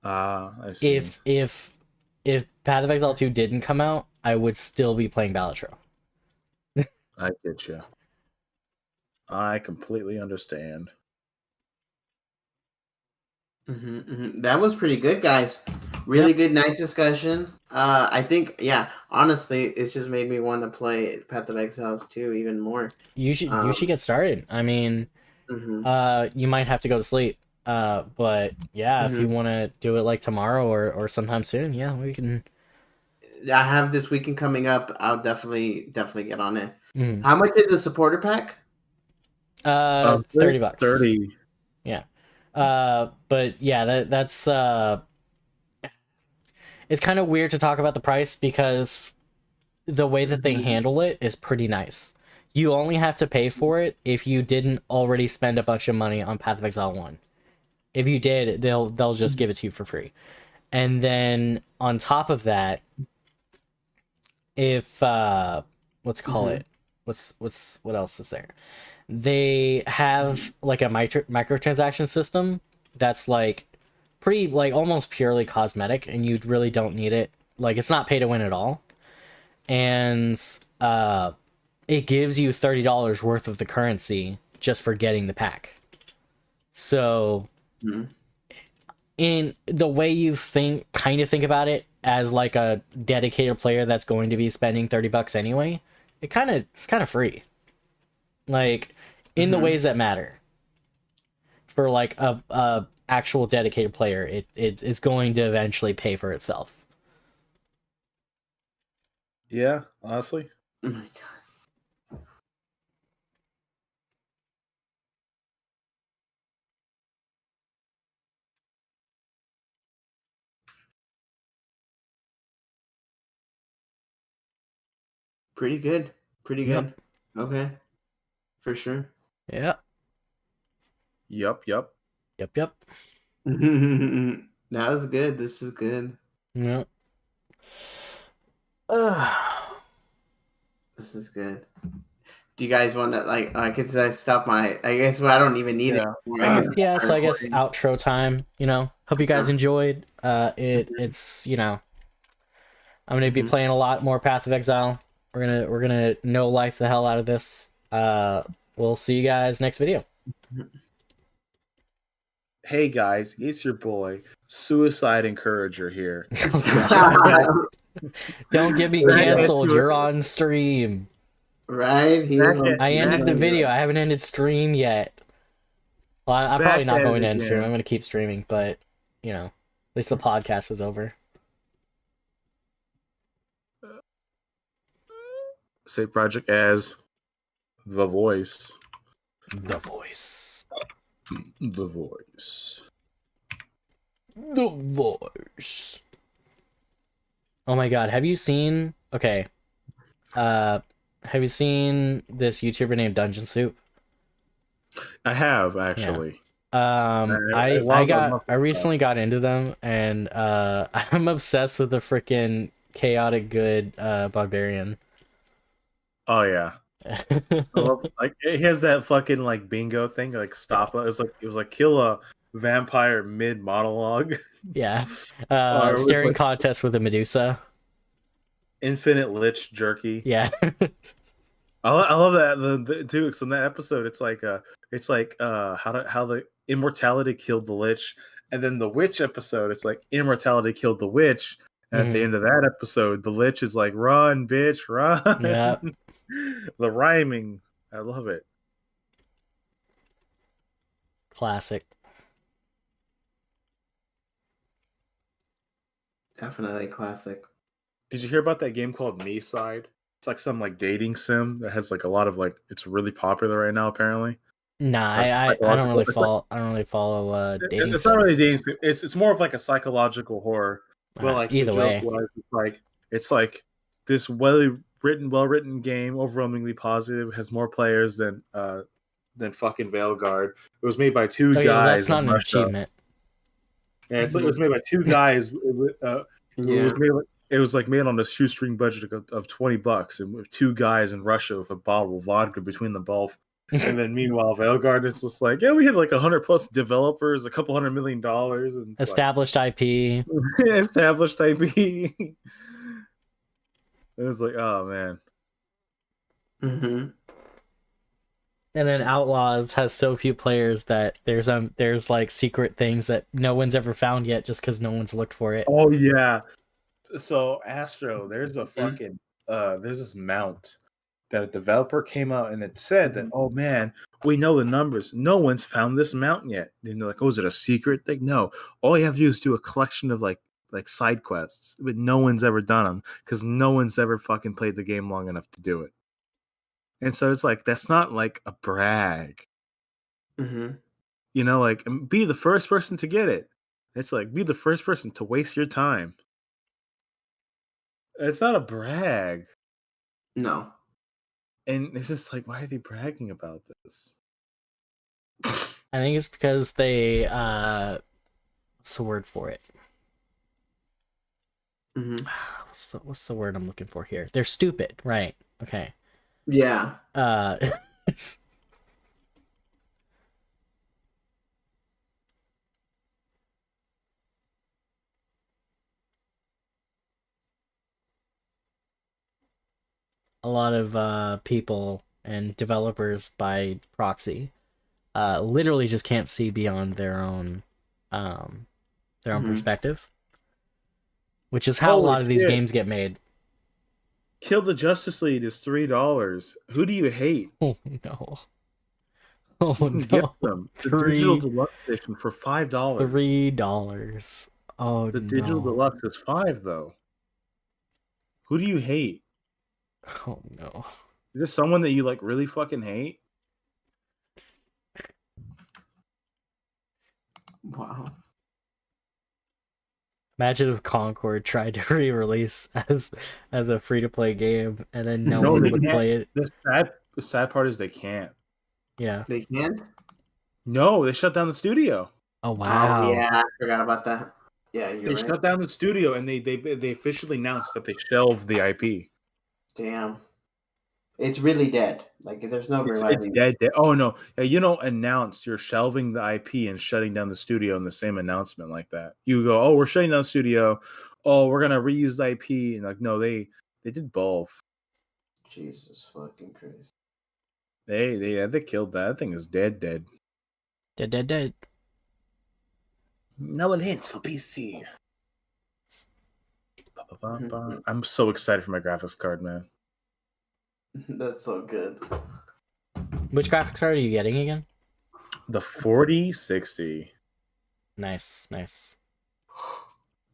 I see. If Path of Exile 2 didn't come out, I would still be playing Balatro. I get you. I completely understand. That was pretty good, guys. Really good, nice discussion. I think, honestly, it's just made me want to play Path of Exiles 2 even more. You should get started. I mean, you might have to go to sleep. But yeah, if you want to do it like tomorrow or sometime soon, yeah, we can. I have this weekend coming up. I'll definitely get on it. How much is the supporter pack? $30. 30. Yeah. But yeah, that's it's kind of weird to talk about the price because the way that they handle it is pretty nice. You only have to pay for it if you didn't already spend a bunch of money on Path of Exile 1. If you did, they'll just give it to you for free. And then on top of that, if let's call it, what else is there? They have like a microtransaction system that's like pretty, like almost purely cosmetic, and you really don't need it. Like, it's not pay to win at all, and it gives you $30 worth of the currency just for getting the pack. So in the way you kind of think about it as like a dedicated player that's going to be spending $30 anyway, it's kind of free, like in the ways that matter. For like a actual dedicated player, it's going to eventually pay for itself. Yeah, honestly. Oh my god. Pretty good. Pretty Yep. good. Okay. For sure. Yeah. Yep. Yep. That was good. This is good. Yep. This is good. Do you guys want to like? I guess I stop my. I guess I don't even need it Yeah. anymore. I guess Yeah, so I guess recording. outro time, hope you guys enjoyed. It's, I'm gonna be playing a lot more Path of Exile. We're gonna no life the hell out of this. We'll see you guys next video. Hey guys, it's your boy, Suicide Encourager here. Don't get me Back at canceled. you- You're on stream. Right? He is Back on- at- I ended the back- video. I haven't ended stream yet. Well, I'm Back probably not at going it to end stream. again. I'm going to keep streaming, but at least the podcast is over. Say Project as the voice. The voice. The voice. The voice. Oh my god, have you seen have you seen this YouTuber named Dungeon Soup? I have actually. I recently got into them, and I'm obsessed with the freaking chaotic good barbarian. Oh yeah. I love, like he has that fucking like bingo thing, like stop. It was like kill a vampire mid monologue. Yeah. Or it was Staring like- contest with a Medusa. Infinite lich jerky. Yeah. I love that too. So in that episode, it's like how the immortality killed the lich, and then the witch episode, it's like immortality killed the witch. And at the end of that episode, the lich is like, "Run, bitch, run!" Yeah. The rhyming, I love it. Classic. Definitely classic. Did you hear about that game called Me Side? It's like some like dating sim that has like a lot of like. It's really popular right now, apparently. Nah, Or I don't really psychological- follow. I don't really follow dating. It's not really sims. dating sim. It's more of like a psychological horror. Well, like Either the way. joke was, it's like this well written game, overwhelmingly positive, has more players than fucking Veilguard. It was made by two Okay, guys. that's not in an Russia. achievement. Yeah, it was made by two guys. Yeah. It was like made on a shoestring budget of $20, and with two guys in Russia with a bottle of vodka between them both. And then meanwhile, Veilguard is just like, yeah, we had like 100+ developers, a couple $100 million, and it's Established IP. like, established IP. And it's like, oh man. Mm-hmm. And then Outlaws has so few players that there's like secret things that no one's ever found yet just because no one's looked for it. Oh yeah. So Astro, there's a fucking there's this mount that a developer came out and it said that, oh man, we know the numbers. No one's found this mount yet. And they're like, oh, is it a secret thing? No. All you have to do is do a collection of like side quests, but no one's ever done them because no one's ever fucking played the game long enough to do it. And so it's like that's not like a brag. Mm-hmm. Like be the first person to get it. It's like be the first person to waste your time. It's not a brag. No. And it's just like, why are they bragging about this? I think it's because they what's the word for it? Mm-hmm. What's the word I'm looking for here? They're stupid, right? Okay. Yeah. A lot of people and developers by proxy literally just can't see beyond their own perspective, which is how a Holy lot of these shit. games get made. Kill the Justice League is $3. Who do you hate? Oh no. Oh You can get no. them. The digital Three- deluxe edition for $5. $3. Oh The no. digital deluxe is $5 though. Who do you hate? Oh no. Is there someone that you like really fucking hate? Wow. Imagine if Concord tried to re-release as a free-to-play game, and then no No, one they would can't. play it. The sad part is they can't. Yeah. They can't. No, they shut down the studio. Oh Oh wow. yeah, I forgot about that. Yeah, They you're right. shut down the studio, and they officially announced that they shelved the IP. Damn, it's really dead. Like there's no It's reviving. dead. Oh no, yeah, you don't announce you're shelving the IP and shutting down the studio in the same announcement like that. You go, oh, we're shutting down the studio. Oh, we're gonna reuse the IP, and like, no, they did both. Jesus fucking Christ. They killed that. That thing is dead. Dead. No hits for PC. I'm so excited for my graphics card, man. That's so good. Which graphics card are you getting again? The 4060. Nice.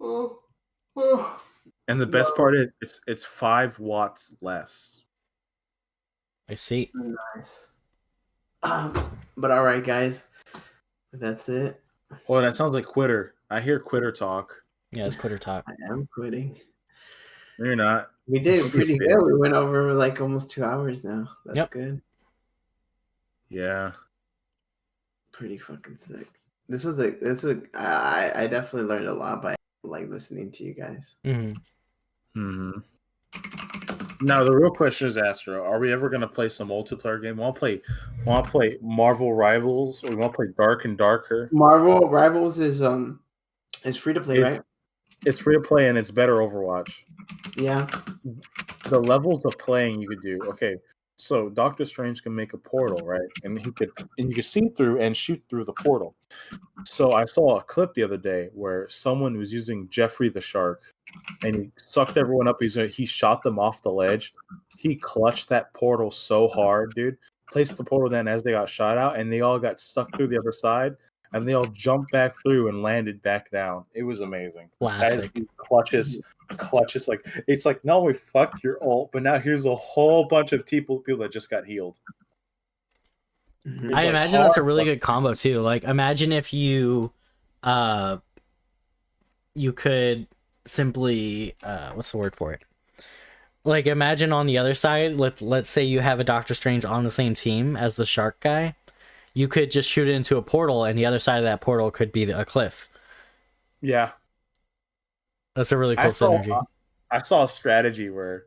And the best part is it's 5 watts less. I see. Nice. But all right, guys, that's it. Oh, that sounds like quitter. I hear quitter talk. Yeah, it's quitter talk. I am quitting. No, you're not. We did pretty good. We went over like almost 2 hours now. That's good. Yeah. Pretty fucking sick. I definitely learned a lot by like listening to you guys. Mm-hmm. Now the real question is, Astro, are we ever gonna play some multiplayer game? Want to play Marvel Rivals, or we want to play Dark and Darker? Marvel Rivals is free to play, right? It's free to play and it's better Overwatch. Yeah. The levels of playing you could do. Okay, so Doctor Strange can make a portal, right? And you could see through and shoot through the portal. So I saw a clip the other day where someone was using Jeffrey the Shark, and he sucked everyone up. He shot them off the ledge. He clutched that portal so hard, dude. Placed the portal down as they got shot out, and they all got sucked through the other side, and they all jumped back through and landed back down. It was amazing. Classic. As clutches, like it's like, no, we fucked your ult, but now here's a whole bunch of people that just got healed. Mhm. I imagine that's a really good combo too. Like, imagine if you could simply what's the word for it? Like, imagine on the other side, let's say you have a Doctor Strange on the same team as the shark guy. You could just shoot it into a portal, and the other side of that portal could be a cliff. Yeah. That's a really cool synergy. I saw a strategy where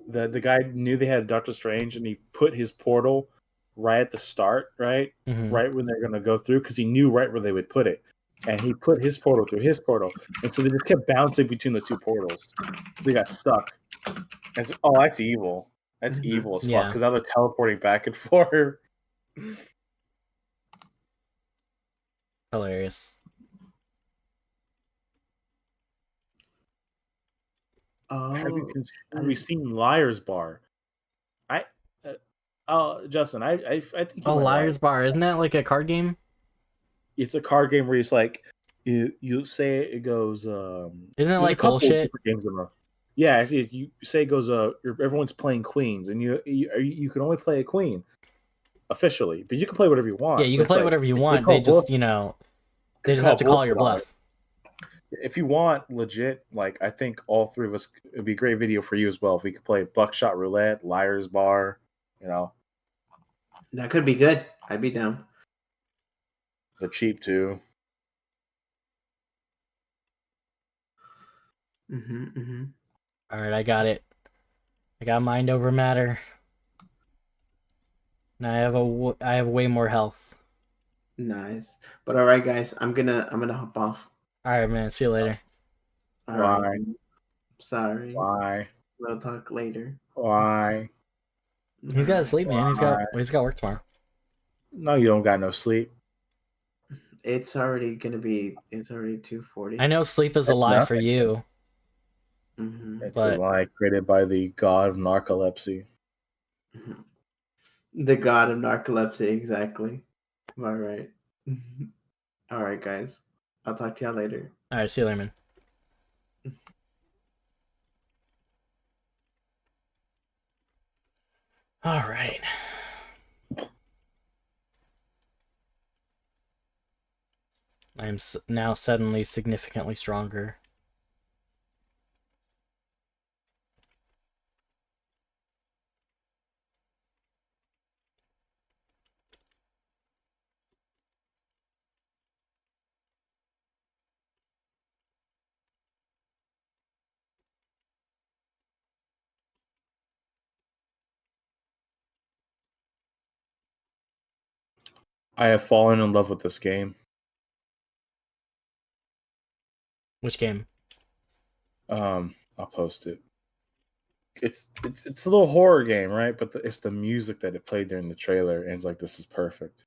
the guy knew they had Doctor Strange, and he put his portal right at the start, right? Mhm. Right when they're going to go through, because he knew right where they would put it. And he put his portal through his portal. And so they just kept bouncing between the two portals. They got stuck. And that's evil. That's evil as fuck, Yeah. because now they're teleporting back and forth. Hilarious. Oh, Have you seen Liar's Bar? Justin, I think you Oh, might Liar's like. Bar, isn't that like a card game? It's a card game where it's like you say it goes. Isn't it there's like a couple bullshit? different games in a row. Yeah, I see. You say it goes. Everyone's playing queens, and you can only play a queen officially, but you can play whatever you want. Yeah, you can play whatever you want. They just, they just have to call your bluff. If you want legit, like, I think all three of us, it'd be a great video for you as well if we could play Buckshot Roulette, Liar's Bar. that could be good. I'd be down. They're cheap too. All right, I got it. I got mind over matter. Now I have way more health. Nice. But all right, guys, I'm gonna hop off. All right, man. See you later. All Why? right. Sorry. Why? We'll talk later. Why? He's got to sleep, man. He's got work tomorrow. No, you don't got no sleep. It's already 2:40. I know sleep is a lie for you. It's But a lie created by the god of narcolepsy. The god of narcolepsy, exactly. All right. All right, guys. I'll talk to y'all later. all right, see you later, man. All right. I am now suddenly significantly stronger. I have fallen in love with this game. Which game? I'll post it. It's a little horror game, right? But it's the music that it played during the trailer, and it's like, this is perfect.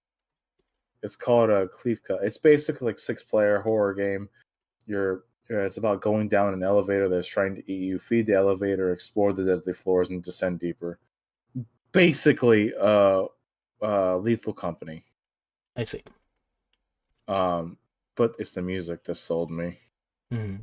It's called a Klivka. It's basically like 6-player horror game. It's about going down an elevator that's trying to eat you. Feed the elevator, explore the deadly floors, and descend deeper. Basically, Lethal Company. I see. But it's the music that sold me. Mm-hmm.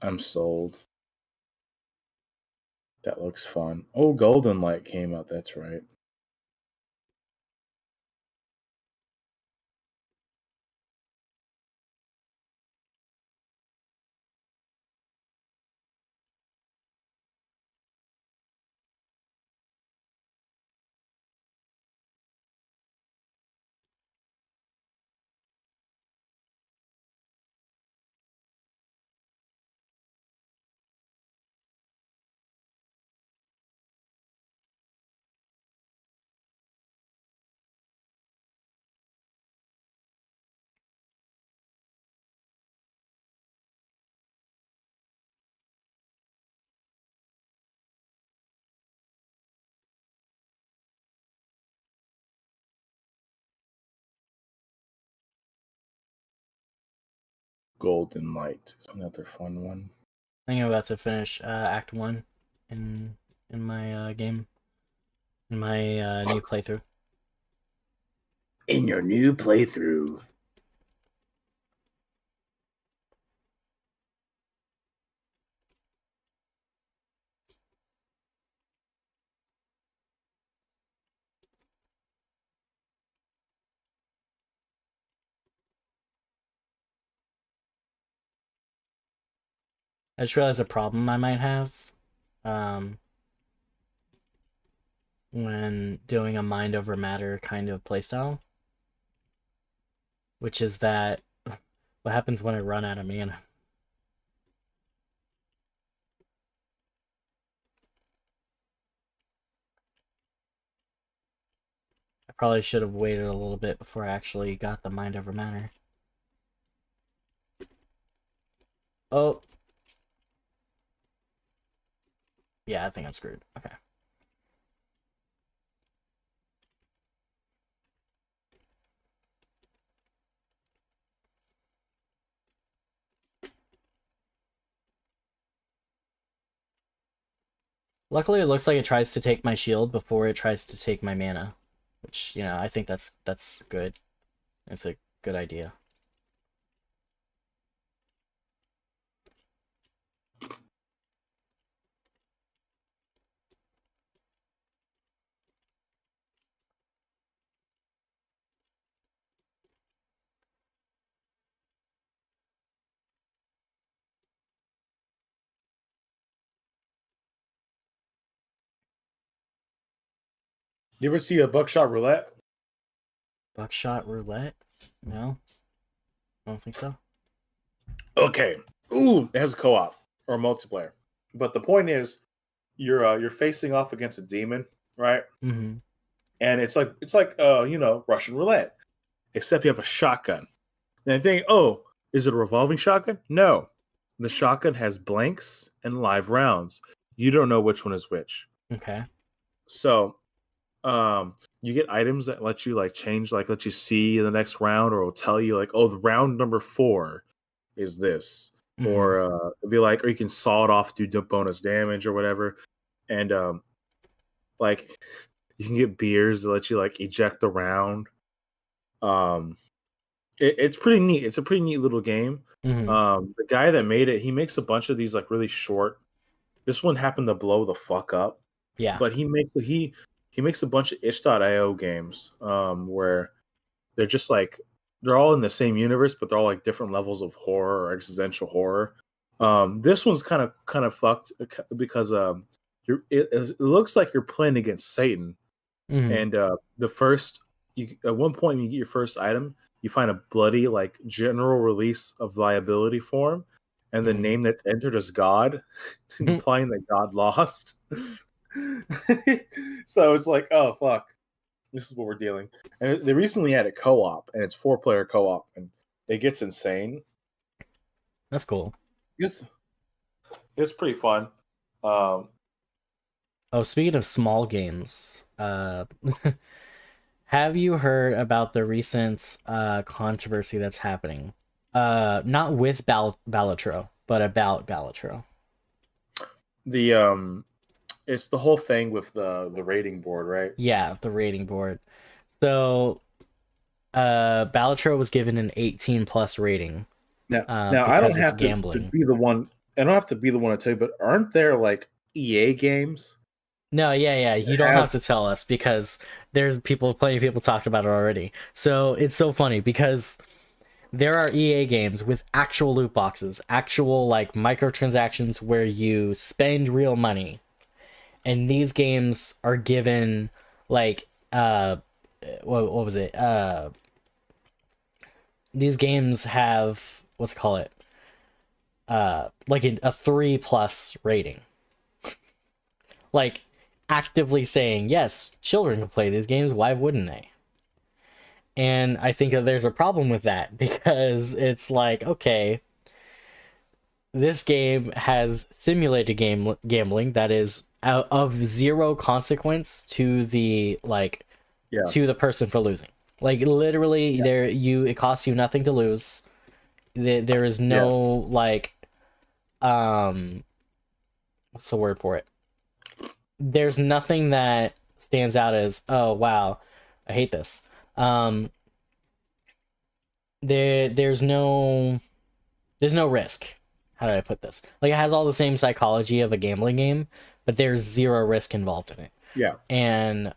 I'm sold. That looks fun. Oh, Golden Light came out. That's right. Golden Light is another fun one. I think I'm about to finish Act 1 in my game. In my new playthrough. In your new playthrough. I just realized a problem I might have when doing a mind over matter kind of playstyle, which is that what happens when I run out of mana? I probably should have waited a little bit before I actually got the mind over matter. Oh. Yeah, I think I'm screwed. Okay. Luckily, it looks like it tries to take my shield before it tries to take my mana, which, you know, I think that's good. It's a good idea. You ever see a Buckshot Roulette? Buckshot roulette? No, I don't think so. Okay. Ooh, it has a co-op or a multiplayer. But the point is, you're facing off against a demon, right? Mm-hmm. And it's like Russian roulette, except you have a shotgun. And I think, oh, is it a revolving shotgun? No, the shotgun has blanks and live rounds. You don't know which one is which. Okay. So, you get items that let you like change, like let you see in the next round, or will tell you like, oh, the round number 4 is this, or it'd be like, or you can saw it off, do bonus damage or whatever, and like you can get beers that let you like eject a round. It's pretty neat. It's a pretty neat little game. Mm-hmm. The guy that made it, he makes a bunch of these like really short. This one happened to blow the fuck up. Yeah. But he makes a bunch of itch.io games where they're just like they're all in the same universe, but they're all like different levels of horror or existential horror. This one's kind of fucked because it looks like you're playing against Satan, and the first at one point when you get your first item, you find a bloody like general release of liability form, and the name that's entered is God, implying that God lost. So it's like, oh fuck, this is what we're dealing. And they recently added co-op, and it's 4-player co-op, and it gets insane. That's cool. It's pretty fun. Oh, speaking of small games, have you heard about the recent controversy that's happening? Not with Balatro, but about Balatro. It's the whole thing with the rating board, right? Yeah, the rating board. So, Balatro was given an 18+ rating. Now I don't have to be the one. I don't have to be the one to tell you, but aren't there like EA games? No, yeah. You don't have to tell us because there's plenty of people talked about it already. So it's so funny because there are EA games with actual loot boxes, actual like microtransactions where you spend real money, and these games are given like what was it? These games have what's it called it? Like a 3+ rating. Like actively saying, yes, children can play these games, why wouldn't they? And I think that there's a problem with that because it's like, okay, this game has simulated gambling that is of zero consequence to the to the person for losing. Like literally, it costs you nothing to lose. There is no like, what's the word for it? There's nothing that stands out as, oh wow, I hate this. There's no risk. How did I put this? Like it has all the same psychology of a gambling game, but there's zero risk involved in it. Yeah. And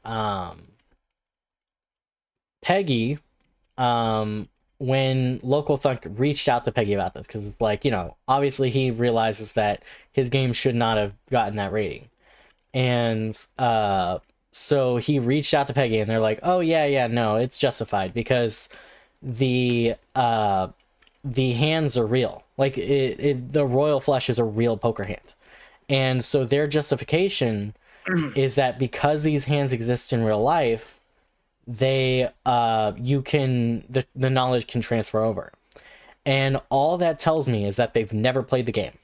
Peggy, when Local Thunk reached out to Peggy about this, because it's like, obviously he realizes that his game should not have gotten that rating. And so he reached out to Peggy and they're like, oh yeah, no, it's justified because the hands are real. Like the royal flush is a real poker hand. And so their justification is that because these hands exist in real life, the knowledge can transfer over. And all that tells me is that they've never played the game.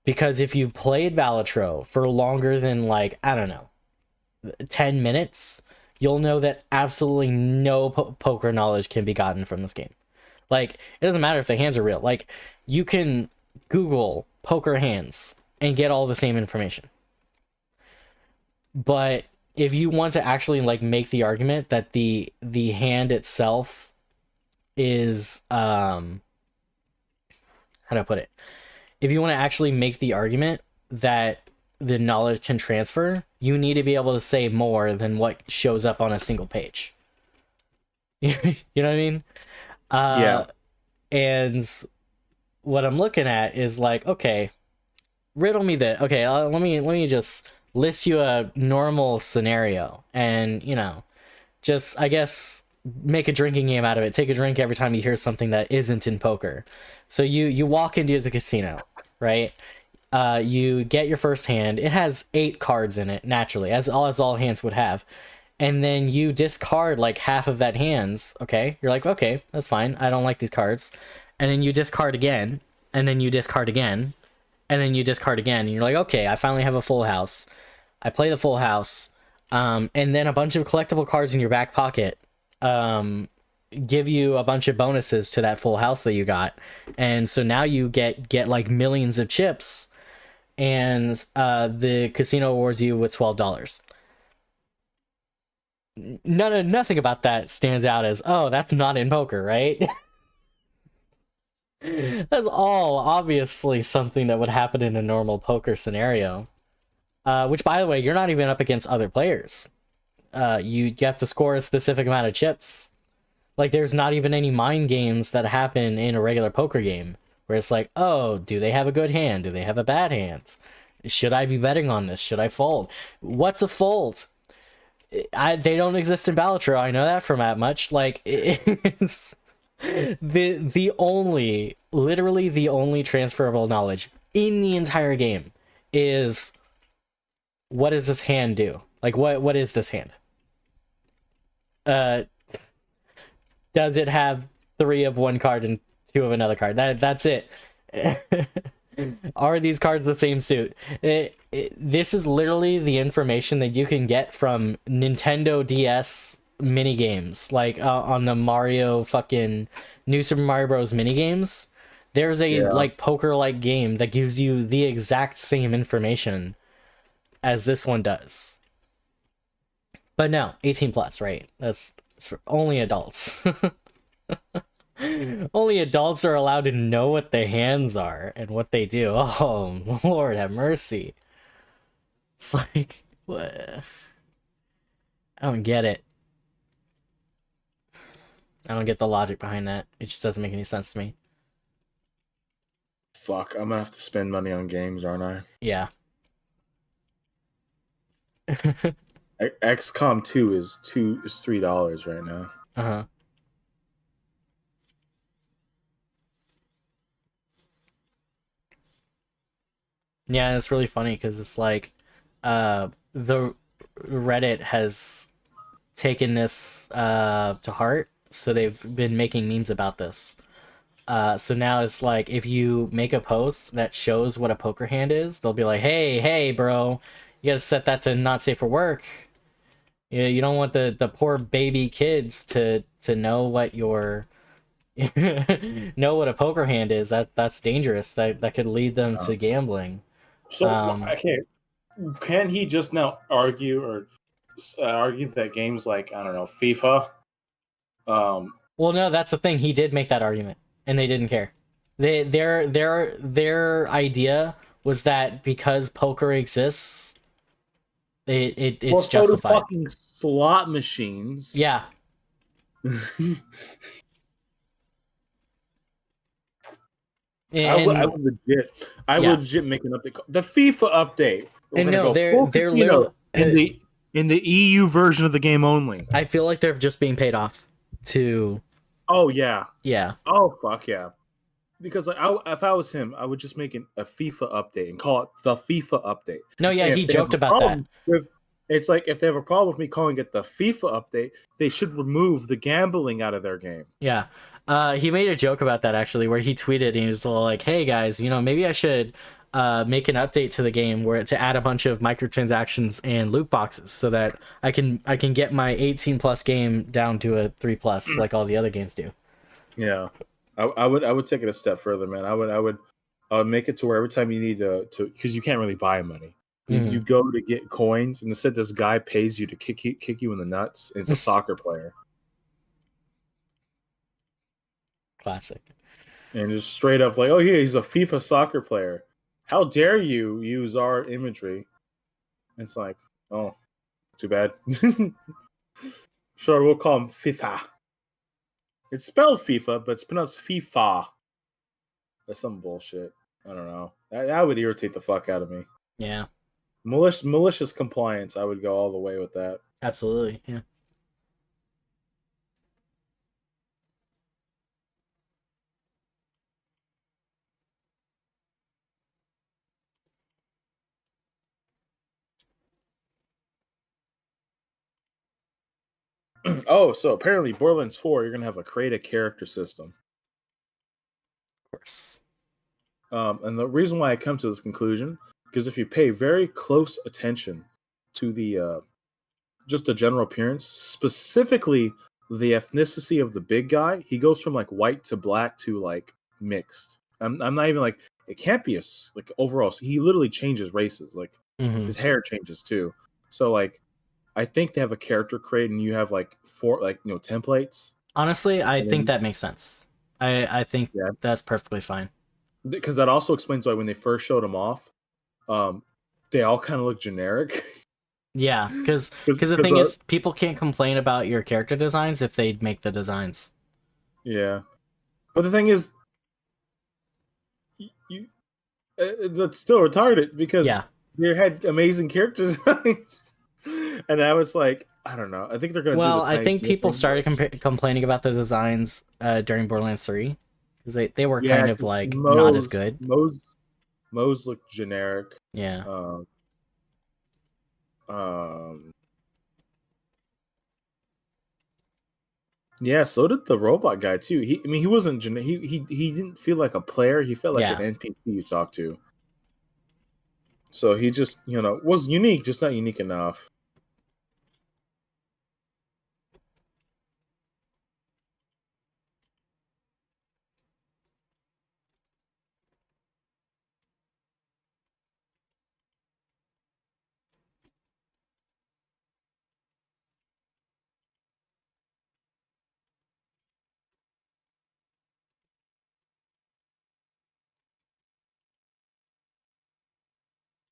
Because if you've played Balatro for longer than, like, I don't know, 10 minutes, you'll know that absolutely no poker knowledge can be gotten from this game. Like, it doesn't matter if the hands are real. Like, you can Google poker hands and get all the same information. But if you want to actually, like, make the argument that the hand itself is, how do I put it? If you want to actually make the argument that the knowledge can transfer, you need to be able to say more than what shows up on a single page. You know what I mean? Yeah. And what I'm looking at is like, okay, riddle me that. Okay, let me just list you a normal scenario, and just, I guess, make a drinking game out of it. Take a drink every time you hear something that isn't in poker. So you walk into the casino, right? You get your first hand. It has 8 cards in it, naturally, as all hands would have. And then you discard like half of that hands, okay? You're like, okay, that's fine. I don't like these cards. And then you discard again, and then you discard again, and then you discard again. And you're like, okay, I finally have a full house. I play the full house. And then a bunch of collectible cards in your back pocket give you a bunch of bonuses to that full house that you got. And so now you get like millions of chips, and the casino awards you with $12. Nothing about that stands out as, oh, that's not in poker, right? That's all obviously something that would happen in a normal poker scenario. Which, by the way, you're not even up against other players. You have to score a specific amount of chips. Like, there's not even any mind games that happen in a regular poker game where it's like, oh, do they have a good hand? Do they have a bad hand? Should I be betting on this? Should I fold? What's a fold? They don't exist in Balatro. I know that from that much. Like, it's the only, literally the only transferable knowledge in the entire game is, what does this hand do? Like, what is this hand? Does it have 3 of one card and 2 of another card? That's it. Are these cards the same suit? This is literally the information that you can get from Nintendo DS mini games, like on the Mario fucking New Super Mario Bros. Mini games. There's a like poker-like game that gives you the exact same information as this one does. But no, 18 plus, right? That's for only adults. Only adults are allowed to know what their hands are and what they do. Oh, Lord have mercy. It's like, what? I don't get it. I don't get the logic behind that. It just doesn't make any sense to me. Fuck, I'm gonna have to spend money on games, aren't I? Yeah. XCOM 2 is $3 right now. Uh-huh. Yeah, it's really funny because it's like the Reddit has taken this to heart, so they've been making memes about this. So now it's like, if you make a post that shows what a poker hand is, they'll be like, hey bro, you gotta set that to not safe for work. You don't want the poor baby kids to know what your know what a poker hand is. That's dangerous. That could lead them to gambling. So I can't he just now argue that games like, I don't know, FIFA? Well, no, that's the thing. He did make that argument, and they didn't care. Their idea was that because poker exists, it's justified. So do fucking slot machines. Yeah. I would legit make an update. The FIFA update. And no, they're literally in the EU version of the game only. I feel like they're just being paid off to. Oh yeah. Yeah. Oh fuck yeah. Because like, if I was him, I would just make a FIFA update and call it the FIFA update. No, yeah, he joked about that. It's like, if they have a problem with me calling it the FIFA update, they should remove the gambling out of their game. Yeah. He made a joke about that, actually, where he tweeted and he was like, hey guys, maybe I should make an update to the game to add a bunch of microtransactions and loot boxes so that I can get my 18 plus game down to a 3 plus like all the other games do. Yeah. I would take it a step further, man. I would make it to where every time you need to because you can't really buy money. You go to get coins, and instead this guy pays you to kick you in the nuts. And it's a soccer player. Classic. And just straight up like, oh yeah, he's a FIFA soccer player. How dare you use our imagery? And it's like, oh, too bad. Sure, we'll call him FIFA. It's spelled FIFA, but it's pronounced FIFA. That's some bullshit. I don't know. That would irritate the fuck out of me. Yeah. Malicious compliance, I would go all the way with that. Absolutely, yeah. Oh, so apparently Borderlands 4, you're going to have a create a character system. Of course. And the reason why I come to this conclusion, because if you pay very close attention to the just the general appearance, specifically the ethnicity of the big guy, he goes from like white to black to like mixed. I'm not even like, it can't be like overall. So he literally changes races. Like his hair changes too. So like, I think they have a character create, and you have like 4 like templates. Honestly, I think that makes sense. I think that's perfectly fine. Because that also explains why when they first showed him off, they all kind of look generic. Yeah, because the thing is, people can't complain about your character designs if they make the designs. Yeah, but the thing is, That's still retarded because Yeah. they had amazing character designs, and I was like, I don't know. I think they're gonna do Well, the I tiny think Tina people thing, started but- complaining about the designs during Borderlands 3 because they were yeah, kind of 'cause like not as good. Moe's look generic. Yeah. Um, um, yeah, so did the robot guy too. He wasn't he didn't feel like a player. He felt like Yeah. an NPC you talk to. So he just was unique, just not unique enough.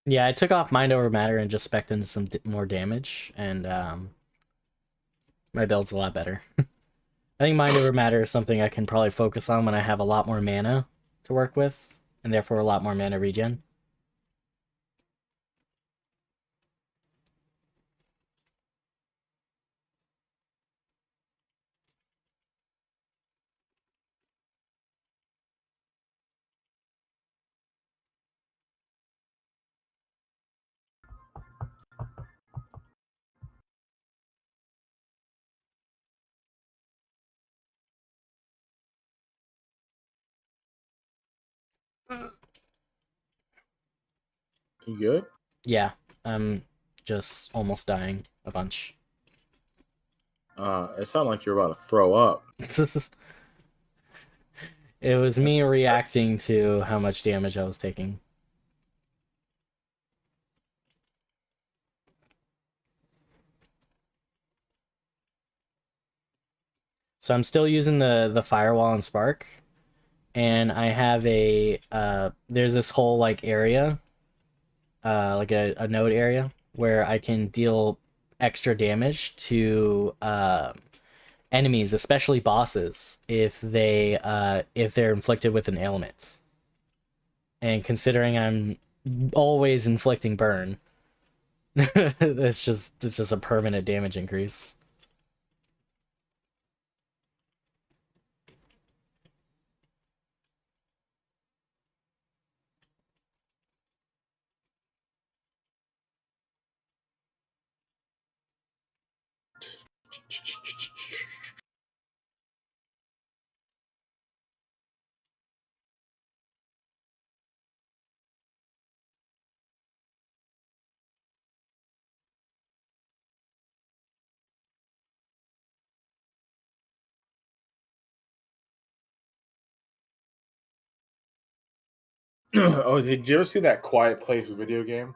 Yeah, I took off Mind Over Matter and just spec'd into some more damage, and my build's a lot better. I think Mind Over Matter is something I can probably focus on when I have a lot more mana to work with, and therefore a lot more mana regen. You good? Yeah, I'm just almost dying a bunch. It sounded like you're about to throw up. It was me reacting to how much damage I was taking. So I'm still using the firewall and spark, and I have a there's this whole like area, like a node area where I can deal extra damage to enemies, especially bosses, if they're inflicted with an ailment. And considering I'm always inflicting burn, it's just a permanent damage increase. Oh, did you ever see that Quiet Place video game?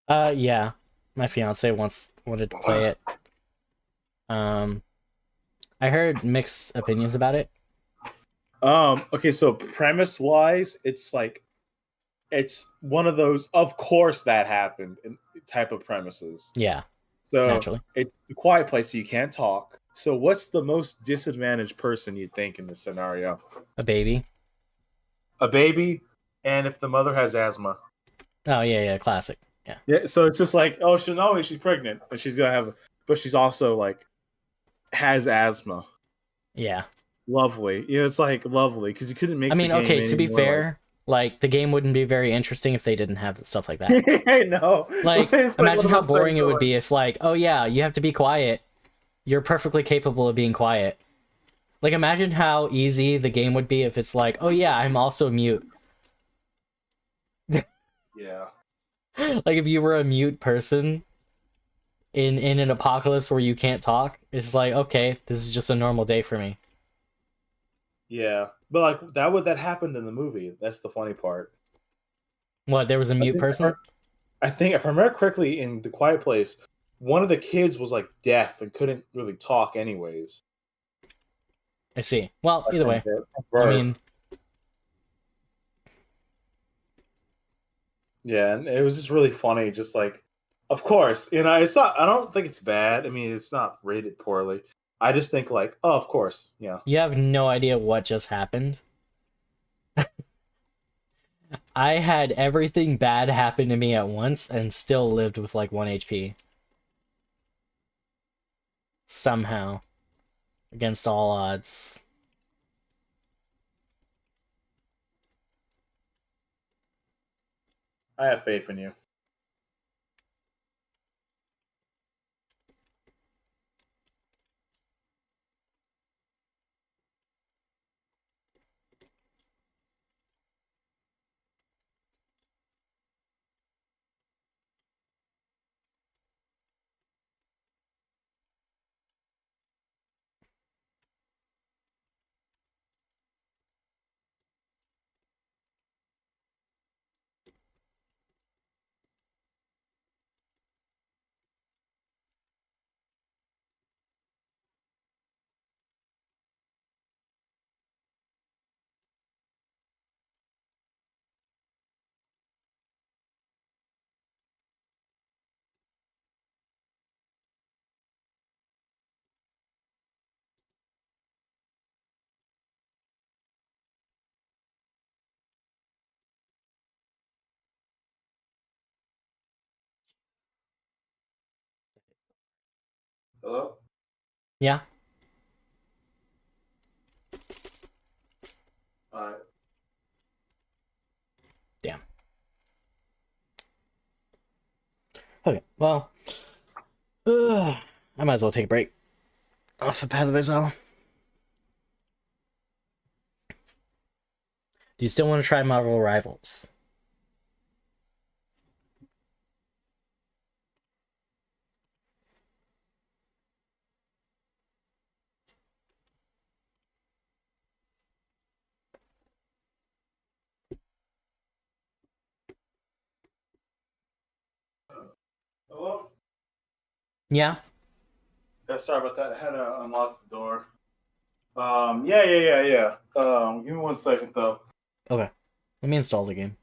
Yeah. My fiance once wanted to play it. I heard mixed opinions about it. Okay, so premise wise, it's one of those of course that happened in type of premises. Yeah, So naturally. it's the quiet place, so you can't talk. So what's the most disadvantaged person you'd think in this scenario? A baby. A baby, and if the mother has asthma. Oh yeah, classic. Yeah. Yeah, so it's just like, oh, she's pregnant, and she's gonna have, but she's also like has asthma. Yeah. Lovely, it's like lovely because you couldn't make. I mean, the game okay, to be any more, fair, like the game wouldn't be very interesting if they didn't have stuff like that. I know. Like, It's imagine one how of those boring things it where, would be if like, oh yeah, you have to be quiet. You're perfectly capable of being quiet. Like, imagine how easy the game would be if it's like, oh yeah, I'm also mute. yeah. Like if you were a mute person in an apocalypse where you can't talk, it's like, okay, this is just a normal day for me. Yeah, but like that happened in the movie. That's the funny part. What, there was a mute person? I think if I remember correctly, in The Quiet Place, one of the kids was like deaf and couldn't really talk, anyways. I see. Well, Like, either way, from I birth. mean, Yeah, and it was just really funny. Just like, of course, it's not. I don't think it's bad. I mean, it's not rated poorly. I just think like, oh, of course, yeah. you have no idea what just happened. I had everything bad happen to me at once and still lived with like 1 HP. Somehow. Against all odds. I have faith in you. Hello? Yeah. Alright. Damn. Okay, well. I might as well take a break off the Path of Exile. Do you still want to try Marvel Rivals? Hello? Yeah? Yeah, sorry about that. I had to unlock the door. Yeah. Give me 1 second though. Okay. Let me install the game.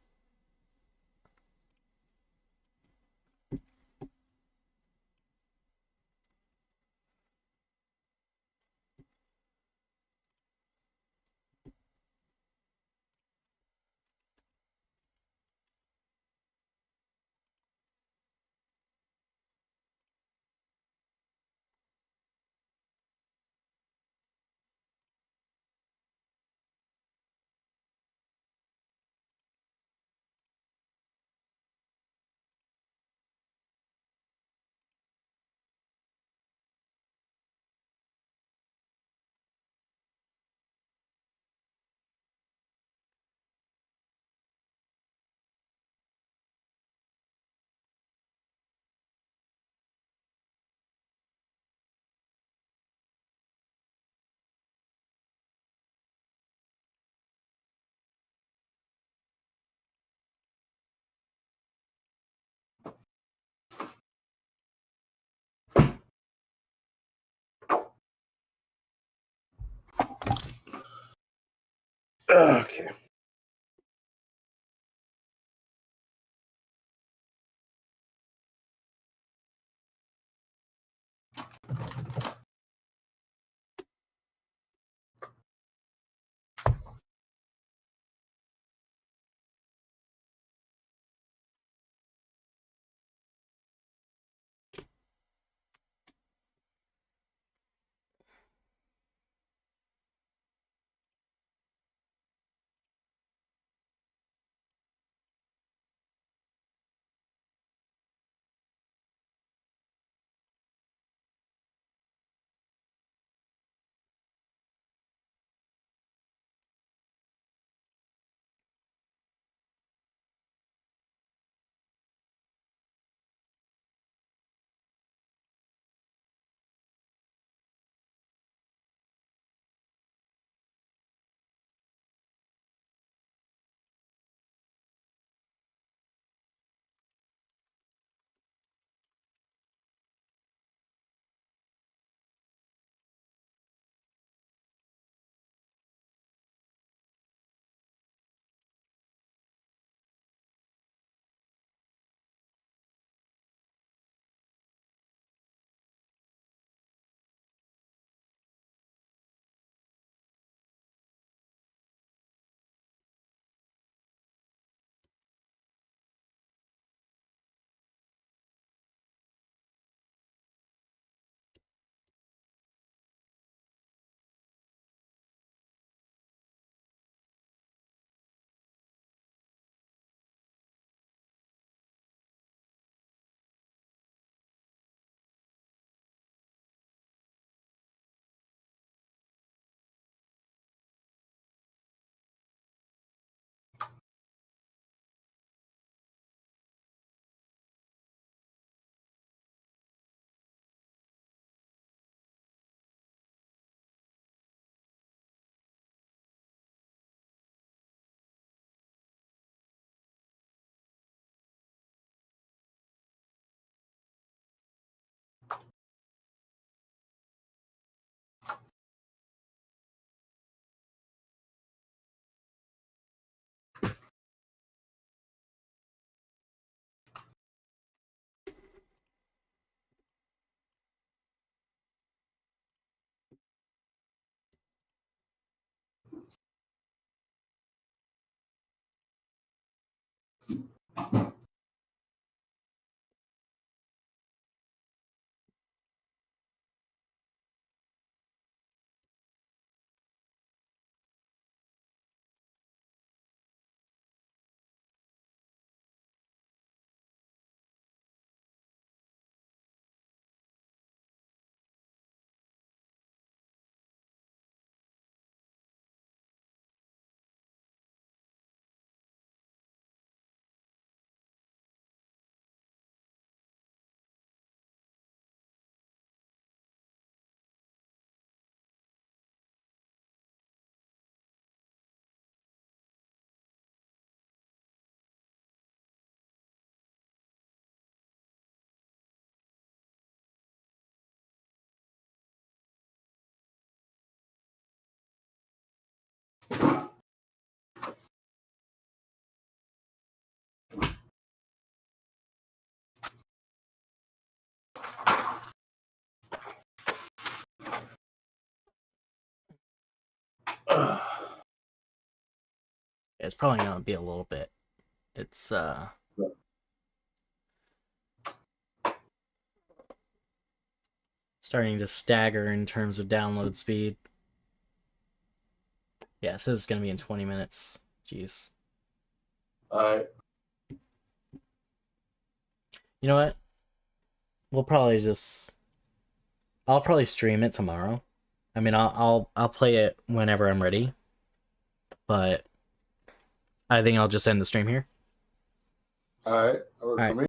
Okay. It's probably gonna be a little bit. It's starting to stagger in terms of download speed. Yeah, it says it's gonna be in 20 minutes. Jeez. Alright. You know what? We'll probably just. I'll probably stream it tomorrow. I mean, I'll play it whenever I'm ready. But I think I'll just end the stream here. Alright. That works Alright. for me.